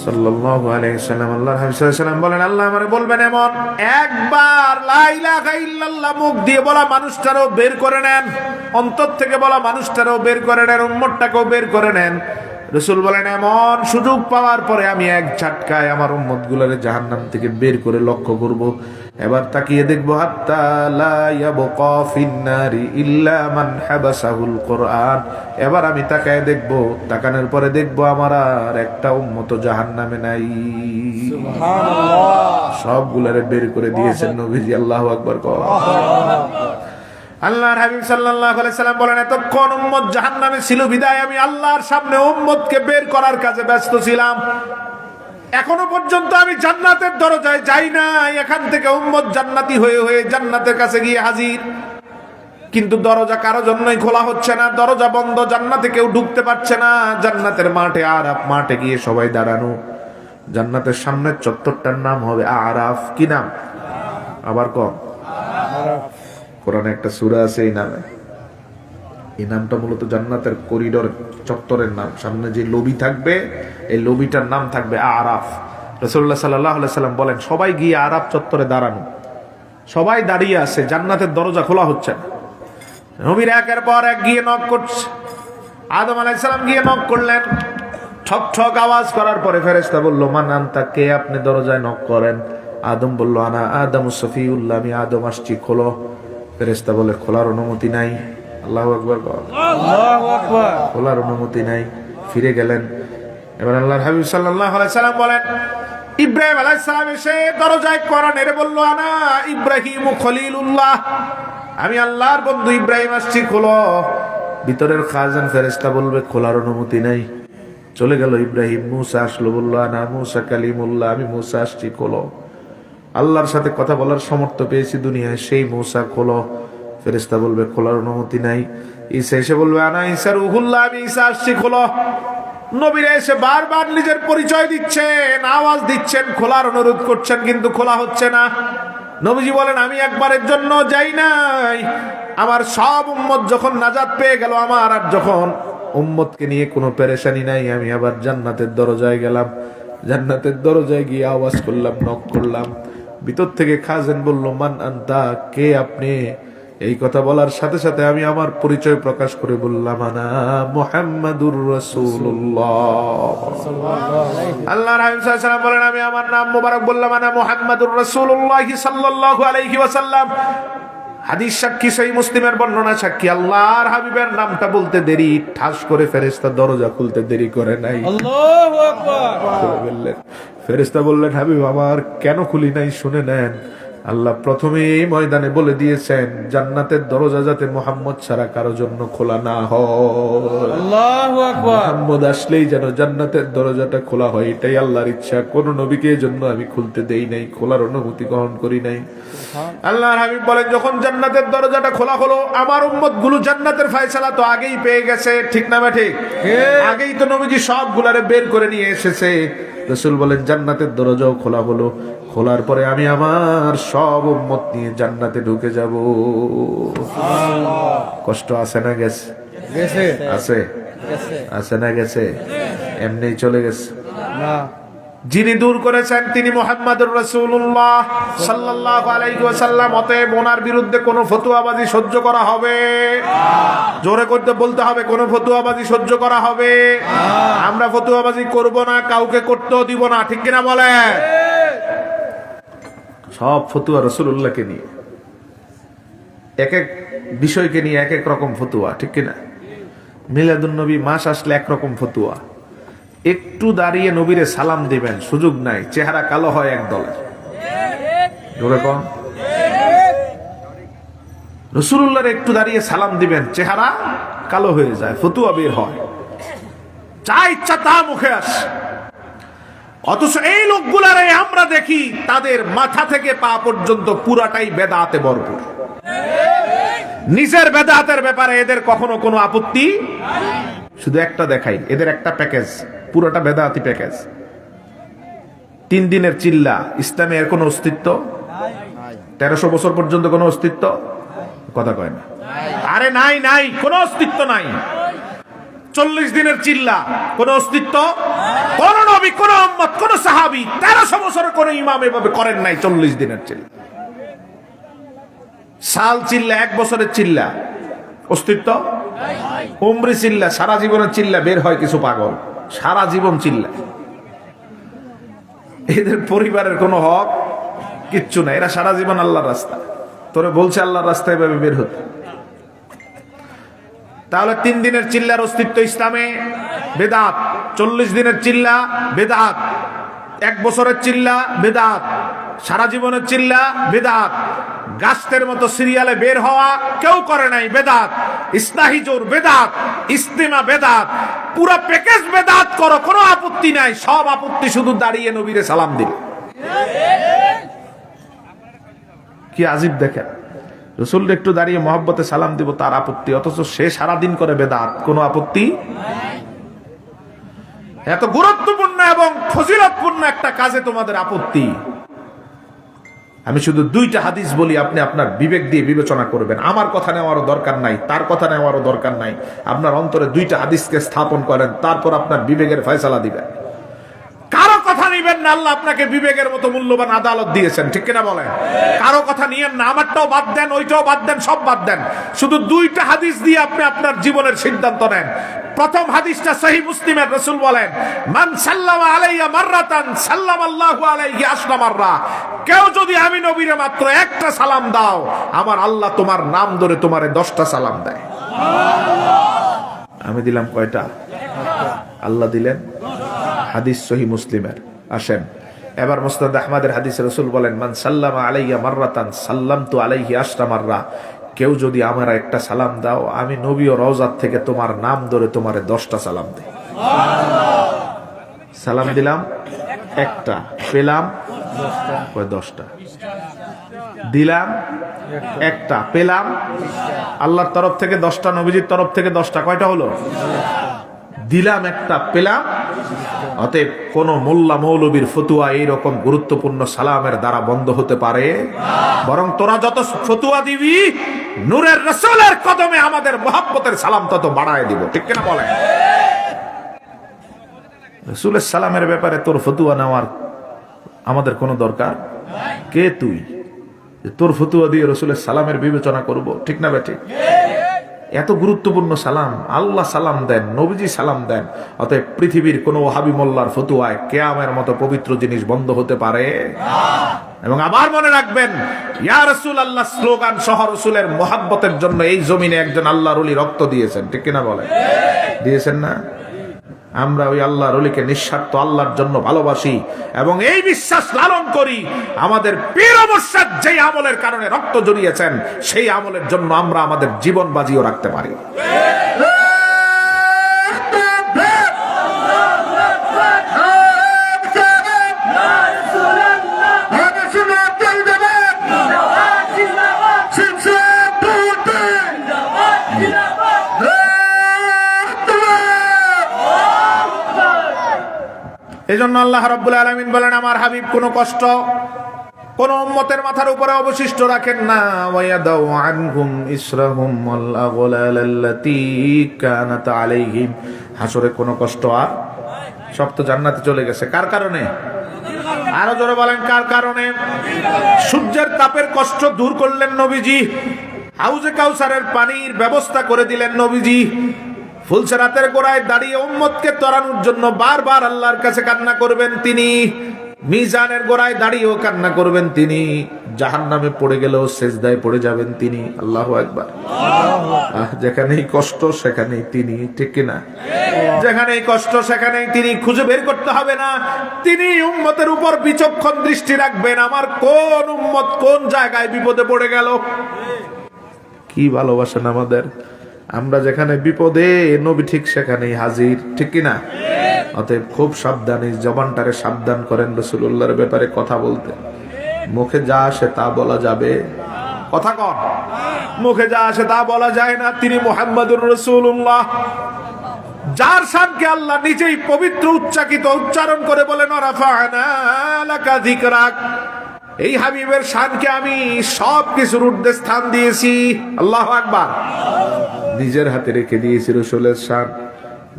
সাল্লাল্লাহু আলাইহি ওয়াসাল্লাম। আল্লাহর হাবিব সাল্লাল্লাহু আলাইহি ওয়াসাল্লাম বলেন, আল্লাহ আমারে বলবেন এমন একবার লা ইলাহা ইল্লাল্লাহ মুখ দিয়ে বলা মানুষটারও বের করে নেন, অন্তর থেকে বলা মানুষটারও বের করে নেন, উম্মতটাকেও বের করে নেন। রাসূল বলেন এমন সুযোগ পাওয়ার পরে আমি এক ঝটকায় আমার উম্মতগুলোরে জাহান্নাম থেকে বের করে লক্ষ্য করব। এবার তাকিয়ে দেখব হাত্তা লা ইয়াবকা ফিন্নারি ইল্লা মান হাবাসাহুল কোরআন। এবার আমি তাকায় দেখব, তাকানোর পরে দেখব আমার আর একটা উম্মত জাহান্নামে নাই। সুবহানাল্লাহ। সবগুলারে বের করে দিয়েছেন নবীজি। আল্লাহু আকবার। আল্লাহর হাবিব সাল্লাল্লাহু আলাইহি সাল্লাম বলেন, এতক্ষণ উম্মত জাহান্নামে ছিল বিদায় আমি আল্লাহর সামনে উম্মতকে বের করার কাজে ব্যস্ত ছিলাম। এখনো পর্যন্ত আমি জান্নাতের দরজায় যাই নাই। এখান থেকে উম্মত জান্নাতি হয়ে হয়ে জান্নাতের কাছে গিয়ে হাজির, কিন্তু দরজা কারো জন্যই খোলা হচ্ছে না, দরজা বন্ধ, জান্নাতে কেউ ঢুকতে পারছে না। জান্নাতের মাঠে আরাফ মাঠে গিয়ে সবাই দাঁড়ানো। জান্নাতের সামনের চত্বরটার নাম হবে আরাফ। কি নাম? আবার কম। কোরআনে একটা সূরা আছে এই নামে। এই নামটা মূলত জান্নাতের করিডোর চত্বরের নাম। সামনে যে লবি থাকবে এই লবিটার নাম থাকবে আরাফ। রাসূলুল্লাহ সাল্লাল্লাহু আলাইহি সাল্লাম বলেন, সবাই গিয়ে আরাফ চত্বরে দাঁড়ানো, সবাই দাঁড়িয়ে আছে, জান্নাতের দরজা খোলা হচ্ছে না। নবীর একের পর এক গিয়ে নক করছে। আদম আলাইহিস সালাম গিয়ে নক করলেন। ঠক ঠক আওয়াজ করার পরে ফেরেশতা বলল, মান আনতা, কে আপনি দরজায় নক করেন? আদম বলল, আনা আদমুস সফিউল্লাহ, আমি আদম আসছি, খোলো। ফেরেশতা বলে, খোলার অনুমতি নাই। আল্লাহু আকবার। আল্লাহু আকবার। খোলার অনুমতি নাই। ফিরে গেলেন। এবার আল্লাহর হাবিব সাল্লাল্লাহু আলাইহি সাল্লাম বলেন, ইব্রাহিম আলাইহিস সালাম এসে দরজায় কড়া নেড়ে বলল, আনা ইব্রাহিম খলিলুল্লাহ, আমি আল্লাহর বন্ধু ইব্রাহিম আসছি, খোলো। ভিতরের খাজান ফেরেশতা বলবে, খোলার অনুমতি নাই। চলে গেল ইব্রাহিম। মুসা আসলো, বলল, আনা মুসা কালিমুল্লাহ, আমি মুসা আসছি, খোলো। আল্লাহর সাথে কথা বলার সামর্থ্য পেয়েছি দুনিয়ায়, সেই মুসা, খোলো। ফেরেশতা বলবে, খোলার অনুমতি নাই। ঈসা এসে বলবে, আনা ঈসা রূহুল্লাহ, আমি ঈসা আসছি, খোলো। নবীরা এসে বারবার নিজের পরিচয় দিচ্ছেন, আওয়াজ দিচ্ছেন, খোলার অনুরোধ করছেন, কিন্তু খোলা হচ্ছে না। নবীজি বলেন, আমি একবারের জন্য যাই নাই। আমার সব উম্মত যখন নাজাত পেয়ে গেল, আমার আর যখন উম্মতকে নিয়ে কোনো পেরেশানি নাই, আমি আবার জান্নাতের দরজায় গেলাম। জান্নাতের দরজায় গিয়ে আওয়াজ করলাম, নক করলাম। ভিতর থেকে খাজেন বলল, মান আনতা, কে আপনি? এই কথা বলার সাথে সাথে আমি আমার পরিচয় প্রকাশ করে বললাম, আনা মুহাম্মাদুর রাসূলুল্লাহ। আল্লাহর হাবিব সাল্লাল্লাহু আলাইহি ওয়াসাল্লাম বলেন, আমি আমার নাম মোবারক বললাম, আনা মুহাম্মাদুর রাসূলুল্লাহ সাল্লাল্লাহু আলাইহি ওয়াসাল্লাম। হাদিস সাক্ষী, সহিহ মুসলিমের বর্ণনা সাক্ষী, আল্লাহর হাবিবের নামটা বলতে দেরি, ঠাস করে ফেরেশতা দরজা খুলতে দেরি করে নাই। আল্লাহু আকবার। ফেরেশতা বললেন, হাবিব আমার কেন খুলি নাই শুনে নেন। আল্লাহ প্রথমে এই ময়দানে বলে দিয়েছেন, জান্নাতের দরজা যাতে মুহাম্মদ ছাড়া কারো জন্য খোলা না হয়। আল্লাহু আকবার। মুহাম্মদ আসলেই যেন জান্নাতের দরজাটা খোলা হয়, এটাই আল্লাহর ইচ্ছা। কোন নবীকে জন্য আমি খুলতে দেই নাই, খোলার অনুমতি গ্রহণ করি নাই। আল্লাহর হাবিব বলেন, যখন জান্নাতের দরজাটা খোলা হলো, আমার উম্মত গুলো জান্নাতের ফয়সালা তো আগেই পেয়ে গেছে, ঠিক না ঠিক? আগেই তো নবীজি সবগুলারে বের করে নিয়ে এসেছে। রাসূল বলেন, জান্নাতের দরজাও খোলা হলো। খোলার পরে আমি আমার সব উম্মত নিয়ে জান্নাতে ঢুকে যাব। কষ্ট আছে না গেছে? গেছে। আছে গেছে। আছে না গেছে? এমনি চলে গেছে না। যিনি দূর করেছেন তিনি মুহাম্মাদুর রাসূলুল্লাহ সাল্লাল্লাহু আলাইহি ওয়াসাল্লাম। অতএব ওনার বিরুদ্ধে কোনো ফতোয়াবাজি সহ্য করা হবে? জোরে করতে বলতে হবে, কোনো ফতোয়াবাজি সহ্য করা হবে? আমরা ফতোয়াবাজি করব না, কাউকে করতেও দিব না, ঠিক কিনা বলে? সব ফতুয়া রাসূলুল্লাহকে নিয়ে, এক এক বিষয়কে নিয়ে এক এক রকম ফতুয়া, ঠিক কিনা? মিলাদুন নবী মাস আসলে একরকম ফতুয়া। একটু দাঁড়িয়ে নবীরে সালাম দিবেন, সুযোগ নাই, চেহারা কালো হয় এক দলের। রাসূলুল্লাহর একটু দাঁড়িয়ে সালাম দিবেন, চেহারা কালো হয়ে যায়, ফতুয়া বের হয়, যা ইচ্ছা তা মুখে আসে। অথচ এই লোকগুলারে আমরা দেখি তাদের মাথা থেকে পা পর্যন্ত পুরাটাই বেদাতে ভরপুর। নিজের বেদাতের ব্যাপারে এদের কখনো কোনো আপত্তি। শুধু একটা দেখাই, এদের একটা প্যাকেজ, পুরোটা বেদাতি প্যাকেজ। 3 দিনের চিল্লা, ইসলামে এর কোনো অস্তিত্ব? 1300 বছর পর্যন্ত কোনো অস্তিত্ব? কথা কয় না। আরে নাই, নাই, কোনো অস্তিত্ব নাই। 40 দিনের চিল্লা, কোন অস্তিত্ব? কোন নবী, কোন উম্মত, কোন সাহাবী 1300 বছরের কোন ইমাম এভাবে করেন নাই 40 দিনের চিল্লা। সাল চিল্লা, 1 বছরের চিল্লা, অস্তিত্ব? উমরি চিল্লা, সারা জীবনের চিল্লা, বের হয় কিছু পাগল, সারা জীবন চিল্লা। এদের পরিবারের কোনো হক কিচ্ছু নাই, এরা সারা জীবন আল্লাহর রাস্তা। তোরে বলছে আল্লাহর রাস্তায় এভাবে বের হতে। তাহলে 3 দিনের চিল্লার অস্তিত্ব ইসলামে? বেদাত। 40 দিনের চিল্লা বেদাত, 1 বছরের চিল্লা বেদাত, সারা জীবনের চিল্লা বেদাত। গাছের মতো সিরিয়ালে বের হওয়া কেউ করে নাই, বেদাত। ইসলাহি জোর বেদাত, ইস্তেমা বেদাত, পুরো প্যাকেজ বেদাত করো, কোনো আপত্তি নাই। সব আপত্তি শুধু দাঁড়িয়ে নবীরে সালাম দিলে। কি আজীব দেখেন, রসুল একটু দাঁড়িয়ে মহব্বতে সালাম দিব তার আপত্তি, অথচ সে সারাদিন করে বেদাত, কোনো আপত্তি। এত গুরুত্বপূর্ণ এবং ফজিলতপূর্ণ একটা কাজে তোমাদের আপত্তি। আমি শুধু 2টা হাদিস বলি, আপনি আপনার বিবেক দিয়ে বিবেচনা করবেন। আমার কথা নেওয়ারও দরকার নাই, তার কথা নেওয়ারও দরকার নাই। আপনার অন্তরে 2টা হাদিসকে স্থাপন করেন, তারপর আপনার বিবেকের ফয়সালা দিবেন। কারো কথা নিবেন না, আল্লাহ আপনাকে বিবেকের মতো মূল্যবান আদালত দিয়েছেন, ঠিক কিনা বলেন? কারো কথা নিয়েন না, আমারটাও বাদ দেন, ওইটাও বাদ দেন, সব বাদ দেন। শুধু 2টা হাদিস দিয়ে আপনি আপনার জীবনের সিদ্ধান্ত নেন। প্রথম হাদিসটা সহিহ মুসলিমের, রাসূল বলেন, মান সাল্লামা আলাইয়া মাররাতান সাল্লামাল্লাহু আলাইহি আশরা মাররা। কেউ যদি আমি নবীরে মাত্র একটা সালাম দাও, আমার আল্লাহ তোমার নাম ধরে তোমারে 10টা সালাম দেয়। আমি দিলাম কয়টা? আল্লাহ দিলেন। হাদিস সহিহ মুসলিমের। আসেন এবার মুসনাদ আহমদের হাদিসে রাসূল বলেন, মান সাল্লামা আলাইয়া মাররাতান সাল্লামতু আলাইহি আশরা মাররা। কেউ যদি আমার একটা সালাম দাও, আমি নবী ও রওজাত থেকে তোমার নাম ধরে তোমারে 10টা সালাম দেই। সালাম দিলাম একটা, পেলাম 10টা। দিলাম একটা, পেলাম আল্লাহর তরফ থেকে 10টা, নবীজির তরফ থেকে 10টা। কয়টা হলো? দিলাম একটা, পেলাম। অতএব কোন মোল্লা মৌলবীর ফতুয়া এইরকম গুরুত্বপূর্ণ সালামের দ্বারা বন্ধ হতে পারে? বরং তোরা যত ফতুয়া দিবি, নূরের রাসূলের কদমে আমাদের মহব্বতের সালাম তত বাড়ায় দিব, ঠিক কিনা বলেন? রাসূলের সালামের ব্যাপারে তোর ফতুয়া নেওয়ার আমাদের কোনো দরকার? কে তুই তোর ফতুয়া দিয়ে রাসূলের সালামের বিবেচনা করব? ঠিক না বেঠিক? এত গুরুত্বপূর্ণ সালাম, আল্লাহ সালাম দেন, নবীজি সালাম দেন। অতএব পৃথিবীর কোন ওয়াহাবি মোল্লার ফতুয়ায় কিয়ামের মতো পবিত্র জিনিস বন্ধ হতে পারে? এবং আবার মনে রাখবেন, ইয়া রাসূলুল্লাহ স্লোগান সহ রাসূলের মহব্বতের জন্য এই জমিনে একজন আল্লাহর ওলি রক্ত দিয়েছেন, ঠিক কিনা বলেন? দিয়েছেন না? আমরা ওই আল্লাহর ওলিকে নিঃস্বার্থ আল্লাহর জন্য ভালোবাসি এবং এই বিশ্বাস লালন করি, আমাদের পীর মুর্শিদ যেই আমলের কারণে রক্ত জড়িয়েছেন, সেই আমলের জন্য আমরা আমাদের জীবন বাজিও রাখতে পারি। এজন্য আল্লাহ রাব্বুল আলামিন বলেন, আমার হাবিব কোনো কষ্ট কোন উম্মতের মাথার উপরে অবশিষ্ট রাখেন না। ওয়ায়াদাউ আনহুম ইসরাহুম ওয়াল আগলাল আল্লাতী কানাত আলাইহিম। হাসরে কোনো কষ্ট আর, সব তো জান্নাতে চলে গেছে। কার কারণে? আরো জোরে বলেন, কার কারণে? সূর্যের তাপের কষ্ট দূর করলেন নবীজি, হাউজে কাউসারের পানির ব্যবস্থা করে দিলেন নবীজি, ফুলসেরাতের গোড়ায় দাঁড়িয়ে উম্মতকে তরানোর জন্য বারবার আল্লাহর কাছে কান্না করবেন তিনি, মিজানের গোড়ায় দাঁড়িয়েও কান্না করবেন তিনি, জাহান্নামে পড়ে গেলেও সেজদায় পড়ে যাবেন তিনি। আল্লাহু আকবার। যেখানেই কষ্ট সেখানেই তিনি, ঠিক কিনা? যেখানেই কষ্ট সেখানেই তিনি, খুঁজে বের করতে হবে না। তিনি উম্মতের উপর বিচক্ষণ দৃষ্টি রাখবেন, আমার কোন উম্মত কোন জায়গায় বিপদে পড়ে গেল। কি ভালোবাসেন আমাদের! আমরা যেখানে বিপদে, নবী ঠিক সেখানেই হাজির, ঠিক কিনা? অতএব খুব সাবধানী, জবানটারে সাবধান করেন রাসূলুল্লাহর ব্যাপারে কথা বলতে। মুখে যা আসে তা বলা যাবে, কথা কন, মুখে যা আসে তা বলা যায় না। তিনি মুহাম্মাদুর রাসূলুল্লাহ, যার শানকে আল্লাহ নিজেই পবিত্র উচ্চাকিত উচ্চারণ করে বলেন রাফা'না লাকা যিকরাক। এই হাবিবের শানকে আমি সব কিছুর ঊর্ধ্বে স্থান দিয়েছি। আল্লাহু আকবার। নিজের হাতে রেখে দিয়েছি রাসূলের শান।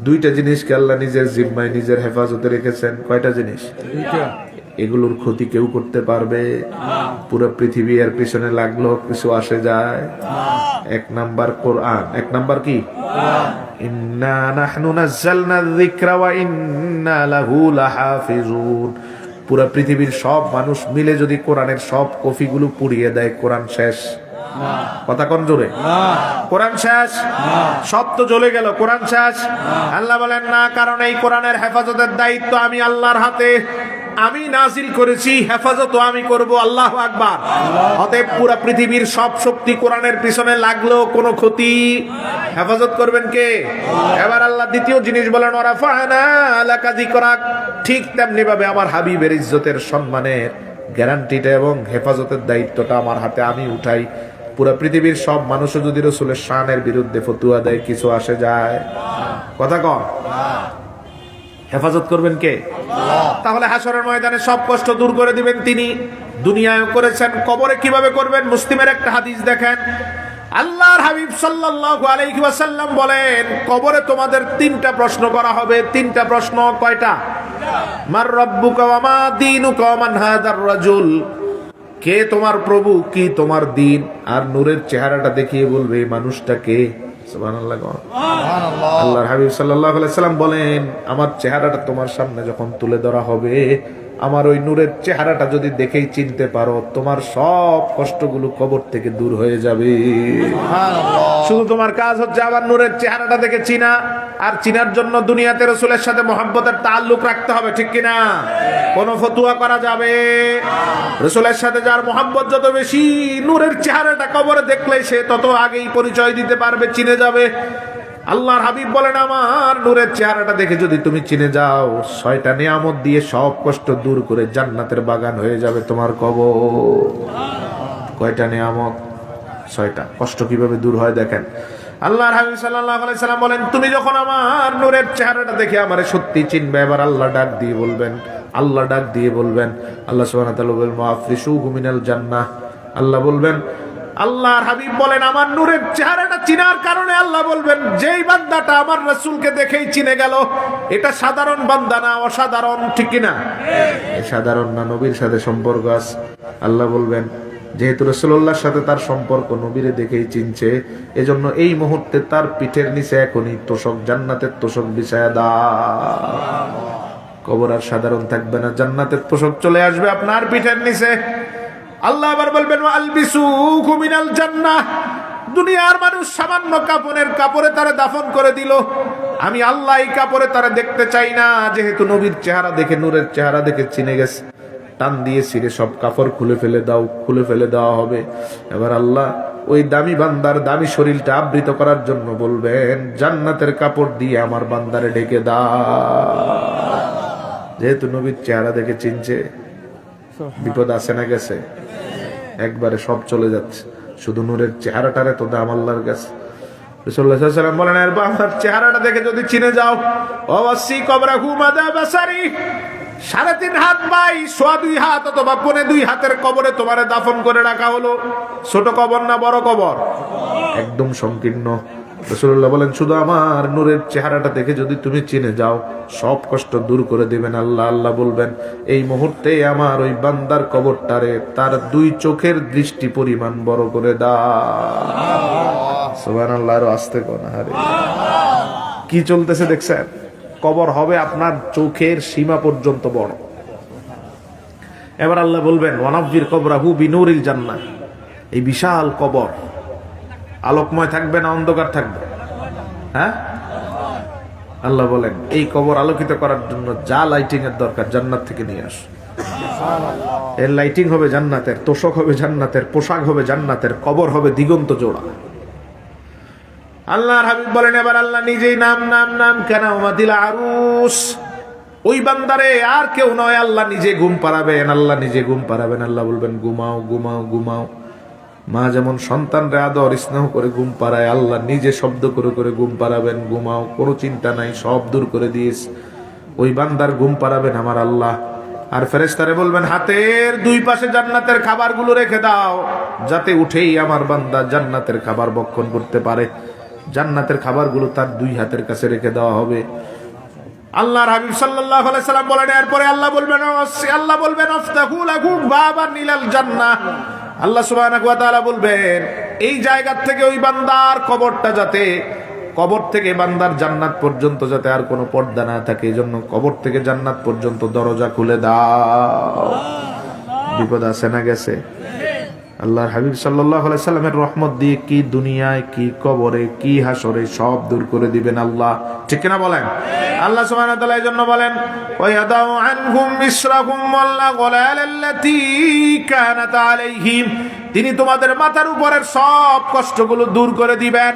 দুইটা জিনিসকে আল্লাহ নিজের জিম্মায় নিজের হেফাজতে রেখেছেন। কয়টা জিনিস? এগুলোর ক্ষতি কেউ করতে পারবে? পুরো পৃথিবী এর পিছনে লাগলো কিছু আসে যায়? এক নাম্বার কোরআন। এক নাম্বার কি? ইন্না নাহনু নাযালনা যিকরা ওয়া ইন্না লাহু লাহাফিজুন। পুরো পৃথিবীর সব মানুষ মিলে যদি কোরআনের সব কপিগুলো পুড়িয়ে দেয়, কোরআন শেষ? কথা কোন জোরে? কোরআন শেষ? সব তো জ্বলে গেল, কোরআন শেষ? আল্লাহ বলেন না, কারণ এই কোরআনের হেফাজতের দায়িত্ব আমি আল্লাহর হাতে। আমি নাজিল করেছি, হেফাজত আমি করব। আল্লাহু আকবার। অতএব পুরো পৃথিবীর সব শক্তি কোরআনের পিছনে লাগলো, কোনো ক্ষতি হেফাজত করবেন কে? এবার আল্লাহ দ্বিতীয় জিনিস বলেন ওয়ারাফা'না লাকা যিকরাক। ঠিক তেমনি ভাবে আমার হাবিবের ইজ্জতের সম্মানের গ্যারান্টিটা এবং হেফাজতের দায়িত্বটা আমার হাতে আমি উঠাই। পুরো পৃথিবীর সব মানুষ যদি রাসূলের শানের বিরুদ্ধে ফতোয়া দেয়, কিছু আসে যায়? কথা কন। হেফাজত করবেন কে? তাহলে হাশরের ময়দানে সব কষ্ট দূর করে দিবেন তিনি। দুনিয়ায়ও করেছেন, কবরে কিভাবে করবেন? মুসলিমের একটা হাদিস দেখেন। আল্লাহর হাবিব সাল্লাল্লাহু আলাইহি ওয়াসাল্লাম বলেন, কবরে তোমাদের তিনটা প্রশ্ন করা হবে। তিনটা প্রশ্ন। কয়টা? মার রাব্বুকা ওয়া মা দীনুকা ওয়া মান হাদার রাজুল। কে তোমার প্রভু, কি তোমার দিন? আর নূরের চেহারাটা দেখিয়ে বলবে এই মানুষটা কে। সুবহানাল্লাহ। আল্লাহর হাবিব সাল্লাল্লাহু আলাইহি সাল্লাম বলেন, আমার চেহারাটা তোমার সামনে যখন তুলে ধরা হবে, আমার ওই নূরের চেহারাটা যদি দেখেই চিনতে পারো, তোমার সব কষ্টগুলো কবর থেকে দূর হয়ে যাবে। শুধু তোমার কাজ হচ্ছে আমার নূরের চেহারাটা দেখে চিনা। আর চিনার জন্য দুনিয়াতে রাসূলের সাথে মহব্বতের তাল্লুক রাখতে হবে, ঠিক কিনা? কোন ফতুয়া করা যাবে? রাসূলের সাথে যার মহব্বত যত বেশি, নূরের চেহারাটা কবরে দেখলে সে তত আগেই পরিচয় দিতে পারবে, চিনে যাবে। আল্লাহর হাবিব বলেন, আমার নূরের চেহারাটা দেখে যদি তুমি চিনে যাও, 6টা নিয়ামত দিয়ে সব কষ্ট দূর করে জান্নাতের বাগান হয়ে যাবে তোমার কবর। কয়টা নিয়ামত? 6টা। কষ্ট কিভাবে দূর হয় দেখেন। আল্লাহর হাবিব সাল্লাল্লাহু আলাইহি সাল্লাম বলেন, তুমি যখন আমার নূরের চেহারাটা দেখে আমারে সত্যি চিনবে, এবার আল্লাহ ডাক দিয়ে বলবেন, আল্লাহ ডাক দিয়ে বলবেন, আল্লাহ সুবহানাহু ওয়া তাআলা বলবেন মাফরিশুহু মিনাল জান্নাহ। আল্লাহ বলবেন, আল্লাহর হাবিব বলেন, আমার নূরের চেহারাটা চিনার কারণে আল্লাহ বলবেন, যেই বান্দাটা আমার রাসূলকে দেখেই চিনে গেল, এটা সাধারণ বান্দা না, অসাধারণ, ঠিক কিনা? সাধারণ না, নবীর সাথে সম্পর্ক আছে। আল্লাহ বলবেন, যেহেতু রাসূলুল্লাহর সাথে তার সম্পর্ক, নবীরে দেখেই চিনছে, এজন্য এই মুহূর্তে তার পিঠের নিচে এখনই তোশক, জান্নাতের তোশক বিছায়া দাও। কবর আর সাধারণ থাকবে না, জান্নাতের তোশক চলে আসবে আপনার পিঠের নিচে। আল্লাহ আবার বলবেন, আলবিসুহু মিনাল জান্নাহ। দুনিয়ার মানুষ সামান্য কাপড়ে তারে দাফন করে দিল, আমি আল্লাহ এই কাপড়ে তারে দেখতে চাই না। যেহেতু নবীর চেহারা দেখে, নূরের চেহারা দেখে চিনে গেছে, টান দিয়ে ছিঁড়ে সব কাপড় খুলে ফেলে দাও, খুলে ফেলে দেওয়া হবে। এবার আল্লাহ ওই দামি বান্দার দামি শরীরটা আবৃত করার জন্য বলবেন, জান্নাতের কাপড় দিয়ে আমার বান্দারে ঢেকে দাও। যেহেতু নবীর চেহারা দেখে চিনছে, বিপদ আছে না গেছে? একবারে সব চলে যাচ্ছে, শুধু নূরের চেহারাটারে তো দাম আল্লাহর কাছে। রাসূলুল্লাহ সাল্লাল্লাহু আলাইহি ওয়াসাল্লাম বলেন, এর বান্দার চেহারাটা দেখে যদি চিনে যাও, ওয়াসি কবরাহু মাদা বাসারি, 3.5 হাত বাই 2.25 হাত অথবা 2.25 হাতের কবরে তোমারে দাফন করে রাখা হলো। ছোট কবর না বড় কবর? একদম সংকীর্ণ। রাসূলুল্লাহ বলেন, শুধু আমার নূরের চেহারাটা দেখে যদি তুমি চিনে যাও, সব কষ্ট দূর করে দিবেন আল্লাহ। আল্লাহ বলবেন, এই মুহূর্তে আমার ওই বান্দার কবরটারে তার 2 চোখের দৃষ্টি পরিমাণ বড় করে দাও। সুবহানাল্লাহ। আরো আস্তে কোন হারে কি চলতেছে দেখছেন? কবর হবে আপনার চোখের সীমা পর্যন্ত বড়। এবার আল্লাহ বলবেন, ওয়ানাফির কবরাহু বিনুরিল জান্নাহ। এই বিশাল কবর আলোকময় থাকবে না অন্ধকার থাকবে? হ্যাঁ, আল্লাহ বলেন, এই কবর আলোকিত করার জন্য যা লাইটিং এর দরকার জান্নাত থেকে নিয়ে আস। এর লাইটিং হবে জান্নাতের, তোশক হবে জান্নাতের, পোশাক হবে জান্নাতের, কবর হবে দিগন্ত জোড়া। আল্লাহর হাবিব বলেন, এবার আল্লাহ নিজেই নাম নাম নাম কেন মাদিল আরুস, ওই বান্দারে আর কেউ নয়, আল্লাহ নিজে ঘুম পাড়াবেন। আল্লাহ নিজে ঘুম পাড়াবেন। আল্লাহ বলবেন, ঘুমাও ঘুমাও ঘুমাও। মা যেমন সন্তানরে আদর স্নেহ করে ঘুম পাড়ায়, আল্লাহ নিজে শব্দ করে করে ঘুম পাড়াবেন। ঘুমাও, কোনো চিন্তা নাই, সব দূর করে দিয়েছ। ওই বান্দার ঘুম পাড়াবেন আমার আল্লাহ। আর ফেরেশতারে বলবেন, হাতের দুই পাশে জান্নাতের খাবারগুলো রেখে দাও, যাতে উঠেই আমার বান্দা জান্নাতের খাবার ভক্ষণ করতে পারে। জান্নাতের খাবারগুলো তার দুই হাতের কাছে রেখে দেওয়া হবে। আল্লাহর হাবিব সাল্লাল্লাহু আলাইহি সাল্লাম বলেন, এরপরে আল্লাহ বলবেন আফতাহু লাকুম বাবান ইলাল জান্নাহ। আল্লাহ সুবহানাহু ওয়া তাআলা বলবেন, এই জায়গা থেকে ওই বান্দার কবরটা যাতে, কবর থেকে বান্দার জান্নাত পর্যন্ত যাতে আর কোনো পর্দা না থাকে, এজন্য কবর থেকে জান্নাত পর্যন্ত দরজা খুলে দাও। বিপদ আছে না গেছে? আল্লাহর হাবিব সাল্লাল্লাহু আলাইহি সাল্লামের রহমত দিয়ে কি দুনিয়ায়, কি কবরে, কি হাসরে সব দূর করে দিবেন আল্লাহ। ঠিক কিনা বলেন? আল্লাহ সুবহানাহু ওয়া তাআলা এজন্য বলেন, ওয়া ইয়াদাউ আনহুম ইসরাহুম ওয়াল আগলাল আল্লাতী কানাত আলাইহিম। তিনি তোমাদের মাথার উপরের সব কষ্টগুলো দূর করে দিবেন।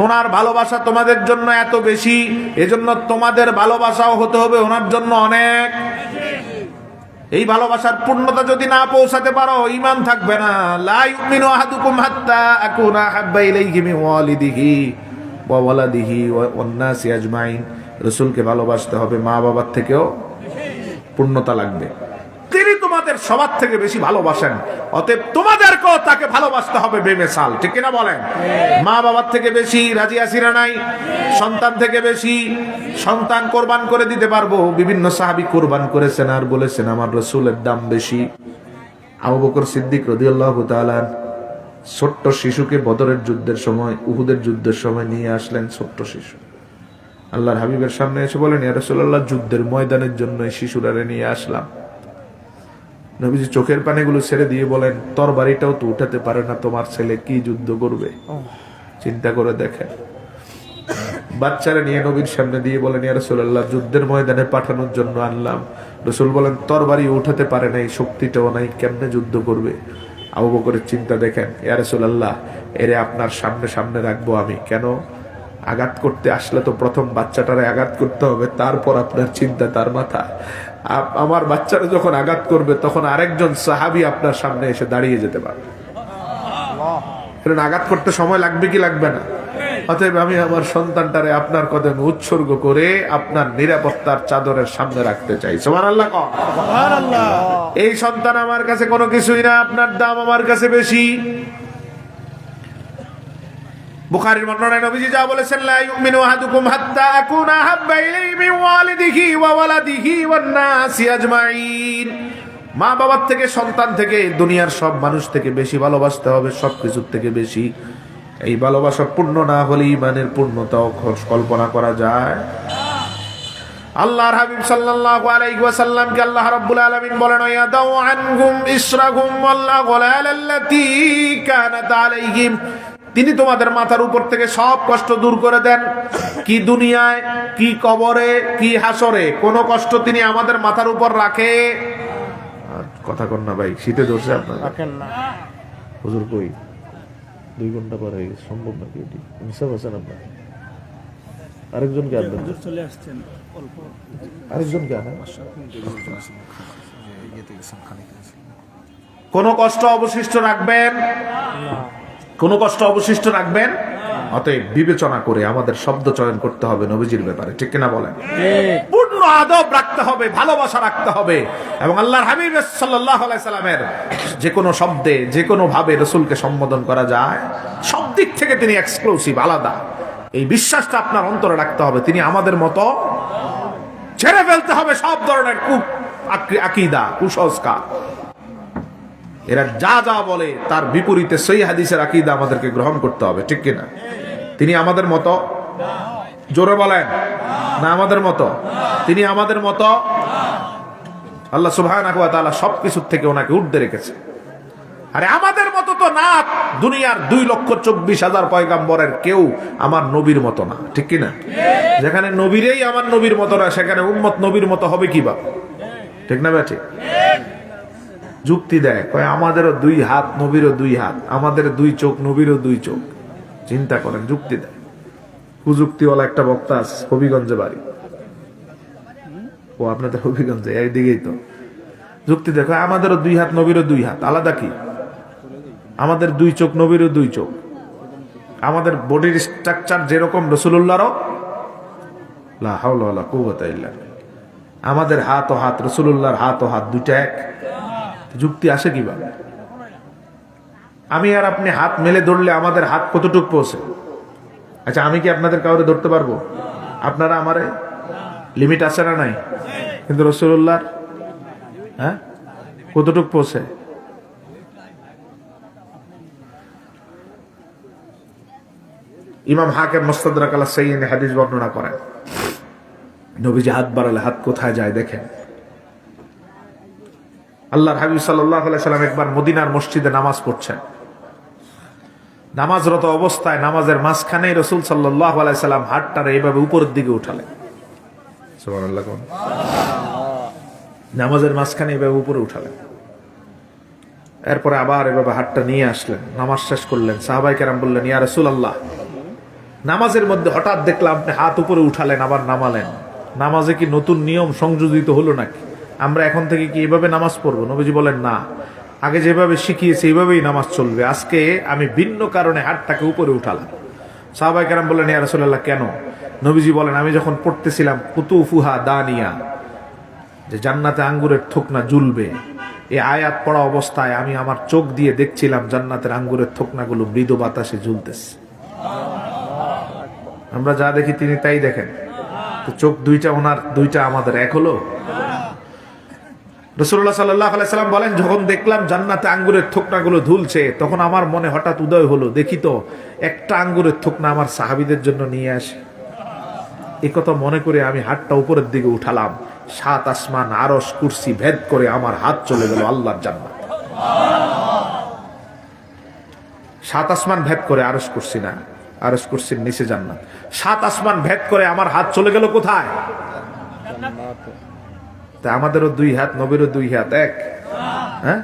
ওনার ভালোবাসা তোমাদের জন্য এত বেশি, এজন্য তোমাদের ভালোবাসাও হতে হবে ওনার জন্য অনেক। এই ভালোবাসার পূর্ণতা যদি না পৌঁছাতে পারো, ঈমান থাকবে না। লা ইউমিনু আহাদুকুম হাত্তা আকুনা হাব্বা ইলাইহি মিন ওয়ালিদিহি ওয়া ওয়ালাদিহি ওয়ান নাসি আজমাইন। রাসূলকে ভালোবাসতে হবে, মা বাবার থেকেও পূর্ণতা লাগবে। তিনি তোমাদের সবার থেকে বেশি ভালোবাসেন, অতএব তোমাদেরকেও তাকে ভালোবাসতে হবে বেমিসাল। ঠিক কিনা বলেন? মা বাবার থেকে বেশি রাজি আছি না নাই? সন্তান থেকে বেশি। সন্তান কোরবান করে দিতে পারবো, বিভিন্ন সাহাবী কোরবান করেছেন আর বলেছেন আমার রাসূলের দাম বেশি। আবু বকর সিদ্দিক রাদিয়াল্লাহু তাআলা ছোট্ট শিশুকে বদরের যুদ্ধের সময়, উহুদের যুদ্ধের সময় নিয়ে আসলেন। ছোট্ট শিশু আল্লাহর হাবিবের সামনে এসে বলেন, ইয়া রাসূলুল্লাহ, যুদ্ধের ময়দানের জন্য এই শিশুরারে নিয়ে আসলাম। নবীজি চোখের পানিগুলো ছেড়ে দিয়ে বলেন, তরবারিটাও তো উঠাতে পারে না, তোমার ছেলে কি যুদ্ধ করবে? চিন্তা করে দেখেন। বাচ্চারা নিয়ে নবীর সামনে দিয়ে বলেন, ইয়া রাসূলুল্লাহ, যুদ্ধের ময়দানে পাঠানোর জন্য আনলাম। রাসূল বলেন, তরবারি উঠাতে পারে নাই, শক্তিটাও নাই, কেমনে যুদ্ধ করবে? আবু বকরের চিন্তা দেখেন, ইয়া রাসূলুল্লাহ, এরে আপনার সামনে সামনে রাখবো আমি। কেন? আঘাত করতে আসলে তো প্রথম বাচ্চাটারে আঘাত করতে হবে, তারপর আপনার চিন্তা তার মাথায়। আমার বাচ্চারা যখন আঘাত করবে, তখন আরেকজন সাহাবী আপনার সামনে এসে দাঁড়িয়ে যেতে পারবে। আঘাত করতে সময় লাগবে কি লাগবে না? অতএব আমি আমার সন্তানটারে আপনার কদমে উৎসর্গ করে আপনার নিরাপত্তার চাদরের সামনে রাখতে চাই। সুবহানাল্লাহ। সুবহানাল্লাহ। এই সন্তান আমার কাছে কোনো কিছুই না, আপনার দাম আমার কাছে বেশি। বুখারীর বর্ণনায় নবীজি যা বলেছেন, লা ইউমিনু আহাদুকুম হাত্তা আকুনা হাব্বা ইলাইহি মিন ওয়ালিদিহি ওয়া ওয়ালাদিহি ওয়ান নাসি আজমাইন। মা বাবার থেকে, সন্তান থেকে, দুনিয়ার সব মানুষ থেকে বেশি ভালোবাসতে হবে, সবকিছুর থেকে বেশি। এই ভালোবাসা পূর্ণ না হলে ঈমানের পূর্ণতাও কল্পনা করা যায়। আল্লাহর হাবিব সাল্লাল্লাহু আলাইহি ওয়াসাল্লামকে আল্লাহ রাব্বুল আলামিন বলেন, ইয়াদাউ আনহুম ইসরাহুম ওয়াল আগলাল আল্লাতী কানাত আলাইহিম। তিনি তোমাদের মাথার উপর থেকে সব কষ্ট দূর করে দেন। কি দুনিয়ায়, কি কবরে, কি হাসরে, কোন কষ্ট তিনি আমাদের মাথার উপর রাখে। কথা কন না ভাই, শীতে ধরছে আপনার? রাখেন না হুজুর কই? 2 ঘন্টা পর হয়ে গেছে, সম্ভব নাকি? এটি হিসাব আছে না আপনার? আরেকজনকে আনবেন, চলে আসছেন অল্প। আরেকজনকে আনেন। কোন কষ্ট অবশিষ্ট রাখবেন? কোন কষ্ট অবশিষ্ট রাখবেন? অতএব বিবেচনা করে আমাদের শব্দ চয়ন করতে হবে নবীজির ব্যাপারে। ঠিক কিনা বলেন? পূর্ণ আদব রাখতে হবে, ভালোবাসা রাখতে হবে, এবং আল্লাহর হাবিব সাল্লাল্লাহু আলাইহি সাল্লামের যে কোনো শব্দে, যে কোনো ভাবে রাসূলকে সম্বোধন করা যায়, সব দিক থেকে তিনি এক্সক্লুসিভ, আলাদা। এই বিশ্বাসটা আপনার অন্তরে রাখতে হবে। তিনি আমাদের মতো। ছেড়ে ফেলতে হবে সব ধরনের আকীদা, কুসংস্কার। এরা যা যা বলে তার বিপরীতে সহিহ হাদিসের আকীদা আমাদেরকে গ্রহণ করতে হবে। ঠিক কিনা? তিনি আমাদের মতো? জোরে বলেন না। আমাদের মতো? তিনি আমাদের মতো? আল্লাহ সুবহানাহু ওয়া তাআলা সবকিছু থেকে ওনাকে ঊর্ধ্বে রেখেছে। আরে আমাদের মতো তো না। দুনিয়ার 2,24,000 পয়গাম্বরের কেউ আমার নবীর মতো না। ঠিক কিনা? যেখানে নবীরেই আমার নবীর মতো না, সেখানে উম্মত নবীর মতো হবে কি বা? ঠিক না বেঠিক? যুক্তি দেয়, কয় আমাদেরও 2 হাত, নবীরও 2 হাত, আমাদের 2 চোখ, নবীরও 2 চোখ। চিন্তা করেন, যুক্তি দেয়। কুযুক্তিওয়ালা একটা বক্তা আছে, হবিগঞ্জে বাড়ি। ও আপনাদের হবিগঞ্জে, একদিকেই তো। যুক্তি দেখো, আমাদেরও 2 হাত, নবীরও 2 হাত, আলাদা কি? আমাদের দুই চোখ, নবীরও দুই চোখ। আমাদের বডির স্ট্রাকচার যেরকম রাসূলুল্লাহরও, লা হাওলা ওয়ালা কুওয়াতা ইল্লা বিল্লাহ। আমাদের হাত ও হাত, রাসূলুল্লাহর হাত ও হাত দুইটা এক। যুক্তি আসে কিভাবে? আমি আর আপনি হাত মেলে ধরলে আমাদের হাত কতটুক পৌঁছে? আচ্ছা, আমি কি আপনাদের কাউরে ধরতে পারবো? আপনারা আমারে? লিমিট আছে না নাই? কিন্তু রাসূলুল্লাহর হ্যাঁ কতটুক পৌঁছে? ইমাম হাকিম মুস্তাদরাক আলা সাইয়্যিদ হাদিস বর্ণনা করেন, নবীজি হাত বাড়ালে হাত কোথায় যায় দেখেন। আল্লাহর হাবিব সাল্লাল্লাহু আলাইহি সাল্লাম একবার মদিনার মসজিদে নামাজ পড়ছেন। নামাজরত অবস্থায় নামাজের মাঝখানেই রাসূল সাল্লাল্লাহু আলাইহি সাল্লাম হাতটারে এইভাবে উপরের দিকে উঠালেন। সুবহানাল্লাহ। নামাজের মাঝখানে এইভাবে উপরে উঠালেন, এরপরে আবার এভাবে হাতটা নিয়ে আসলেন, নামাজ শেষ করলেন। সাহাবায়ে কেরাম বললেন, ইয়া রাসূলুল্লাহ, নামাজের মধ্যে হঠাৎ দেখলাম আপনি হাত উপরে উঠালেন আবার নামালেন, নামাজে কি নতুন নিয়ম সংযোজিত হলো নাকি? আমরা এখন থেকে কি এভাবে নামাজ পড়বো? নবীজি বলেন, না, আগে যেভাবে শিখিয়েছি এইভাবেই নামাজ চলবে। আজকে আমি ভিন্ন কারণে হাতটাকে উপরে উঠালাম। সাহাবায়ে কেরাম বললেন, ইয়া রাসূলুল্লাহ, কেন? নবীজি বলেন, আমি যখন পড়তেছিলাম কুতুফুহা দানিয়া, যে জান্নাতে আঙ্গুরের থোকনা ঝুলবে, এই আয়াত পড়া অবস্থায় আমি আমার চোখ দিয়ে দেখছিলাম জান্নাতের আঙ্গুরের থোকনাগুলো মৃদু বাতাসে ঝুলতেছে। আমরা যা দেখি তিনি তাই দেখেন, তো চোখ দুইটা ওনার, দুইটা আমাদের এক হলো? রাসূলুল্লাহ সাল্লাল্লাহু আলাইহি সাল্লাম বলেন, যখন দেখলাম জান্নাতে আঙ্গুরের থোকনাগুলো ঝুলছে, তখন আমার মনে হঠাৎ উদয় হলো, দেখি তো একটা আঙ্গুরের থোকনা আমার সাহাবীদের জন্য নিয়ে আসি। এই কথা মনে করে আমি হাতটা উপরের দিকে উঠালাম। 7 আসমান, আরশ, কুরসি ভেদ করে আমার হাত চলে গেল আল্লাহর জান্নাত। 7 আসমান ভেদ করে, আরশ কুরসি না, আরশ কুরসির নিচে জান্নাত। 7 আসমান ভেদ করে আমার হাত চলে গেল কোথায়? তা আমাদেরও 2 হাত, নবীরও 2 হাত এক। হ্যাঁ,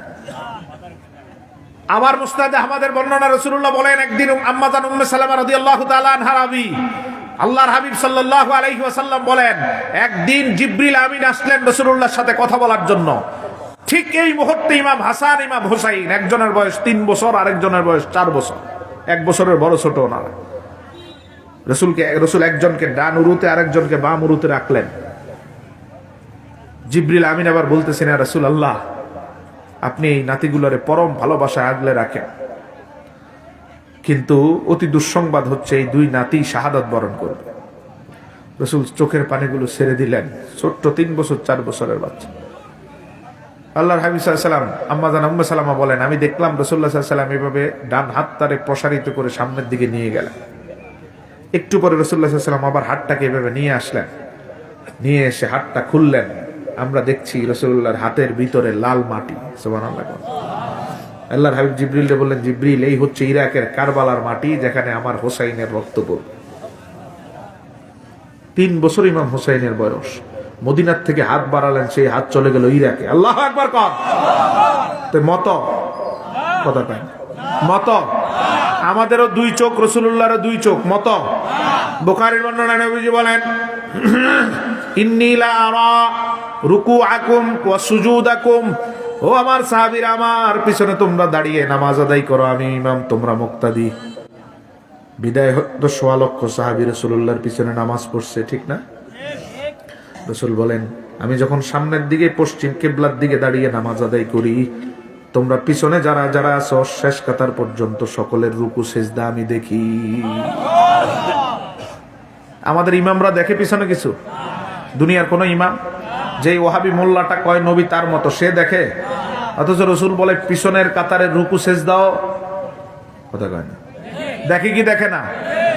আবার মুসনাদে আহমদের বর্ণনা, রাসূলুল্লাহ বলেন, একদিন আম্মা জান উম্মে সালামা রাদিয়াল্লাহু তাআলা আনহা রাবি, আল্লাহর হাবিব সাল্লাল্লাহু আলাইহি ওয়াসাল্লাম বলেন, একদিন জিবরিল আমিন আসলেন রাসূলুল্লাহর সাথে কথা বলার জন্য। ঠিক এই মুহূর্তে ইমাম হাসান, ইমাম হুসাইন, একজনের বয়স 3 বছর, আরেকজনের বয়স 4 বছর, 1 বছরের বড় ছোট ওনারা। রাসূল একজনকে ডান উরুতে, আরেকজনকে বাম উরুতে রাখলেন। জিবরিল আমিন আবার বলতেছেন, ইয়া রাসূলুল্লাহ, আপনি এই নাতিগুলোরে পরম ভালোবাসায় আগলে রাখেন, কিন্তু অতি দুঃসংবাদ হচ্ছে এই 2 নাতি শাহাদাত বরণ করবে। রাসূল চোখের পানিগুলো ছেড়ে দিলেন। ছোট্ট 3 বছর 4 বছরের বাচ্চা। আল্লাহর হাবিব সাল্লাল্লাহু আলাইহি ওয়াসাল্লাম, আম্মা জান উম্মে সালামা বলেন, আমি দেখলাম রাসূলুল্লাহ সাল্লাল্লাহু আলাইহি ওয়াসাল্লাম এভাবে ডান হাতটারে প্রসারিত করে সামনের দিকে নিয়ে গেলেন। একটু পরে রাসূলুল্লাহ সাল্লাল্লাহু আলাইহি ওয়াসাল্লাম আবার হাতটাকে এভাবে নিয়ে আসলেন, নিয়ে এসে হাতটা খুললেন। আমরা দেখছি রাসূলুল্লাহর হাতের ভিতরে লাল মাটি। সুবহানাল্লাহ। আল্লাহর হাবিব জিবরিলকে বললেন, জিবরিল, এই হচ্ছে ইরাকের কারবালার মাটি, যেখানে আমার হোসাইনের রক্ত পড়বে। 3 বছর ইমাম হোসাইনের বয়স। মদিনার থেকে হাত বাড়ালেন, সেই হাত চলে গেল ইরাকে। আল্লাহু আকবার কর। তো মত কথা পাই, মত আমাদেরও 2 চোখ, রাসূলুল্লাহরও 2 চোখ, মত। বুখারীর বর্ণনা, নবীজি বলেন, ইন্নী লা আরা রুকুআকুম ওয়া সুজুদাকুম, ও আমার সাহাবীরা, আমার পিছনে তোমরা দাঁড়িয়ে নামাজ আদায় করো, আমি ইমাম, তোমরা মুক্তাদি। বিদায় হতো 1.25 লক্ষ সাহাবী রাসূলুল্লাহর পিছনে নামাজ পড়ছে, ঠিক না? রাসূল বলেন, আমি যখন সামনের দিকে পশ্চিম কিবলার দিকে দাঁড়িয়ে নামাজ আদায় করি, তোমরা পিছনে যারা যারা আছো শেষ কাতার পর্যন্ত সকলের রুকু সিজদা আমি দেখি। আমাদের ইমামরা দেখে পিছনে কিছু? দুনিয়ার কোন ইমাম, যেই ওয়াহাবি মোল্লাটা কয় নবী তার মতো, সে দেখে? অথচ রাসূল বলে পিছনের কাতারের রুকু সিজদাও কথা কয় না, দেখে কি দেখে না?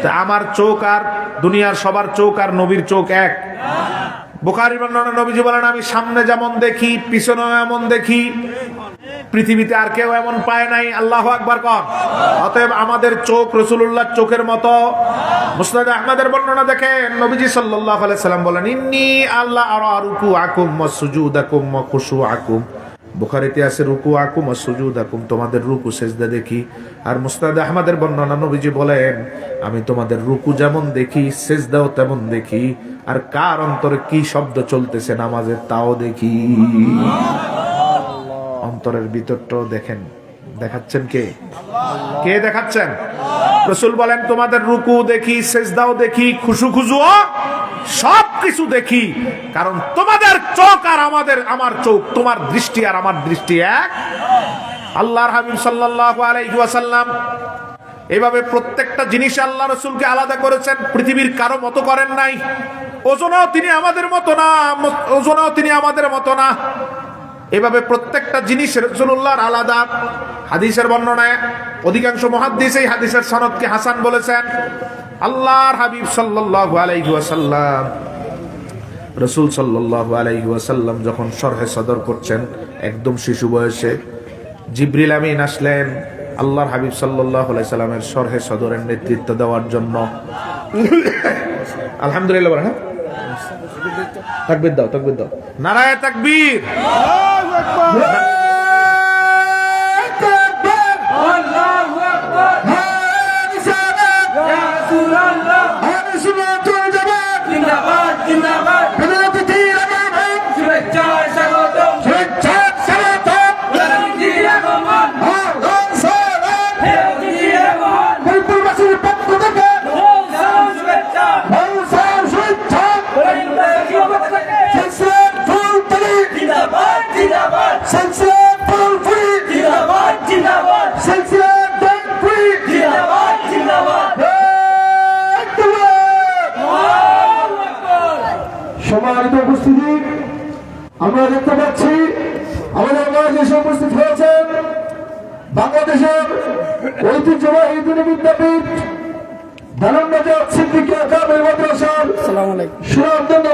তা আমার চোখ আর দুনিয়ার সবার চোখ আর নবীর চোখ এক? বুখারীর বর্ণনা, নবীজি বলেন, আমি সামনে যেমন দেখি পিছনেও এমন দেখি, পৃথিবীতে আর কেউ এমন পায় নাই। আল্লাহু আকবার কর। অতএব আমাদের চোখ রাসূলুল্লাহর চোখের মতো। মুসনাদ আহমদের বর্ণনা দেখেন, নবীজি সাল্লাল্লাহু আলাইহি সাল্লাম বলেন, ইন্নী আল্লাহ আরা রুকুআকুম ওয়া সুজুদাকুম ওয়া খুশুআকুম। বুখারীতে আছে রুকুআকুম ওয়া সুজুদাকুম, তোমাদের রুকু সিজদা দেখি। আর মুসনাদ আহমদের বর্ণনা, নবীজি বলেন, আমি তোমাদের রুকু যেমন দেখি সিজদাও তেমন দেখি, আর কার অন্তরে কি শব্দ চলতেছে নামাজে তাও দেখি। অন্তরের ভিতরটাও দেখেন, দেখাচ্ছেন কে? কে দেখাচ্ছেন? রাসূল বলেন তোমাদের রুকু দেখি, সিজদাও দেখি, খুশুখুজুও সব কিছু দেখি, কারণ তোমাদের চোখ আর আমার চোখ, তোমার দৃষ্টি আর আমার দৃষ্টি এক। আল্লাহর হাবিব সাল্লাল্লাহু আলাইহি ওয়াসাল্লাম এভাবে প্রত্যেকটা জিনিসে আল্লাহ রাসূলকে আলাদা করেছেন, পৃথিবীর কারো মতো করেন নাই। ওজনেও তিনি আমাদের মতো না, এভাবে প্রত্যেকটা জিনিস রাসূলুল্লাহর আলাদা। হাদিসের বর্ণনায় অধিকাংশ মুহাদ্দিস এই হাদিসের সনদকে হাসান বলেছেন। আল্লাহর হাবিব সাল্লাল্লাহু আলাইহি ওয়াসাল্লাম, রাসূল সাল্লাল্লাহু আলাইহি ওয়াসাল্লাম যখন শরহে সদর করছেন একদম শিশু বয়সে, জিবরিল আমিন আসলেন আল্লাহর হাবিব সাল্লাল্লাহু আলাইহি সাল্লামের শরহে সদরের নেতৃত্ব দেওয়ার জন্য। আলহামদুলিল্লাহ বলেন, হ্যাঁ? তাকবীর দাও, তাকবীর দাও, নারায়ে তাকবীর। আল্লাহু আকবার। ইয়া রাসূলুল্লাহ, জিন্দাবাদ জিন্দাবাদ। শুভেচ্ছা স্বাগতম, রাজনীতির আগমন, রাজনীতির আগমন। সালাম শুভেচ্ছা, জিন্দাবাদ জিন্দাবাদ, জিন্দাবাদ জিন্দাবাদ, জিন্দাবাদ জিন্দাবাদ। আল্লাহু আকবার। সম্মানিত উপস্থিতি, আমরা দেখতে পাচ্ছি আমাদের মাঝে এসে উপস্থিত হয়েছেন বাংলাদেশের ঐতিহ্যবাহী দিনী বিদ্যাপীঠ ধানমন্ডল সিদ্দিকিয়া কামিল মাদ্রাসার আসসালামু আলাইকুম। সুনামধন্য